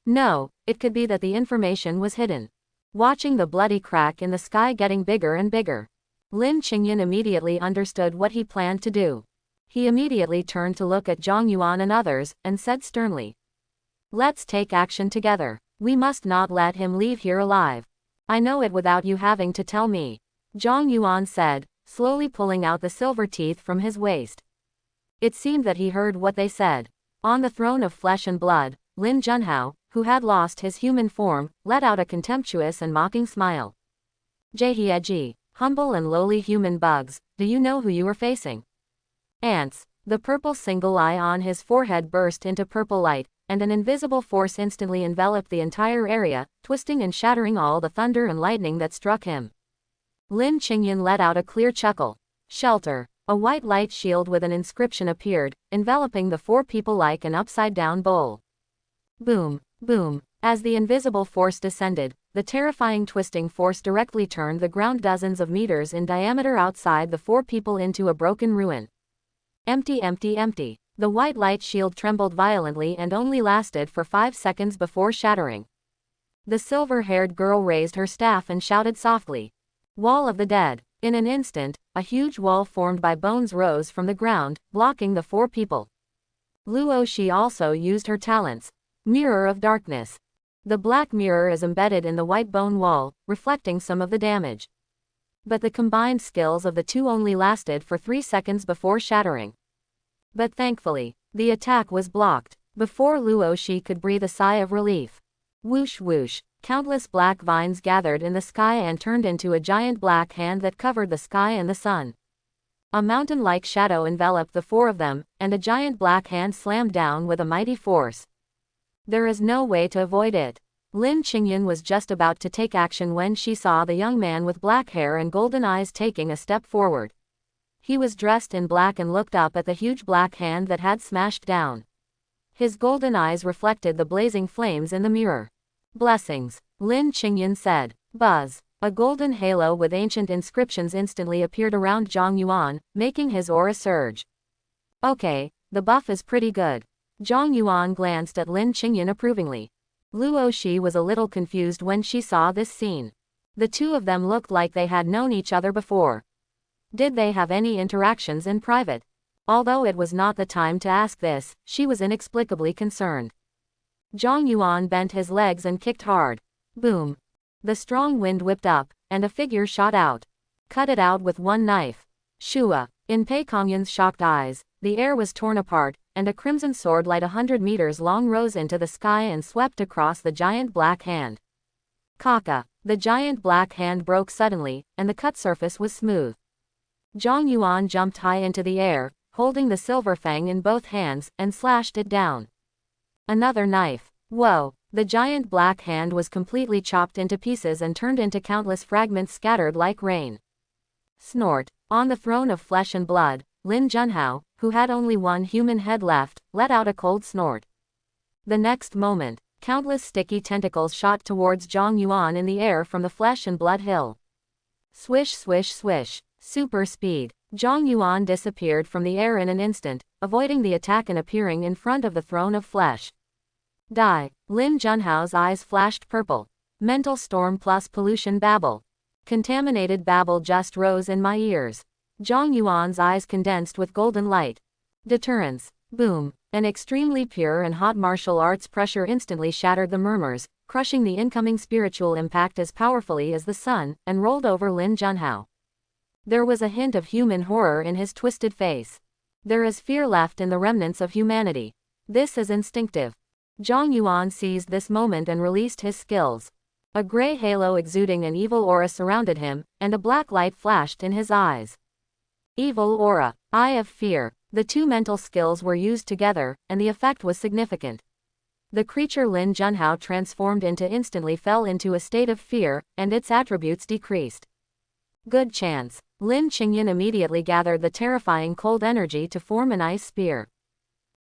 No, it could be that the information was hidden. Watching the bloody crack in the sky getting bigger and bigger, Lin Qingyun immediately understood what he planned to do. He immediately turned to look at Zhang Yuan and others, and said sternly, "Let's take action together. We must not let him leave here alive. I know it without you having to tell me," Zhang Yuan said, slowly pulling out the silver teeth from his waist. It seemed that he heard what they said. On the throne of flesh and blood, Lin Junhao, who had lost his human form, let out a contemptuous and mocking smile. Jehieji, humble and lowly human bugs, do you know who you are facing? Ants. The purple single eye on his forehead burst into purple light, and an invisible force instantly enveloped the entire area, twisting and shattering all the thunder and lightning that struck him. Lin Qingyun let out a clear chuckle. Shelter. A white light shield with an inscription appeared, enveloping the 4 people like an upside-down bowl. Boom, boom. As the invisible force descended, the terrifying twisting force directly turned the ground dozens of meters in diameter outside the 4 people into a broken ruin. Empty, empty, empty. The white light shield trembled violently and only lasted for 5 seconds before shattering. The silver-haired girl raised her staff and shouted softly, "Wall of the Dead." In an instant, a huge wall formed by bones rose from the ground, blocking the 4 people. Luo Shi also used her talents. Mirror of Darkness. The black mirror is embedded in the white bone wall, reflecting some of the damage. But the combined skills of the 2 only lasted for 3 seconds before shattering. But thankfully, the attack was blocked. Before Luo Shi could breathe a sigh of relief. Whoosh whoosh. Countless black vines gathered in the sky and turned into a giant black hand that covered the sky and the sun. A mountain-like shadow enveloped the 4 of them, and a giant black hand slammed down with a mighty force. There is no way to avoid it. Lin Qingyun was just about to take action when she saw the young man with black hair and golden eyes taking a step forward. He was dressed in black and looked up at the huge black hand that had smashed down. His golden eyes reflected the blazing flames in the mirror. Blessings, Lin Qingyan said. Buzz. A golden halo with ancient inscriptions instantly appeared around Zhang Yuan, making his aura surge. Okay, the buff is pretty good. Zhang Yuan glanced at Lin Qingyan approvingly. Luo Shi was a little confused when she saw this scene. The two of them looked like they had known each other before. Did they have any interactions in private? Although it was not the time to ask this, she was inexplicably concerned. Zhang Yuan bent his legs and kicked hard. Boom. The strong wind whipped up, and a figure shot out. Cut it out with one knife. Shua. In Pei Kongyan's shocked eyes, the air was torn apart, and a crimson sword light 100 meters long rose into the sky and swept across the giant black hand. Kaka. The giant black hand broke suddenly, and the cut surface was smooth. Zhang Yuan jumped high into the air, holding the silver fang in both hands, and slashed it down. Another knife. Whoa. The giant black hand was completely chopped into pieces and turned into countless fragments scattered like rain. Snort. On the throne of flesh and blood, Lin Junhao, who had only one human head left, let out a cold snort. The next moment, countless sticky tentacles shot towards Zhang Yuan in the air from the flesh and blood hill. Swish swish swish. Super speed. Zhang Yuan disappeared from the air in an instant, avoiding the attack and appearing in front of the throne of flesh. Die. Lin Junhao's eyes flashed purple. Mental storm plus pollution babble. Contaminated babble just rose in my ears. Zhang Yuan's eyes condensed with golden light. Deterrence. Boom. An extremely pure and hot martial arts pressure instantly shattered the murmurs, crushing the incoming spiritual impact as powerfully as the sun, and rolled over Lin Junhao. There was a hint of human horror in his twisted face. There is fear left in the remnants of humanity. This is instinctive. Zhang Yuan seized this moment and released his skills. A gray halo exuding an evil aura surrounded him, and a black light flashed in his eyes. Evil aura, eye of fear. The two mental skills were used together, and the effect was significant. The creature Lin Junhao transformed into instantly fell into a state of fear, and its attributes decreased. Good chance. Lin Qingyan immediately gathered the terrifying cold energy to form an ice spear.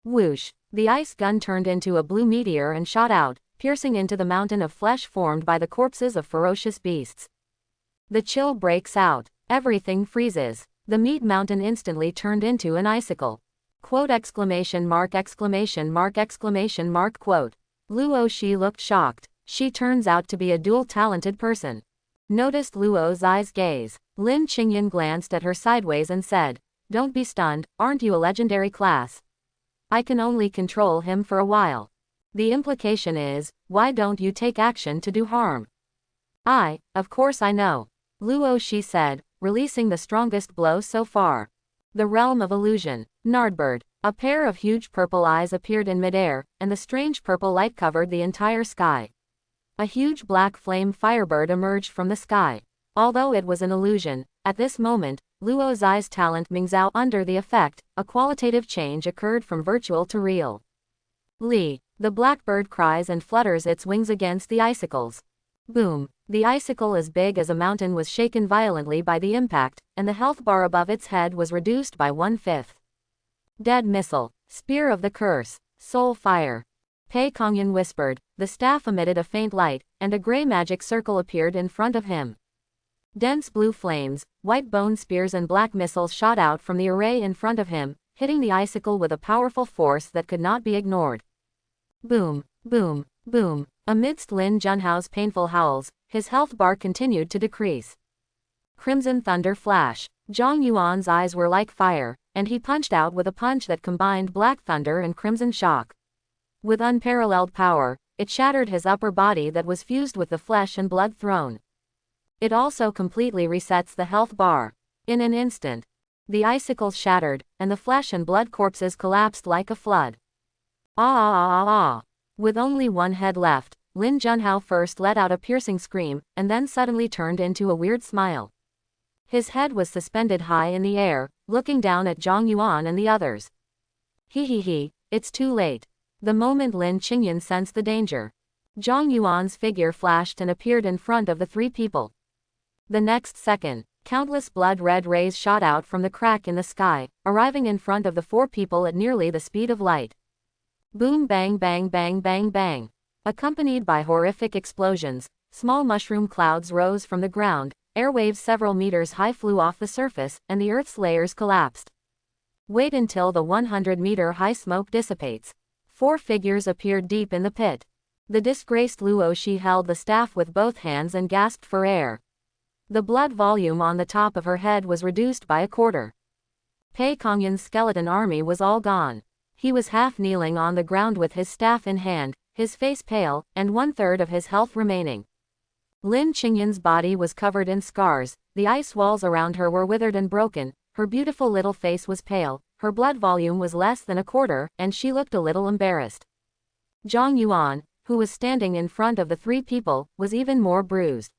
Whoosh. The ice gun turned into a blue meteor and shot out, piercing into the mountain of flesh formed by the corpses of ferocious beasts. The chill breaks out. Everything freezes. The meat mountain instantly turned into an icicle. Quote exclamation mark exclamation mark exclamation mark quote. Luo Shi looked shocked. She turns out to be a dual-talented person. Noticed Luo's eyes gaze. Lin Qingyan glanced at her sideways and said, "Don't be stunned, aren't you a legendary class? I can only control him for a while. The implication is, why don't you take action to do harm?" Of course I know. Luo Shi said, releasing the strongest blow so far. The realm of illusion. Nardbird. A pair of huge purple eyes appeared in midair, and the strange purple light covered the entire sky. A huge black flame firebird emerged from the sky. Although it was an illusion, at this moment, Luo's eyes talent Mingzhao under the effect, a qualitative change occurred from virtual to real. Li. The blackbird cries and flutters its wings against the icicles. Boom. The icicle as big as a mountain was shaken violently by the impact, and the health bar above its head was reduced by 1/5. Dead missile. Spear of the curse. Soul fire. Pei Kongyan whispered. The staff emitted a faint light, and a gray magic circle appeared in front of him. Dense blue flames, white bone spears and black missiles shot out from the array in front of him, hitting the icicle with a powerful force that could not be ignored. Boom, boom, boom. Amidst Lin Junhao's painful howls, his health bar continued to decrease. Crimson thunder flash. Zhang Yuan's eyes were like fire, and he punched out with a punch that combined black thunder and crimson shock. With unparalleled power, it shattered his upper body that was fused with the flesh and blood throne. It also completely resets the health bar. In an instant, the icicles shattered, and the flesh and blood corpses collapsed like a flood. Ah! With only one head left, Lin Junhao first let out a piercing scream, and then suddenly turned into a weird smile. His head was suspended high in the air, looking down at Zhang Yuan and the others. He, it's too late. The moment Lin Qingyan sensed the danger, Zhang Yuan's figure flashed and appeared in front of the three people. The next second, countless blood-red rays shot out from the crack in the sky, arriving in front of the four people at nearly the speed of light. Boom bang bang bang bang bang. Accompanied by horrific explosions, small mushroom clouds rose from the ground, airwaves several meters high flew off the surface, and the Earth's layers collapsed. Wait until the 100-meter-high smoke dissipates. 4 figures appeared deep in the pit. The disgraced Luoxi held the staff with both hands and gasped for air. The blood volume on the top of her head was reduced by a quarter. Pei Kongyan's skeleton army was all gone. He was half kneeling on the ground with his staff in hand, his face pale, and 1/3 of his health remaining. Lin Qingyan's body was covered in scars, the ice walls around her were withered and broken, her beautiful little face was pale, her blood volume was less than a quarter, and she looked a little embarrassed. Zhang Yuan, who was standing in front of the 3 people, was even more bruised.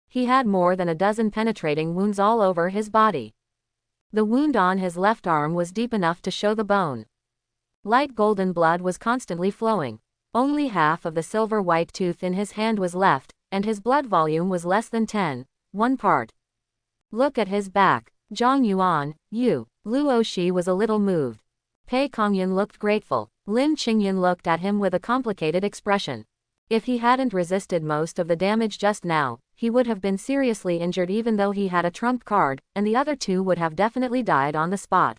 He had more than a dozen penetrating wounds all over his body. The wound on his left arm was deep enough to show the bone. Light golden blood was constantly flowing. Only half of the silver-white tooth in his hand was left, and his blood volume was less than 1 part. Look at his back. Zhang Yuan, you. Luoxi was a little moved. Pei Kongyan looked grateful. Lin Qingyan looked at him with a complicated expression. If he hadn't resisted most of the damage just now, he would have been seriously injured even though he had a trump card, and the other 2 would have definitely died on the spot.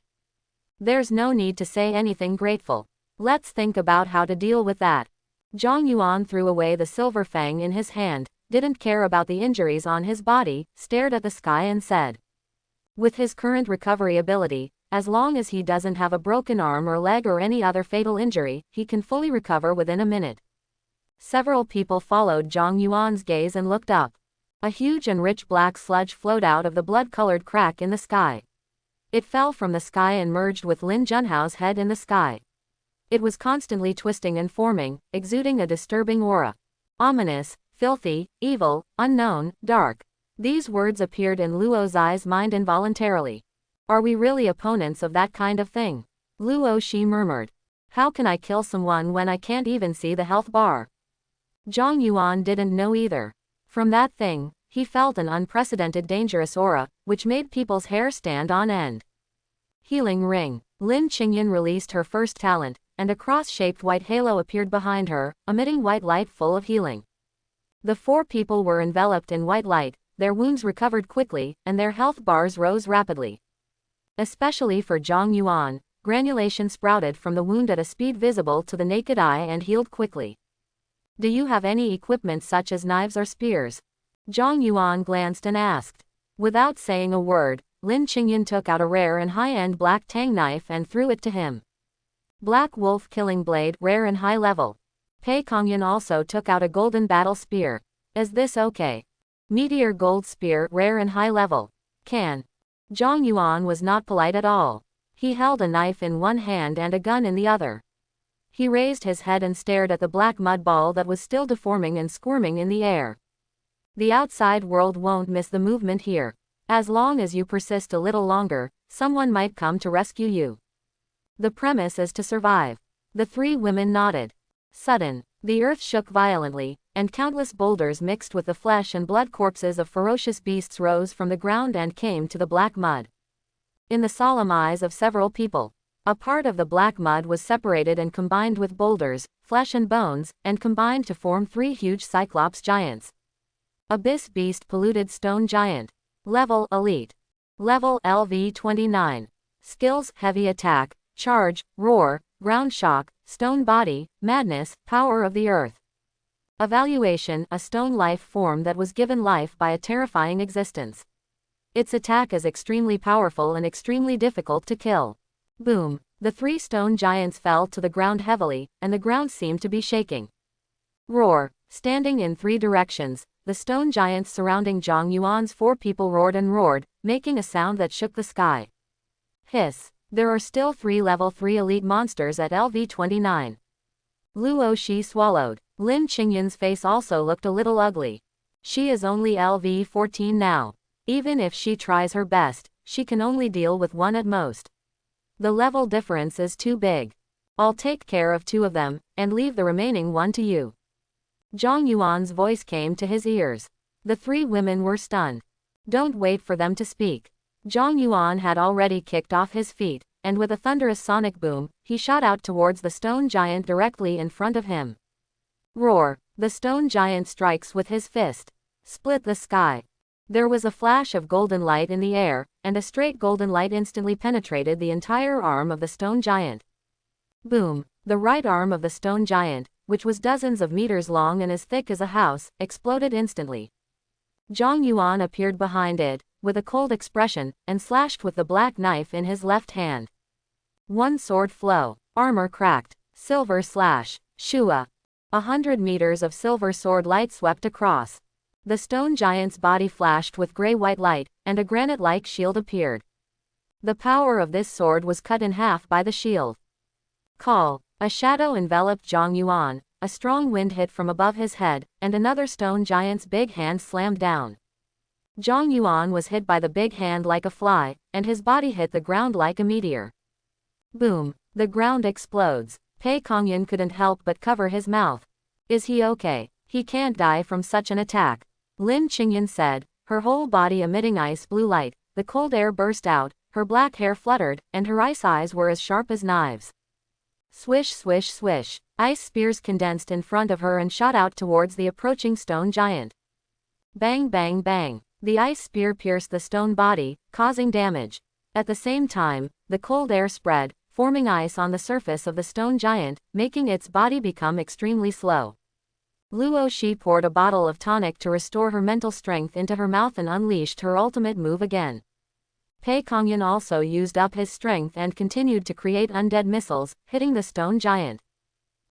There's no need to say anything grateful. Let's think about how to deal with that. Zhang Yuan threw away the silver fang in his hand, didn't care about the injuries on his body, stared at the sky and said. With his current recovery ability, as long as he doesn't have a broken arm or leg or any other fatal injury, he can fully recover within a minute. Several people followed Zhang Yuan's gaze and looked up. A huge and rich black sludge flowed out of the blood-colored crack in the sky. It fell from the sky and merged with Lin Junhao's head in the sky. It was constantly twisting and forming, exuding a disturbing aura. Ominous, filthy, evil, unknown, dark. These words appeared in Luo Zai's mind involuntarily. Are we really opponents of that kind of thing? Luoxi murmured. How can I kill someone when I can't even see the health bar? Zhang Yuan didn't know either. From that thing, he felt an unprecedented dangerous aura, which made people's hair stand on end. Healing Ring. Lin Qingyan released her first talent, and a cross-shaped white halo appeared behind her, emitting white light full of healing. The 4 people were enveloped in white light, their wounds recovered quickly, and their health bars rose rapidly. Especially for Zhang Yuan, granulation sprouted from the wound at a speed visible to the naked eye and healed quickly. Do you have any equipment such as knives or spears? Zhang Yuan glanced and asked. Without saying a word, Lin Qingyan took out a rare and high-end black tang knife and threw it to him. Black Wolf Killing Blade, rare and high level. Pei Kongyan also took out a golden battle spear. Is this okay? Meteor Gold Spear, rare and high level. Can. Zhang Yuan was not polite at all. He held a knife in one hand and a gun in the other. He raised his head and stared at the black mud ball that was still deforming and squirming in the air. The outside world won't miss the movement here. As long as you persist a little longer, someone might come to rescue you. The premise is to survive. The 3 women nodded. Sudden, the earth shook violently, and countless boulders mixed with the flesh and blood corpses of ferocious beasts rose from the ground and came to the black mud. In the solemn eyes of several people, a part of the black mud was separated and combined with boulders, flesh and bones, and combined to form 3 huge cyclops giants. Abyss Beast Polluted Stone Giant. Level Elite. Level LV29. Skills: Heavy Attack, Charge, Roar, Ground Shock, Stone Body, Madness, Power of the Earth. Evaluation: a stone life form that was given life by a terrifying existence. Its attack is extremely powerful and extremely difficult to kill. Boom! The 3 stone giants fell to the ground heavily, and the ground seemed to be shaking. Roar! Standing in 3 directions, the stone giants surrounding Zhang Yuan's 4 people roared and roared, making a sound that shook the sky. Hiss! There are still 3 level 3 elite monsters at LV29. Luoxi swallowed. Lin Qingyan's face also looked a little ugly. She is only LV14 now. Even if she tries her best, she can only deal with 1 at most. The level difference is too big. I'll take care of 2 of them, and leave the remaining 1 to you. Zhang Yuan's voice came to his ears. The 3 women were stunned. Don't wait for them to speak. Zhang Yuan had already kicked off his feet, and with a thunderous sonic boom, he shot out towards the stone giant directly in front of him. Roar! The stone giant strikes with his fist. Split the sky. There was a flash of golden light in the air, and a straight golden light instantly penetrated the entire arm of the stone giant. Boom! The right arm of the stone giant, which was dozens of meters long and as thick as a house, exploded instantly. Zhang Yuan appeared behind it, with a cold expression, and slashed with the black knife in his left hand. One sword flow. Armor cracked. Silver slash. Shua. 100 meters of silver sword light swept across. The stone giant's body flashed with gray-white light, and a granite-like shield appeared. The power of this sword was cut in half by the shield. Call. A shadow enveloped Zhang Yuan, a strong wind hit from above his head, and another stone giant's big hand slammed down. Zhang Yuan was hit by the big hand like a fly, and his body hit the ground like a meteor. Boom! The ground explodes. Pei Kongyan couldn't help but cover his mouth. Is he okay? He can't die from such an attack. Lin Qingyan said, her whole body emitting ice blue light. The cold air burst out, her black hair fluttered, and her ice eyes were as sharp as knives. Swish swish swish. Ice spears condensed in front of her and shot out towards the approaching stone giant. Bang bang bang. The ice spear pierced the stone body, causing damage. At the same time, the cold air spread, forming ice on the surface of the stone giant, making its body become extremely slow. Luo Shi poured a bottle of tonic to restore her mental strength into her mouth and unleashed her ultimate move again. Pei Kongyan also used up his strength and continued to create undead missiles, hitting the stone giant.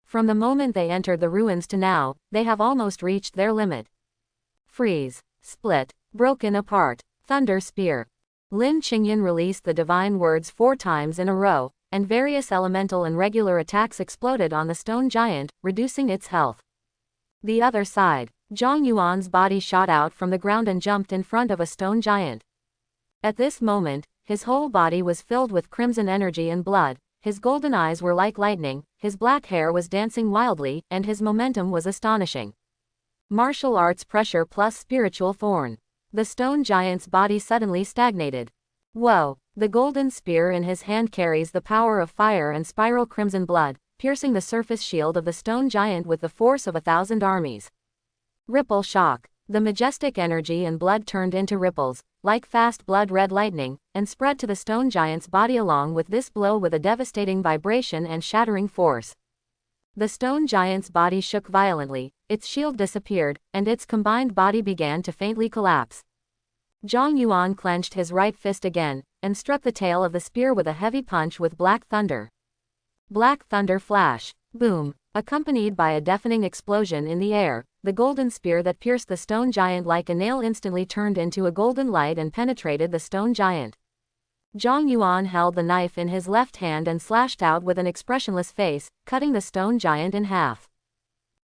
From the moment they entered the ruins to now, they have almost reached their limit. Freeze. Split. Broken apart. Thunder Spear. Lin Qingyan released the divine words 4 times in a row, and various elemental and regular attacks exploded on the stone giant, reducing its health. The other side. Zhang Yuan's body shot out from the ground and jumped in front of a stone giant. At this moment, his whole body was filled with crimson energy and blood, his golden eyes were like lightning, his black hair was dancing wildly, and his momentum was astonishing. Martial arts pressure plus spiritual thorn. The stone giant's body suddenly stagnated. Whoa! The golden spear in his hand carries the power of fire and spiral crimson blood, piercing the surface shield of the stone giant with the force of 1,000 armies. Ripple shock. The majestic energy and blood turned into ripples, like fast blood red lightning, and spread to the stone giant's body along with this blow with a devastating vibration and shattering force. The stone giant's body shook violently, its shield disappeared, and its combined body began to faintly collapse. Zhang Yuan clenched his right fist again, and struck the tail of the spear with a heavy punch with black thunder. Black thunder flash. Boom. Accompanied by a deafening explosion in the air, the golden spear that pierced the stone giant like a nail instantly turned into a golden light and penetrated the stone giant. Zhang Yuan held the knife in his left hand and slashed out with an expressionless face, cutting the stone giant in half.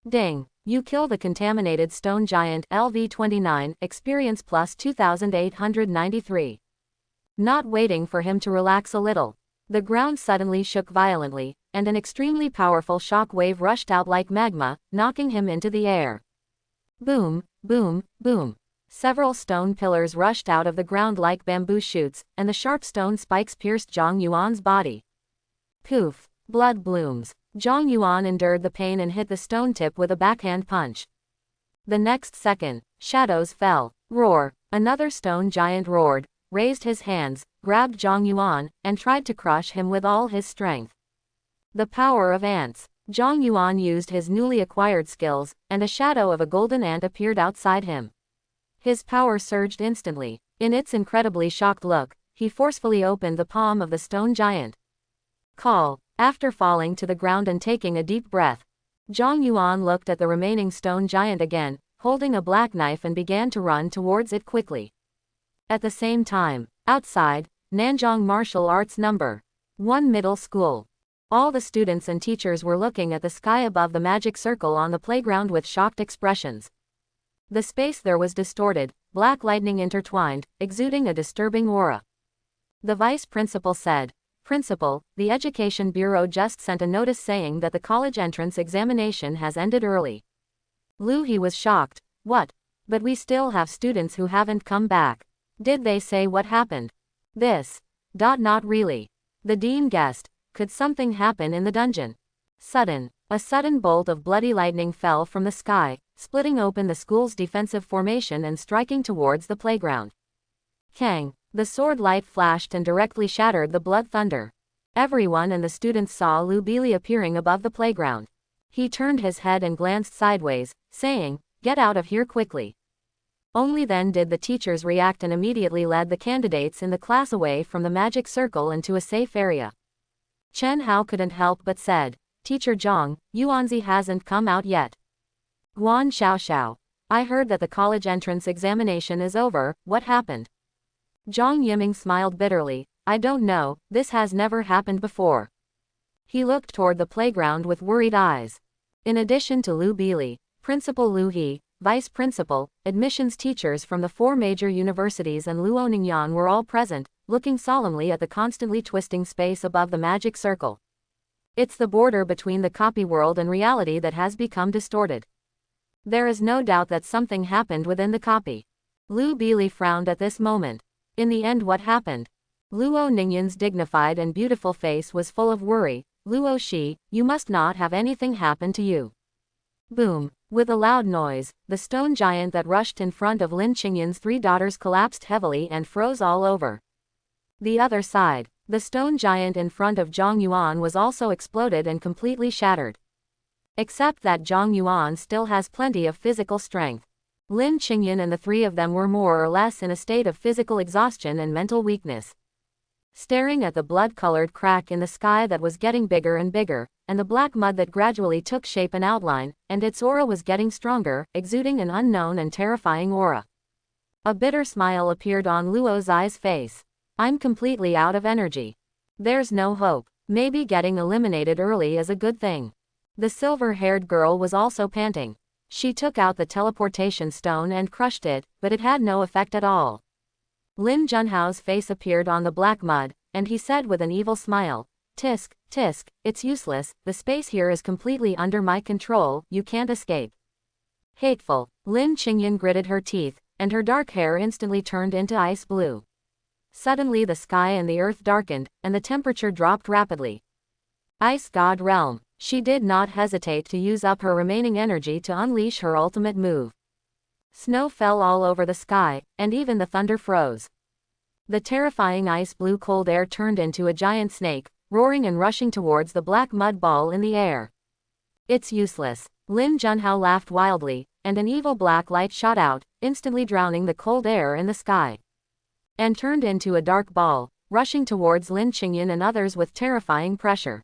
Ding! You kill the contaminated stone giant. LV29, experience plus 2893. Not waiting for him to relax a little, the ground suddenly shook violently, and an extremely powerful shock wave rushed out like magma, knocking him into the air. Boom, boom, boom. Several stone pillars rushed out of the ground like bamboo shoots, and the sharp stone spikes pierced Zhang Yuan's body. Poof! Blood blooms. Zhang Yuan endured the pain and hit the stone tip with a backhand punch. The next second, shadows fell. Roar! Another stone giant roared, raised his hands, grabbed Zhang Yuan, and tried to crush him with all his strength. The power of ants. Zhang Yuan used his newly acquired skills, and a shadow of a golden ant appeared outside him. His power surged instantly. In its incredibly shocked look, he forcefully opened the palm of the stone giant. Call. After falling to the ground and taking a deep breath, Zhang Yuan looked at the remaining stone giant again, holding a black knife, and began to run towards it quickly. At the same time, outside, Nanjong Martial Arts No. 1 Middle School. All the students and teachers were looking at the sky above the magic circle on the playground with shocked expressions. The space there was distorted, black lightning intertwined, exuding a disturbing aura. The vice principal said, "Principal, the Education Bureau just sent a notice saying that the college entrance examination has ended early." Lu He was shocked. What? But we still have students who haven't come back. Did they say what happened? This. Not really. The dean guessed. Could something happen in the dungeon? A sudden bolt of bloody lightning fell from the sky, splitting open the school's defensive formation and striking towards the playground. Kang! The sword light flashed and directly shattered the blood thunder. Everyone and the students saw Lu Bili appearing above the playground. He turned his head and glanced sideways, saying, "Get out of here quickly." Only then did the teachers react and immediately led the candidates in the class away from the magic circle into a safe area. Chen Hao couldn't help but said, "Teacher Zhang, Yuanzi hasn't come out yet." Guan Xiaoxiao. I heard that the college entrance examination is over, what happened? Zhang Yiming smiled bitterly, I don't know, this has never happened before. He looked toward the playground with worried eyes. In addition to Lu Bili, Principal Lu He, Vice Principal, admissions teachers from the 4 major universities and Luo Ningyan were all present, looking solemnly at the constantly twisting space above the magic circle. It's the border between the copy world and reality that has become distorted. There is no doubt that something happened within the copy. Lu Bili frowned at this moment. In the end, what happened? Luo Ningyan's dignified and beautiful face was full of worry. Luo Shi, you must not have anything happen to you. Boom! With a loud noise, the stone giant that rushed in front of Lin Qingyan's 3 daughters collapsed heavily and froze all over. The other side, the stone giant in front of Zhang Yuan was also exploded and completely shattered. Except that Zhang Yuan still has plenty of physical strength. Lin Qingyan and the 3 of them were more or less in a state of physical exhaustion and mental weakness. Staring at the blood-colored crack in the sky that was getting bigger and bigger, and the black mud that gradually took shape and outline, and its aura was getting stronger, exuding an unknown and terrifying aura. A bitter smile appeared on Luo Zai's face. I'm completely out of energy. There's no hope. Maybe getting eliminated early is a good thing. The silver-haired girl was also panting. She took out the teleportation stone and crushed it, but it had no effect at all. Lin Junhao's face appeared on the black mud, and he said with an evil smile, "Tisk, tisk, it's useless, the space here is completely under my control, you can't escape." Hateful. Lin Qingyan gritted her teeth, and her dark hair instantly turned into ice blue. Suddenly the sky and the earth darkened, and the temperature dropped rapidly. Ice God Realm. She did not hesitate to use up her remaining energy to unleash her ultimate move. Snow fell all over the sky, and even the thunder froze. The terrifying ice blue cold air turned into a giant snake, roaring and rushing towards the black mud ball in the air. It's useless. Lin Junhao laughed wildly, and an evil black light shot out, instantly drowning the cold air in the sky. And turned into a dark ball, rushing towards Lin Qingyan and others with terrifying pressure.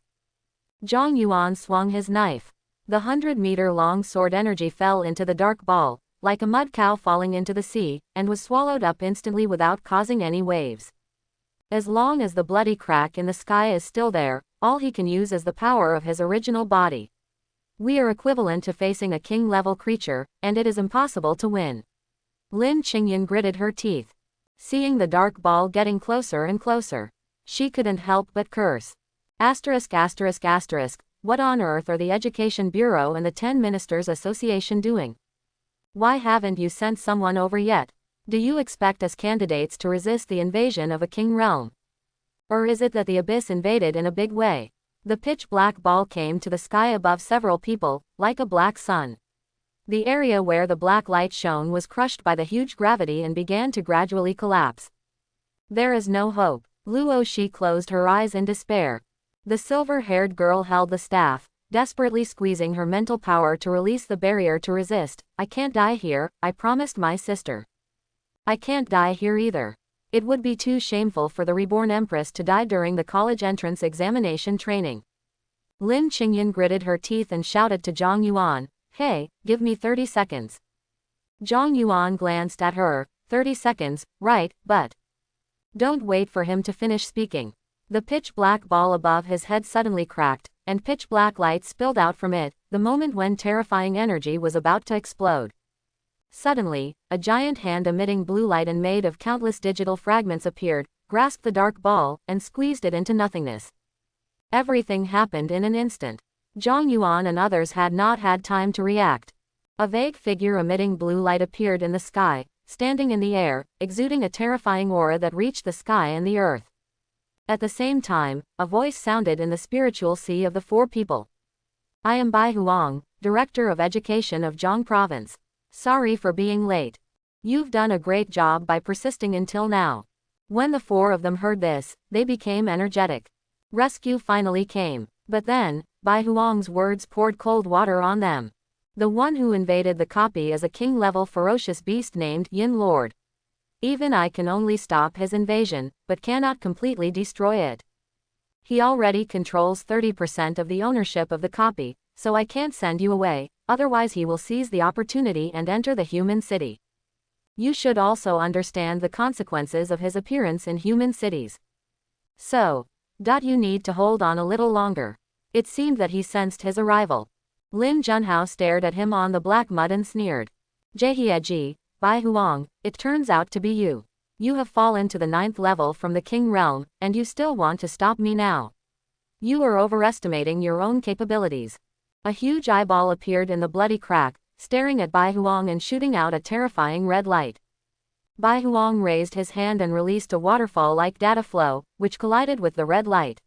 Zhang Yuan swung his knife. The 100-meter-long sword energy fell into the dark ball, like a mud cow falling into the sea, and was swallowed up instantly without causing any waves. As long as the bloody crack in the sky is still there, all he can use is the power of his original body. We are equivalent to facing a king-level creature, and it is impossible to win. Lin Qingyan gritted her teeth. Seeing the dark ball getting closer and closer, she couldn't help but curse. Asterisk asterisk asterisk, what on earth are the Education Bureau and the 10 Ministers Association doing? Why haven't you sent someone over yet? Do you expect us candidates to resist the invasion of a king realm? Or is it that the abyss invaded in a big way? The pitch-black ball came to the sky above several people, like a black sun. The area where the black light shone was crushed by the huge gravity and began to gradually collapse. There is no hope. Luo Shi closed her eyes in despair. The silver-haired girl held the staff, desperately squeezing her mental power to release the barrier to resist. I can't die here, I promised my sister. I can't die here either. It would be too shameful for the reborn empress to die during the college entrance examination training. Lin Qingyan gritted her teeth and shouted to Zhang Yuan, "Hey, give me 30 seconds. Zhang Yuan glanced at her. 30 seconds, right, but... Don't wait for him to finish speaking. The pitch-black ball above his head suddenly cracked, and pitch-black light spilled out from it, the moment when terrifying energy was about to explode. Suddenly, a giant hand emitting blue light and made of countless digital fragments appeared, grasped the dark ball, and squeezed it into nothingness. Everything happened in an instant. Zhang Yuan and others had not had time to react. A vague figure emitting blue light appeared in the sky, standing in the air, exuding a terrifying aura that reached the sky and the earth. At the same time, a voice sounded in the spiritual sea of the four people. I am Bai Huang, Director of Education of Zhang Province. Sorry for being late. You've done a great job by persisting until now. When the four of them heard this, they became energetic. Rescue finally came. But then, Bai Huang's words poured cold water on them. The one who invaded the copy is a king-level ferocious beast named Yin Lord. Even I can only stop his invasion, but cannot completely destroy it. He already controls 30% of the ownership of the copy, so I can't send you away, otherwise he will seize the opportunity and enter the human city. You should also understand the consequences of his appearance in human cities. So, you need to hold on a little longer. It seemed that he sensed his arrival. Lin Junhao stared at him on the black mud and sneered. Jihieji, Bai Huang, it turns out to be you. You have fallen to the 9th level from the King Realm, and you still want to stop me now. You are overestimating your own capabilities. A huge eyeball appeared in the bloody crack, staring at Bai Huang and shooting out a terrifying red light. Bai Huang raised his hand and released a waterfall-like data flow, which collided with the red light.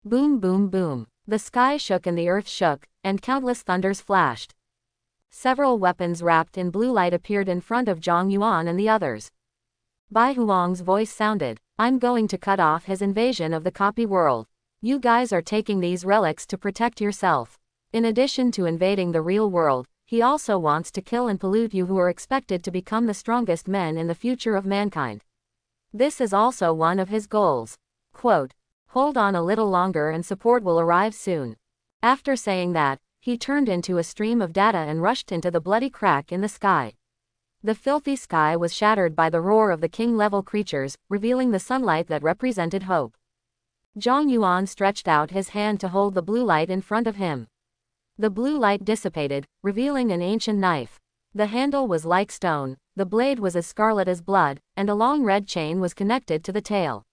Boom boom boom. The sky shook and the earth shook, and countless thunders flashed. Several weapons wrapped in blue light appeared in front of Zhang Yuan and the others. Bai Huang's voice sounded. I'm going to cut off his invasion of the copy world. You guys are taking these relics to protect yourself. In addition to invading the real world, he also wants to kill and pollute you who are expected to become the strongest men in the future of mankind. This is also one of his goals. Quote, hold on a little longer and support will arrive soon. After saying that, he turned into a stream of data and rushed into the bloody crack in the sky. The filthy sky was shattered by the roar of the king-level creatures, revealing the sunlight that represented hope. Zhang Yuan stretched out his hand to hold the blue light in front of him. The blue light dissipated, revealing an ancient knife. The handle was like stone, the blade was as scarlet as blood, and a long red chain was connected to the tail.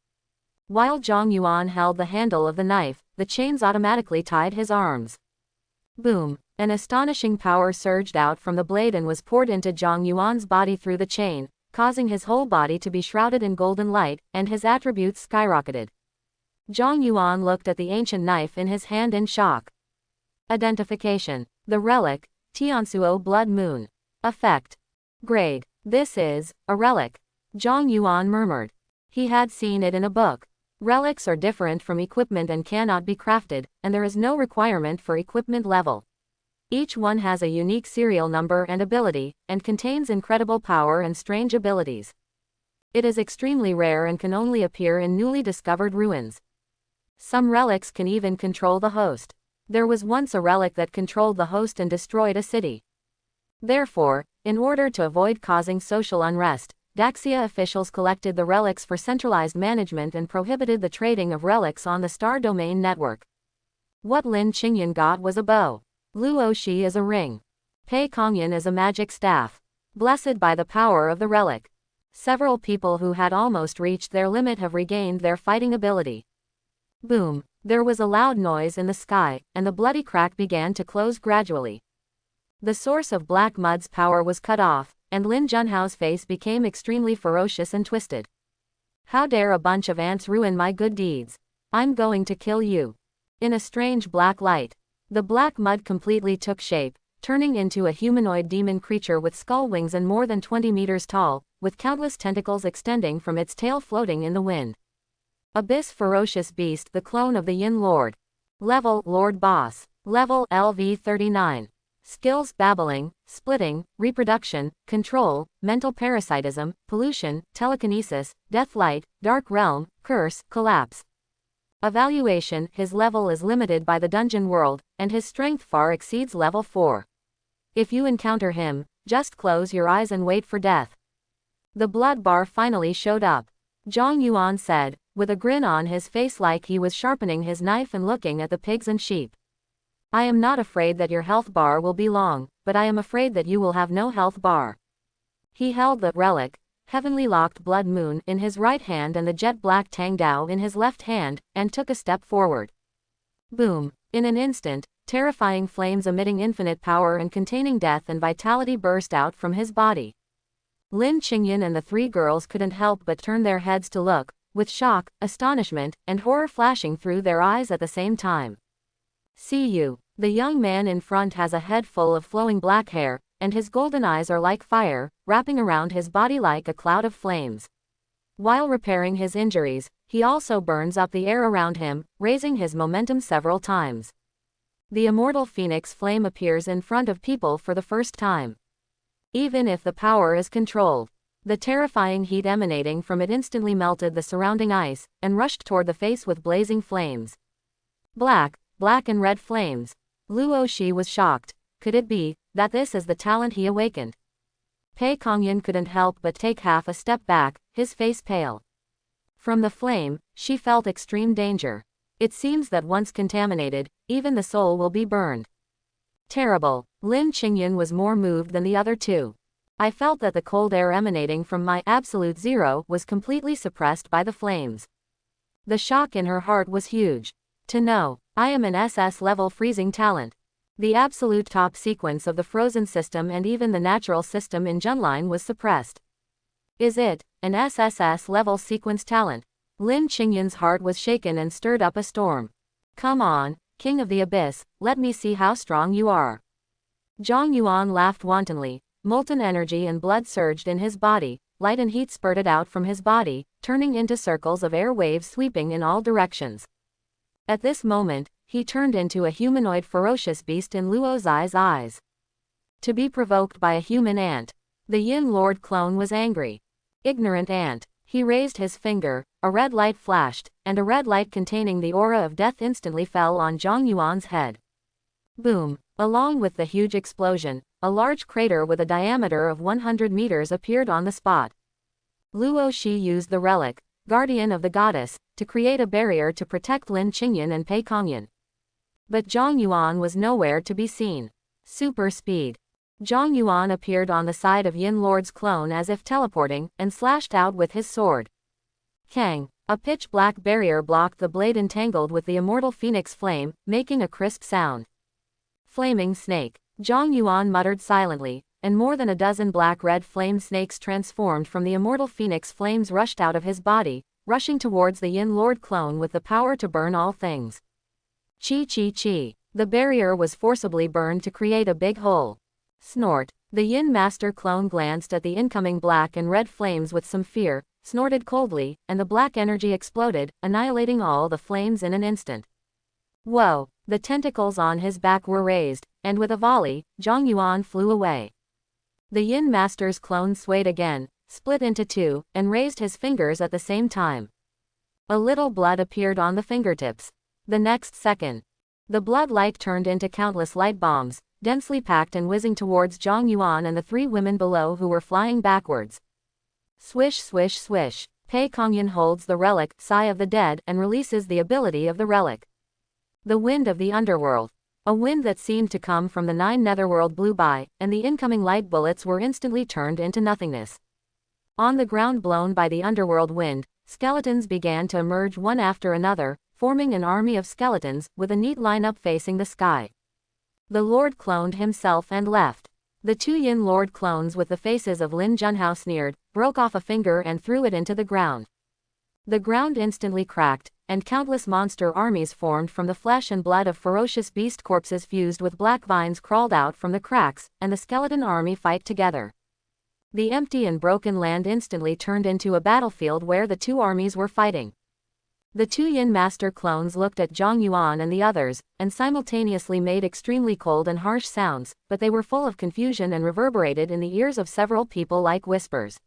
While Zhang Yuan held the handle of the knife, the chains automatically tied his arms. Boom! An astonishing power surged out from the blade and was poured into Zhang Yuan's body through the chain, causing his whole body to be shrouded in golden light, and his attributes skyrocketed. Zhang Yuan looked at the ancient knife in his hand in shock. Identification. The relic, Tiansuo Blood Moon. Effect. Grade. This is a relic. Zhang Yuan murmured. He had seen it in a book. Relics are different from equipment and cannot be crafted, and there is no requirement for equipment level. Each one has a unique serial number and ability, and contains incredible power and strange abilities. It is extremely rare and can only appear in newly discovered ruins. Some relics can even control the host. There was once a relic that controlled the host and destroyed a city. Therefore, in order to avoid causing social unrest, Daxia officials collected the relics for centralized management and prohibited the trading of relics on the Star Domain network. What Lin Qingyan got was a bow. Lu Oshi is a ring. Pei Kongyan is a magic staff. Blessed by the power of the relic. Several people who had almost reached their limit have regained their fighting ability. Boom! There was a loud noise in the sky, and the bloody crack began to close gradually. The source of Black Mud's power was cut off, and Lin Junhao's face became extremely ferocious and twisted. How dare a bunch of ants ruin my good deeds? I'm going to kill you. In a strange black light, the Black Mud completely took shape, turning into a humanoid demon creature with skull wings and more than 20 meters tall, with countless tentacles extending from its tail floating in the wind. Abyss ferocious beast, the clone of the Yin Lord. Level Lord Boss. Level LV39. Skills babbling, splitting, reproduction, control, mental parasitism, pollution, telekinesis, deathlight, dark realm, curse, collapse. Evaluation. His level is limited by the dungeon world, and his strength far exceeds level 4. If you encounter him, just close your eyes and wait for death. The blood bar finally showed up. Zhang Yuan said, with a grin on his face like he was sharpening his knife and looking at the pigs and sheep. I am not afraid that your health bar will be long, but I am afraid that you will have no health bar. He held the relic, Heavenly Locked Blood Moon, in his right hand and the jet black Tang Dao in his left hand, and took a step forward. Boom! In an instant, terrifying flames emitting infinite power and containing death and vitality burst out from his body. Lin Qingyan and the three girls couldn't help but turn their heads to look, with shock, astonishment, and horror flashing through their eyes at the same time. See you. The young man in front has a head full of flowing black hair, and his golden eyes are like fire, wrapping around his body like a cloud of flames. While repairing his injuries, he also burns up the air around him, raising his momentum several times. The immortal phoenix flame appears in front of people for the first time. Even if the power is controlled, the terrifying heat emanating from it instantly melted the surrounding ice, and rushed toward the face with blazing flames. Black and red flames. Luo Shi was shocked. Could it be that this is the talent he awakened? Pei Kongyan couldn't help but take half a step back, his face pale. From the flame, she felt extreme danger. It seems that once contaminated, even the soul will be burned. Terrible. Lin Qingyan was more moved than the other two. I felt that the cold air emanating from my absolute zero was completely suppressed by the flames. The shock in her heart was huge. To know, I am an SS level freezing talent. The absolute top sequence of the frozen system and even the natural system in Junline was suppressed. Is it an SSS level sequence talent? Lin Qingyan's heart was shaken and stirred up a storm. Come on, King of the Abyss, let me see how strong you are. Zhang Yuan laughed wantonly. Molten energy and blood surged in his body, light and heat spurted out from his body, turning into circles of air waves sweeping in all directions. At this moment, he turned into a humanoid ferocious beast in Luo Zai's eyes. To be provoked by a human ant. The Yin Lord clone was angry. Ignorant ant. He raised his finger, a red light flashed, and a red light containing the aura of death instantly fell on Zhang Yuan's head. Boom! Along with the huge explosion, a large crater with a diameter of 100 meters appeared on the spot. Luo Shi used the relic, Guardian of the Goddess, to create a barrier to protect Lin Qingyan and Pei Kongyan. But Zhang Yuan was nowhere to be seen. Super speed. Zhang Yuan appeared on the side of Yin Lord's clone as if teleporting, and slashed out with his sword. Kang! A pitch-black barrier blocked the blade entangled with the immortal phoenix flame, making a crisp sound. Flaming snake. Zhang Yuan muttered silently, and more than a dozen black-red flame snakes transformed from the immortal phoenix flames rushed out of his body, rushing towards the Yin Lord clone with the power to burn all things. Chi chi chi. The barrier was forcibly burned to create a big hole. Snort. The Yin Master clone glanced at the incoming black and red flames with some fear, snorted coldly, and the black energy exploded, annihilating all the flames in an instant. Whoa! The tentacles on his back were raised, and with a volley, Zhang Yuan flew away. The Yin Master's clone swayed again, split into two, and raised his fingers at the same time. A little blood appeared on the fingertips. The next second, the blood light turned into countless light bombs, densely packed and whizzing towards Zhang Yuan and the three women below who were flying backwards. Swish swish swish. Pei Kongyan holds the relic, Sigh of the Dead, and releases the ability of the relic. The wind of the underworld. A wind that seemed to come from the 9 netherworld blew by, and the incoming light bullets were instantly turned into nothingness. On the ground blown by the underworld wind, skeletons began to emerge one after another, forming an army of skeletons, with a neat lineup facing the sky. The Lord cloned himself and left. The two Yin Lord clones with the faces of Lin Junhao sneered, broke off a finger and threw it into the ground. The ground instantly cracked, and countless monster armies formed from the flesh and blood of ferocious beast corpses fused with black vines crawled out from the cracks, and the skeleton army fight together. The empty and broken land instantly turned into a battlefield where the two armies were fighting. The two Yin Master clones looked at Zhang Yuan and the others, and simultaneously made extremely cold and harsh sounds, but they were full of confusion and reverberated in the ears of several people like whispers.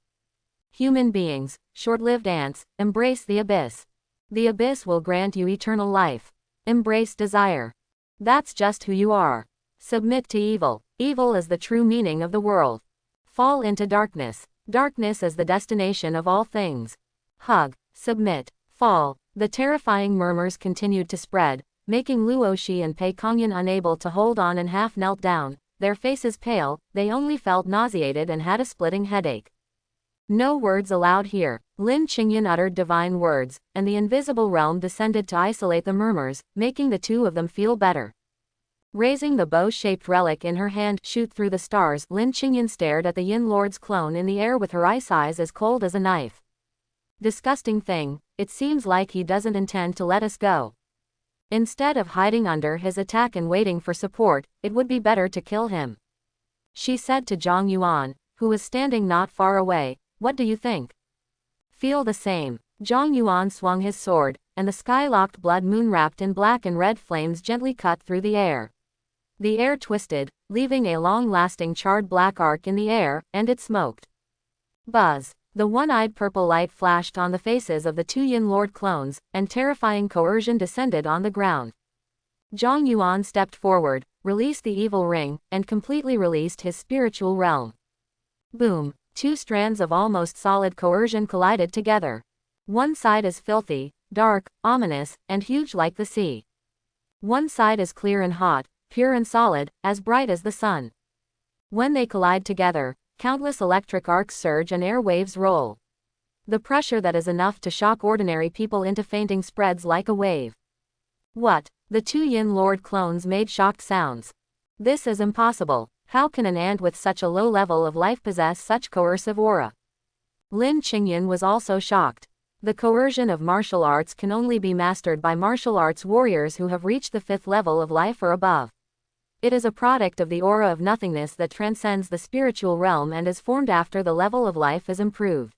Human beings, short-lived ants, embrace the abyss. The abyss will grant you eternal life. Embrace desire. That's just who you are. Submit to evil. Evil is the true meaning of the world. Fall into darkness. Darkness is the destination of all things. Hug. Submit. Fall. The terrifying murmurs continued to spread, making Luo Shi and Pei Kongyan unable to hold on and half knelt down, their faces pale. They only felt nauseated and had a splitting headache. No words allowed here. Lin Qingyan uttered divine words, and the invisible realm descended to isolate the murmurs, making the two of them feel better. Raising the bow-shaped relic in her hand, shoot through the stars, Lin Qingyan stared at the Yin Lord's clone in the air with her eyes as cold as a knife. Disgusting thing. it seems like he doesn't intend to let us go. Instead of hiding under his attack and waiting for support, it would be better to kill him. She said to Zhang Yuan, who was standing not far away, what do you think? Feel the same. Zhang Yuan swung his sword, and the sky-locked blood moon wrapped in black and red flames gently cut through the air. The air twisted, leaving a long-lasting charred black arc in the air, and it smoked. Buzz. The one-eyed purple light flashed on the faces of the two Yin Lord clones, and terrifying coercion descended on the ground. Zhang Yuan stepped forward, released the evil ring, and completely released his spiritual realm. Boom! Two strands of almost solid coercion collided together. One side is filthy, dark, ominous, and huge like the sea. One side is clear and hot, pure and solid, as bright as the sun. When they collide together, countless electric arcs surge and air waves roll. The pressure that is enough to shock ordinary people into fainting spreads like a wave. What? The two Yin Lord clones made shocked sounds. This is impossible. How can an ant with such a low level of life possess such coercive aura? Lin Qingyan was also shocked. The coercion of martial arts can only be mastered by martial arts warriors who have reached the 5th level of life or above. It is a product of the aura of nothingness that transcends the spiritual realm and is formed after the level of life is improved.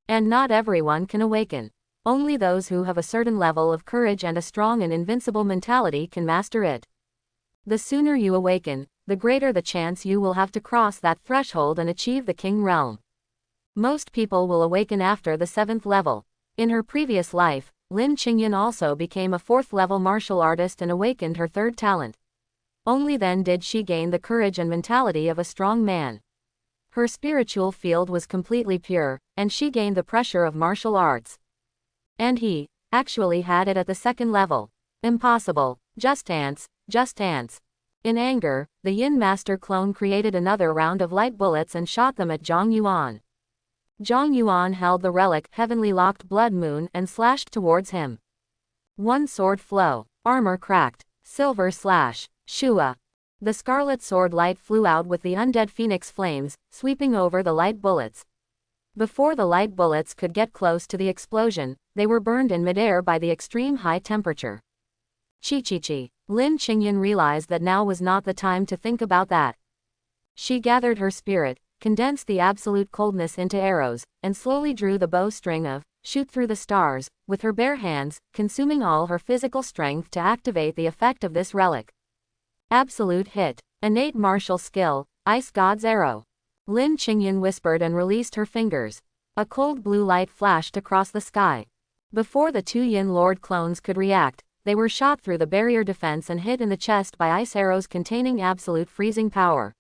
And not everyone can awaken. Only those who have a certain level of courage and a strong and invincible mentality can master it. The sooner you awaken, the greater the chance you will have to cross that threshold and achieve the king realm. Most people will awaken after the 7th level. In her previous life, Lin Qingyan also became a 4th level martial artist and awakened her 3rd talent. Only then did she gain the courage and mentality of a strong man. Her spiritual field was completely pure, and she gained the pressure of martial arts. And he, actually had it at the 2nd level. Impossible. Just ants, just ants. In anger, the Yin Master clone created another round of light bullets and shot them at Zhang Yuan. Zhang Yuan held the relic Heavenly Locked Blood Moon and slashed towards him. One sword flow. Armor cracked. Silver slash. Shua. The scarlet sword light flew out with the undead phoenix flames, sweeping over the light bullets. Before the light bullets could get close to the explosion, they were burned in midair by the extreme high temperature. Chi. Lin Qingyan realized that now was not the time to think about that. She gathered her spirit, condensed the absolute coldness into arrows, and slowly drew the bowstring of shoot through the stars, with her bare hands, consuming all her physical strength to activate the effect of this relic. Absolute hit. Innate martial skill, Ice God's arrow. Lin Qingyan whispered and released her fingers. A cold blue light flashed across the sky. Before the two Yin Lord clones could react, they were shot through the barrier defense and hit in the chest by ice arrows containing absolute freezing power.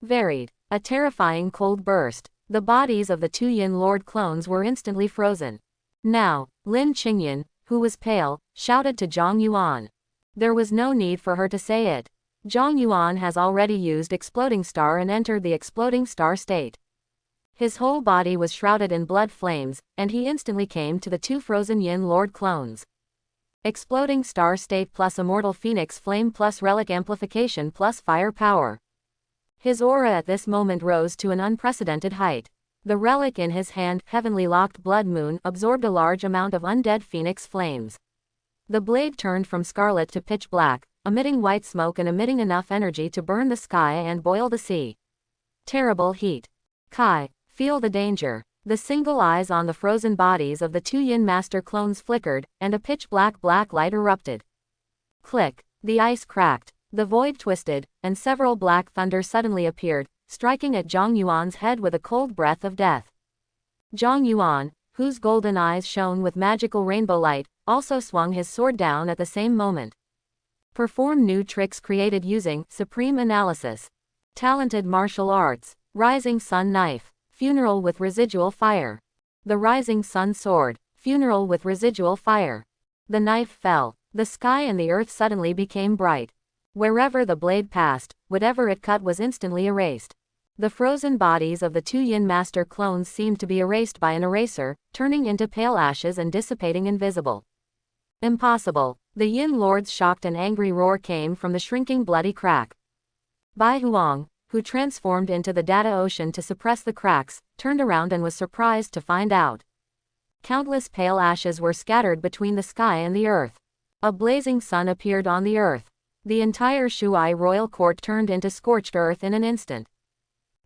Varied. A terrifying cold burst. The bodies of the two Yin Lord clones were instantly frozen. Now, Lin Qingyan, who was pale, shouted to Zhang Yuan. There was no need for her to say it. Zhang Yuan has already used Exploding Star and entered the Exploding Star state. His whole body was shrouded in blood flames, and he instantly came to the two frozen Yin Lord clones. Exploding Star state plus Immortal Phoenix Flame plus Relic Amplification plus Fire Power. His aura at this moment rose to an unprecedented height. The relic in his hand, Heavenly Locked Blood Moon, absorbed a large amount of undead phoenix flames. The blade turned from scarlet to pitch black, emitting white smoke and emitting enough energy to burn the sky and boil the sea. Terrible heat. Kai, feel the danger. The single eyes on the frozen bodies of the two Yin Master clones flickered, and a pitch-black light erupted. Click. The ice cracked. The void twisted, and several black thunder suddenly appeared, striking at Zhang Yuan's head with a cold breath of death. Zhang Yuan, whose golden eyes shone with magical rainbow light, also swung his sword down at the same moment. Perform new tricks created using Supreme Analysis. Talented martial arts. Rising Sun Knife. Funeral with Residual Fire. The Rising Sun Sword. Funeral with Residual Fire. The knife fell. The sky and the earth suddenly became bright. Wherever the blade passed, whatever it cut was instantly erased. The frozen bodies of the two Yin Master clones seemed to be erased by an eraser, turning into pale ashes and dissipating invisible. Impossible. The Yin Lord's shocked and angry roar came from the shrinking bloody crack. Bai Huang, who transformed into the data ocean to suppress the cracks, turned around and was surprised to find out. Countless pale ashes were scattered between the sky and the earth. A blazing sun appeared on the earth. The entire Shuai royal court turned into scorched earth in an instant.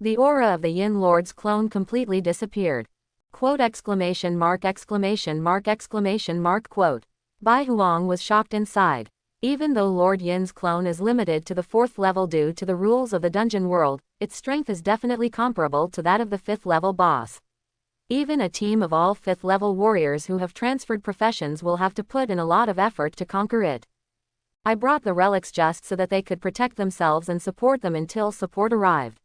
The aura of the Yin Lord's clone completely disappeared. Quote exclamation mark exclamation mark exclamation mark quote. Bai Huang was shocked inside. Even though Lord Yin's clone is limited to the 4th level due to the rules of the dungeon world, its strength is definitely comparable to that of the 5th level boss. Even a team of all 5th level warriors who have transferred professions will have to put in a lot of effort to conquer it. I brought the relics just so that they could protect themselves and support them until support arrived.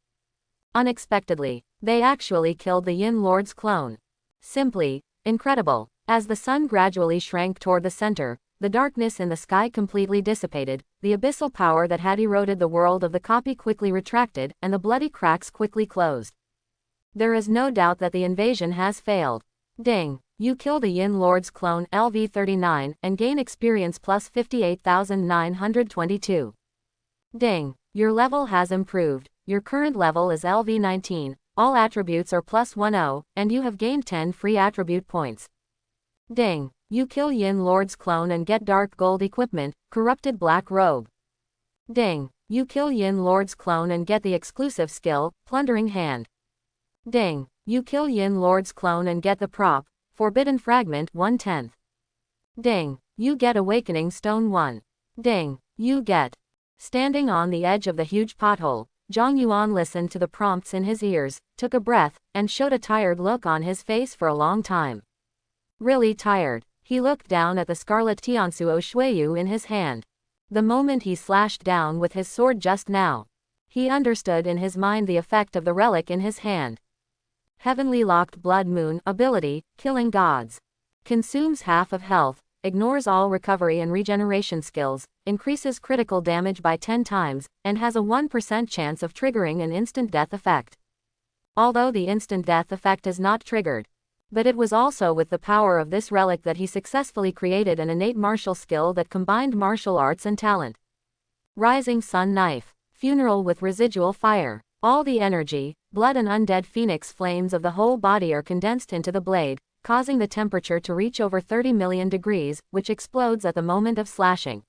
Unexpectedly, they actually killed the Yin Lord's clone. Simply incredible. As the sun gradually shrank toward the center, the darkness in the sky completely dissipated, the abyssal power that had eroded the world of the copy quickly retracted, and the bloody cracks quickly closed. There is no doubt that the invasion has failed. Ding. You kill the Yin Lord's clone LV39 and gain experience plus 58,922. Ding. Your level has improved. Your current level is LV19, all attributes are plus 10, and you have gained 10 free attribute points. Ding. You kill Yin Lord's clone and get dark gold equipment, corrupted black robe. Ding. You kill Yin Lord's clone and get the exclusive skill, plundering hand. Ding. You kill Yin Lord's clone and get the prop, forbidden fragment 1/10. Ding. You get awakening stone 1. Ding. You get. Standing on the edge of the huge pothole, Zhang Yuan listened to the prompts in his ears, took a breath, and showed a tired look on his face for a long time. Really tired. He looked down at the scarlet Tiansuo Shuiyu in his hand. The moment he slashed down with his sword just now, he understood in his mind the effect of the relic in his hand. Heavenly Locked Blood Moon ability, killing gods. Consumes half of health, ignores all recovery and regeneration skills, increases critical damage by 10 times, and has a 1% chance of triggering an instant death effect. Although the instant death effect is not triggered. But it was also with the power of this relic that he successfully created an innate martial skill that combined martial arts and talent. Rising Sun Knife. Funeral with residual fire. All the energy, blood and undead phoenix flames of the whole body are condensed into the blade, causing the temperature to reach over 30 million degrees, which explodes at the moment of slashing.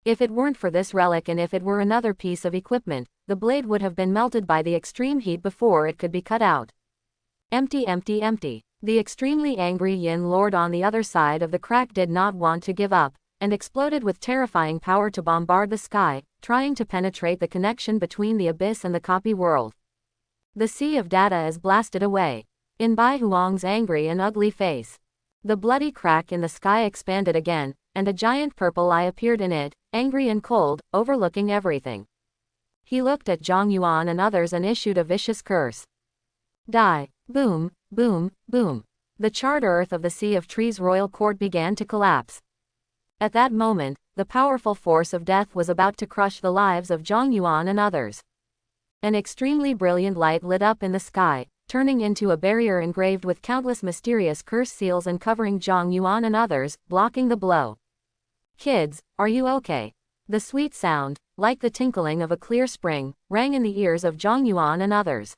If it weren't for this relic and if it were another piece of equipment, the blade would have been melted by the extreme heat before it could be cut out. Empty, empty, empty. The extremely angry Yin Lord on the other side of the crack did not want to give up, and exploded with terrifying power to bombard the sky, trying to penetrate the connection between the abyss and the copy world. The sea of data is blasted away. In Bai Huang's angry and ugly face, the bloody crack in the sky expanded again, and a giant purple eye appeared in it, angry and cold, overlooking everything. He looked at Zhang Yuan and others and issued a vicious curse. Die. Boom, boom, boom. The charred earth of the Sea of Trees royal court began to collapse. At that moment, the powerful force of death was about to crush the lives of Zhang Yuan and others. An extremely brilliant light lit up in the sky, turning into a barrier engraved with countless mysterious curse seals and covering Zhang Yuan and others, blocking the blow. Kids, are you okay? The sweet sound, like the tinkling of a clear spring, rang in the ears of Zhang Yuan and others.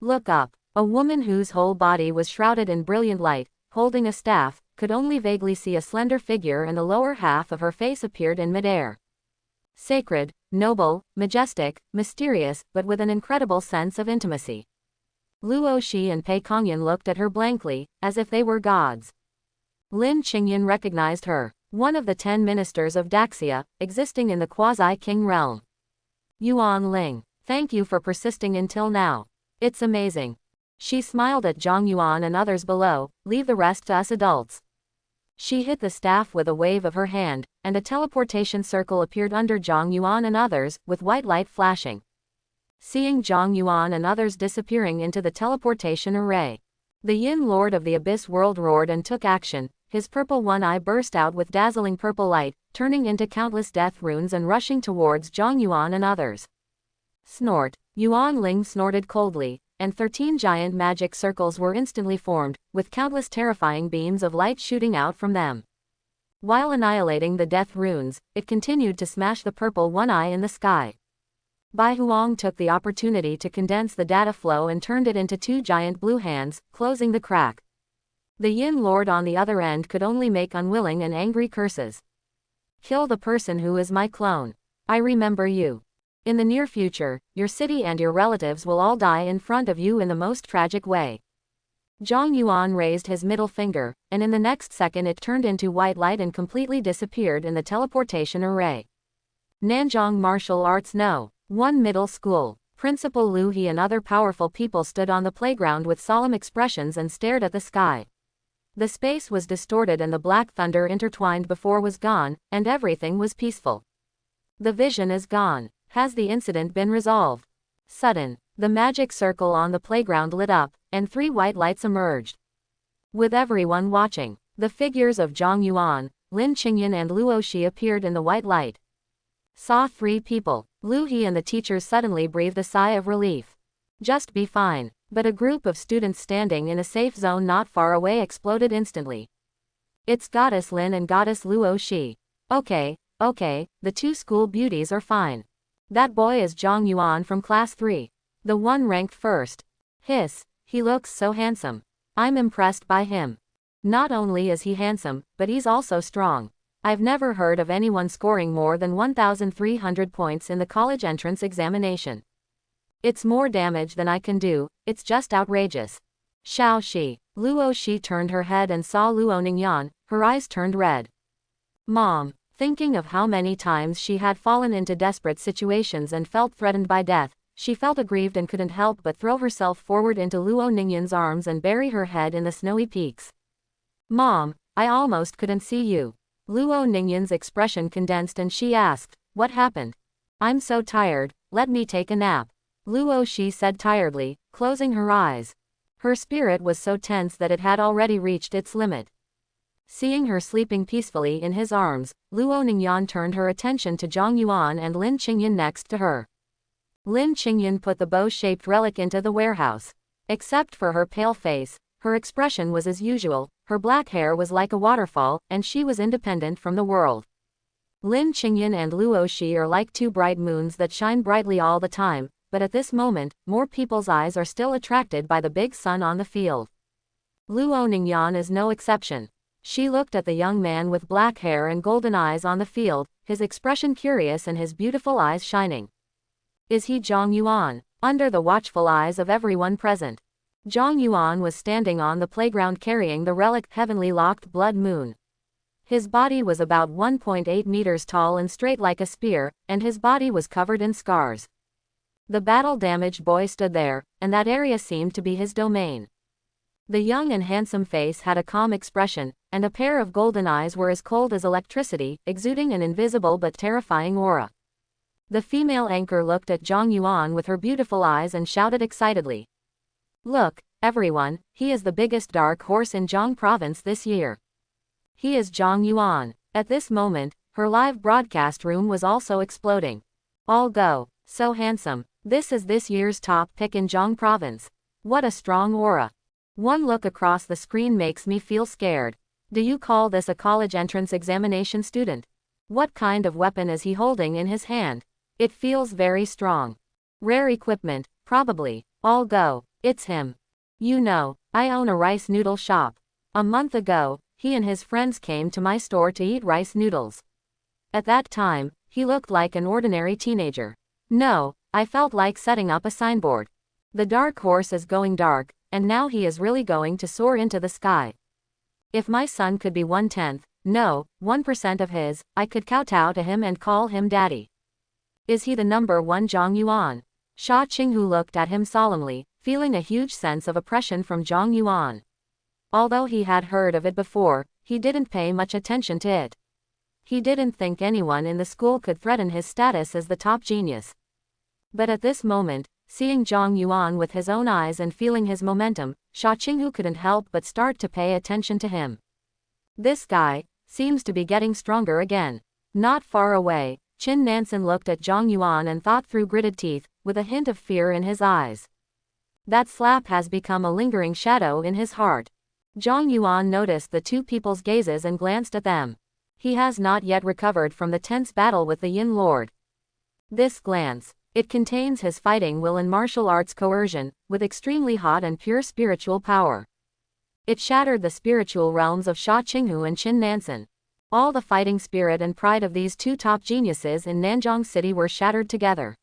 Look up. A woman whose whole body was shrouded in brilliant light, holding a staff, could only vaguely see a slender figure and the lower half of her face appeared in midair. Sacred, noble, majestic, mysterious, but with an incredible sense of intimacy. Luo Shi and Pei Kongyan looked at her blankly, as if they were gods. Lin Qingyan recognized her, one of the 10 ministers of Daxia, existing in the quasi-king realm. Yuan Ling, thank you for persisting until now. It's amazing. She smiled at Zhang Yuan and others below, leave the rest to us adults. She hit the staff with a wave of her hand, and a teleportation circle appeared under Zhang Yuan and others, with white light flashing. Seeing Zhang Yuan and others disappearing into the teleportation array, the Yin Lord of the Abyss world roared and took action. His purple one eye burst out with dazzling purple light, turning into countless death runes and rushing towards Zhang Yuan and others. Snort. Yuan Ling snorted coldly, and 13 giant magic circles were instantly formed, with countless terrifying beams of light shooting out from them. While annihilating the death runes, it continued to smash the purple one eye in the sky. Bai Huang took the opportunity to condense the data flow and turned it into 2 giant blue hands, closing the crack. The Yin Lord on the other end could only make unwilling and angry curses. Kill the person who is my clone. I remember you. In the near future, your city and your relatives will all die in front of you in the most tragic way. Zhang Yuan raised his middle finger, and in the next second it turned into white light and completely disappeared in the teleportation array. Nanzhong Martial Arts No. 1 Middle School. Principal Lu He and other powerful people stood on the playground with solemn expressions and stared at the sky. The space was distorted and the black thunder intertwined before was gone, and everything was peaceful. The vision is gone. Has the incident been resolved? Sudden, the magic circle on the playground lit up, and 3 white lights emerged. With everyone watching, the figures of Zhang Yuan, Lin Qingyan and Luo Shi appeared in the white light. Saw 3 people. Lu He and the teachers suddenly breathed a sigh of relief. Just be fine. But a group of students standing in a safe zone not far away exploded instantly. It's Goddess Lin and Goddess Luo Shi. Okay, the 2 school beauties are fine. That boy is Zhang Yuan from class 3. The one ranked first. Hiss, he looks so handsome. I'm impressed by him. Not only is he handsome, but he's also strong. I've never heard of anyone scoring more than 1,300 points in the college entrance examination. It's more damage than I can do, it's just outrageous. Xiao Shi. Luo Shi turned her head and saw Luo Ningyan, her eyes turned red. Mom. Thinking of how many times she had fallen into desperate situations and felt threatened by death, she felt aggrieved and couldn't help but throw herself forward into Luo Ningyan's arms and bury her head in the snowy peaks. Mom, I almost couldn't see you. Luo Ningyan's expression condensed and she asked, what happened? I'm so tired, let me take a nap. Luo Shi said tiredly, closing her eyes. Her spirit was so tense that it had already reached its limit. Seeing her sleeping peacefully in his arms, Luo Ningyan turned her attention to Zhang Yuan and Lin Qingyan next to her. Lin Qingyan put the bow-shaped relic into the warehouse. Except for her pale face, her expression was as usual, her black hair was like a waterfall, and she was independent from the world. Lin Qingyan and Luo Shi are like 2 bright moons that shine brightly all the time, but at this moment, more people's eyes are still attracted by the big sun on the field. Luo Ningyan is no exception. She looked at the young man with black hair and golden eyes on the field, his expression curious and his beautiful eyes shining. Is he Zhang Yuan? Under the watchful eyes of everyone present. Zhang Yuan was standing on the playground carrying the relic heavenly locked blood moon. His body was about 1.8 meters tall and straight like a spear, and his body was covered in scars. The battle-damaged boy stood there, and that area seemed to be his domain. The young and handsome face had a calm expression, and a pair of golden eyes were as cold as electricity, exuding an invisible but terrifying aura. The female anchor looked at Zhang Yuan with her beautiful eyes and shouted excitedly. Look, everyone, he is the biggest dark horse in Zhang province this year. He is Zhang Yuan. At this moment, her live broadcast room was also exploding. All go, so handsome. This is this year's top pick in Zhang province. What a strong aura. One look across the screen makes me feel scared. Do you call this a college entrance examination student? What kind of weapon is he holding in his hand? It feels very strong. Rare equipment, probably. All go, it's him. You know, I own a rice noodle shop. A month ago, he and his friends came to my store to eat rice noodles. At that time, he looked like an ordinary teenager. No, I felt like setting up a signboard. The dark horse is going dark, and now he is really going to soar into the sky. If my son could be 1/10, no, 1% of his, I could kowtow to him and call him daddy. Is he the number 1 Zhang Yuan? Sha Qinghu looked at him solemnly, feeling a huge sense of oppression from Zhang Yuan. Although he had heard of it before, he didn't pay much attention to it. He didn't think anyone in the school could threaten his status as the top genius. But at this moment, seeing Zhang Yuan with his own eyes and feeling his momentum, Sha Qinghu couldn't help but start to pay attention to him. This guy seems to be getting stronger again. Not far away, Qin Nansen looked at Zhang Yuan and thought through gritted teeth, with a hint of fear in his eyes. That slap has become a lingering shadow in his heart. Zhang Yuan noticed the 2 people's gazes and glanced at them. He has not yet recovered from the tense battle with the Yin Lord. This glance, it contains his fighting will and martial arts coercion, with extremely hot and pure spiritual power. It shattered the spiritual realms of Sha Qinghu and Qin Nansen. All the fighting spirit and pride of these two top geniuses in Nanjing City were shattered together.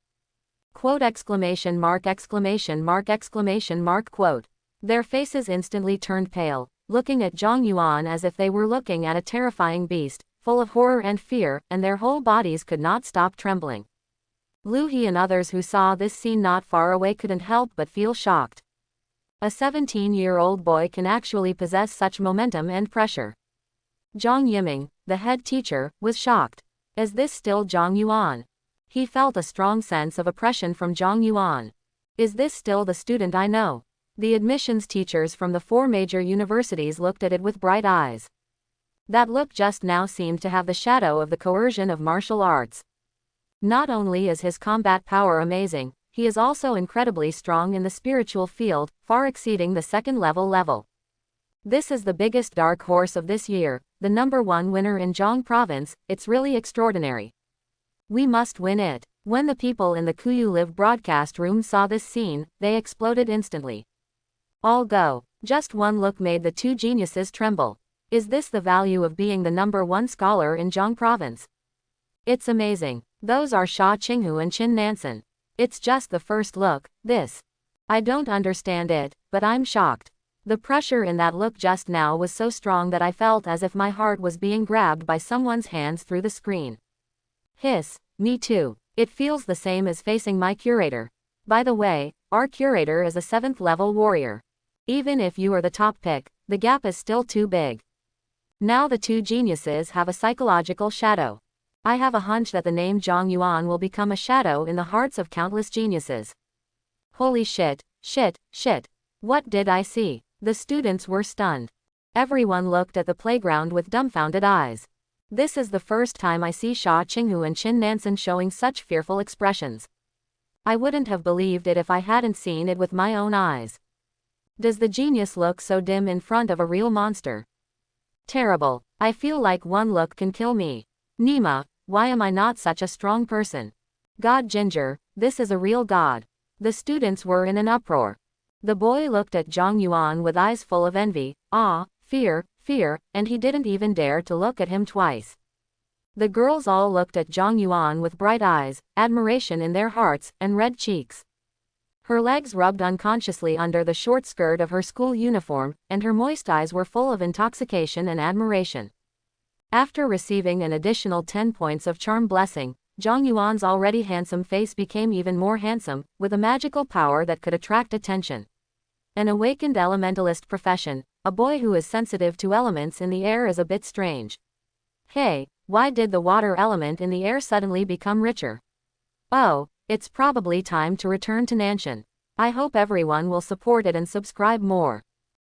Quote exclamation mark exclamation mark exclamation mark quote. Their faces instantly turned pale, looking at Zhang Yuan as if they were looking at a terrifying beast, full of horror and fear, and their whole bodies could not stop trembling. Lu He and others who saw this scene not far away couldn't help but feel shocked. A 17-year-old boy can actually possess such momentum and pressure. Zhang Yiming, the head teacher, was shocked. Is this still Zhang Yuan? He felt a strong sense of oppression from Zhang Yuan. Is this still the student I know? The admissions teachers from the 4 major universities looked at it with bright eyes. That look just now seemed to have the shadow of the coercion of martial arts. Not only is his combat power amazing, he is also incredibly strong in the spiritual field, far exceeding the second level. This is the biggest dark horse of this year, the #1 winner in Zhang Province. It's really extraordinary. We must win it. When the people in the Kuyu Live broadcast room saw this scene, they exploded instantly. All go. Just one look made the two geniuses tremble. Is this the value of being the #1 scholar in Zhang Province? It's amazing. Those are Sha Qinghu and Qin Nansen. It's just the first look, this. I don't understand it, but I'm shocked. The pressure in that look just now was so strong that I felt as if my heart was being grabbed by someone's hands through the screen. Hiss, me too. It feels the same as facing my curator. By the way, our curator is a 7th level warrior. Even if you are the top pick, the gap is still too big. Now the two geniuses have a psychological shadow. I have a hunch that the name Zhang Yuan will become a shadow in the hearts of countless geniuses. Holy shit, shit, shit. What did I see? The students were stunned. Everyone looked at the playground with dumbfounded eyes. This is the first time I see Sha Qinghu and Qin Nansen showing such fearful expressions. I wouldn't have believed it if I hadn't seen it with my own eyes. Does the genius look so dim in front of a real monster? Terrible. I feel like one look can kill me. Nima, why am I not such a strong person? God Ginger, this is a real god. The students were in an uproar. The boy looked at Zhang Yuan with eyes full of envy, awe, fear, and he didn't even dare to look at him twice. The girls all looked at Zhang Yuan with bright eyes, admiration in their hearts, and red cheeks. Her legs rubbed unconsciously under the short skirt of her school uniform, and her moist eyes were full of intoxication and admiration. After receiving an additional 10 points of charm blessing, Zhang Yuan's already handsome face became even more handsome, with a magical power that could attract attention. An awakened elementalist profession, a boy who is sensitive to elements in the air is a bit strange. Hey, why did the water element in the air suddenly become richer? Oh, it's probably time to return to Nanshan. I hope everyone will support it and subscribe more.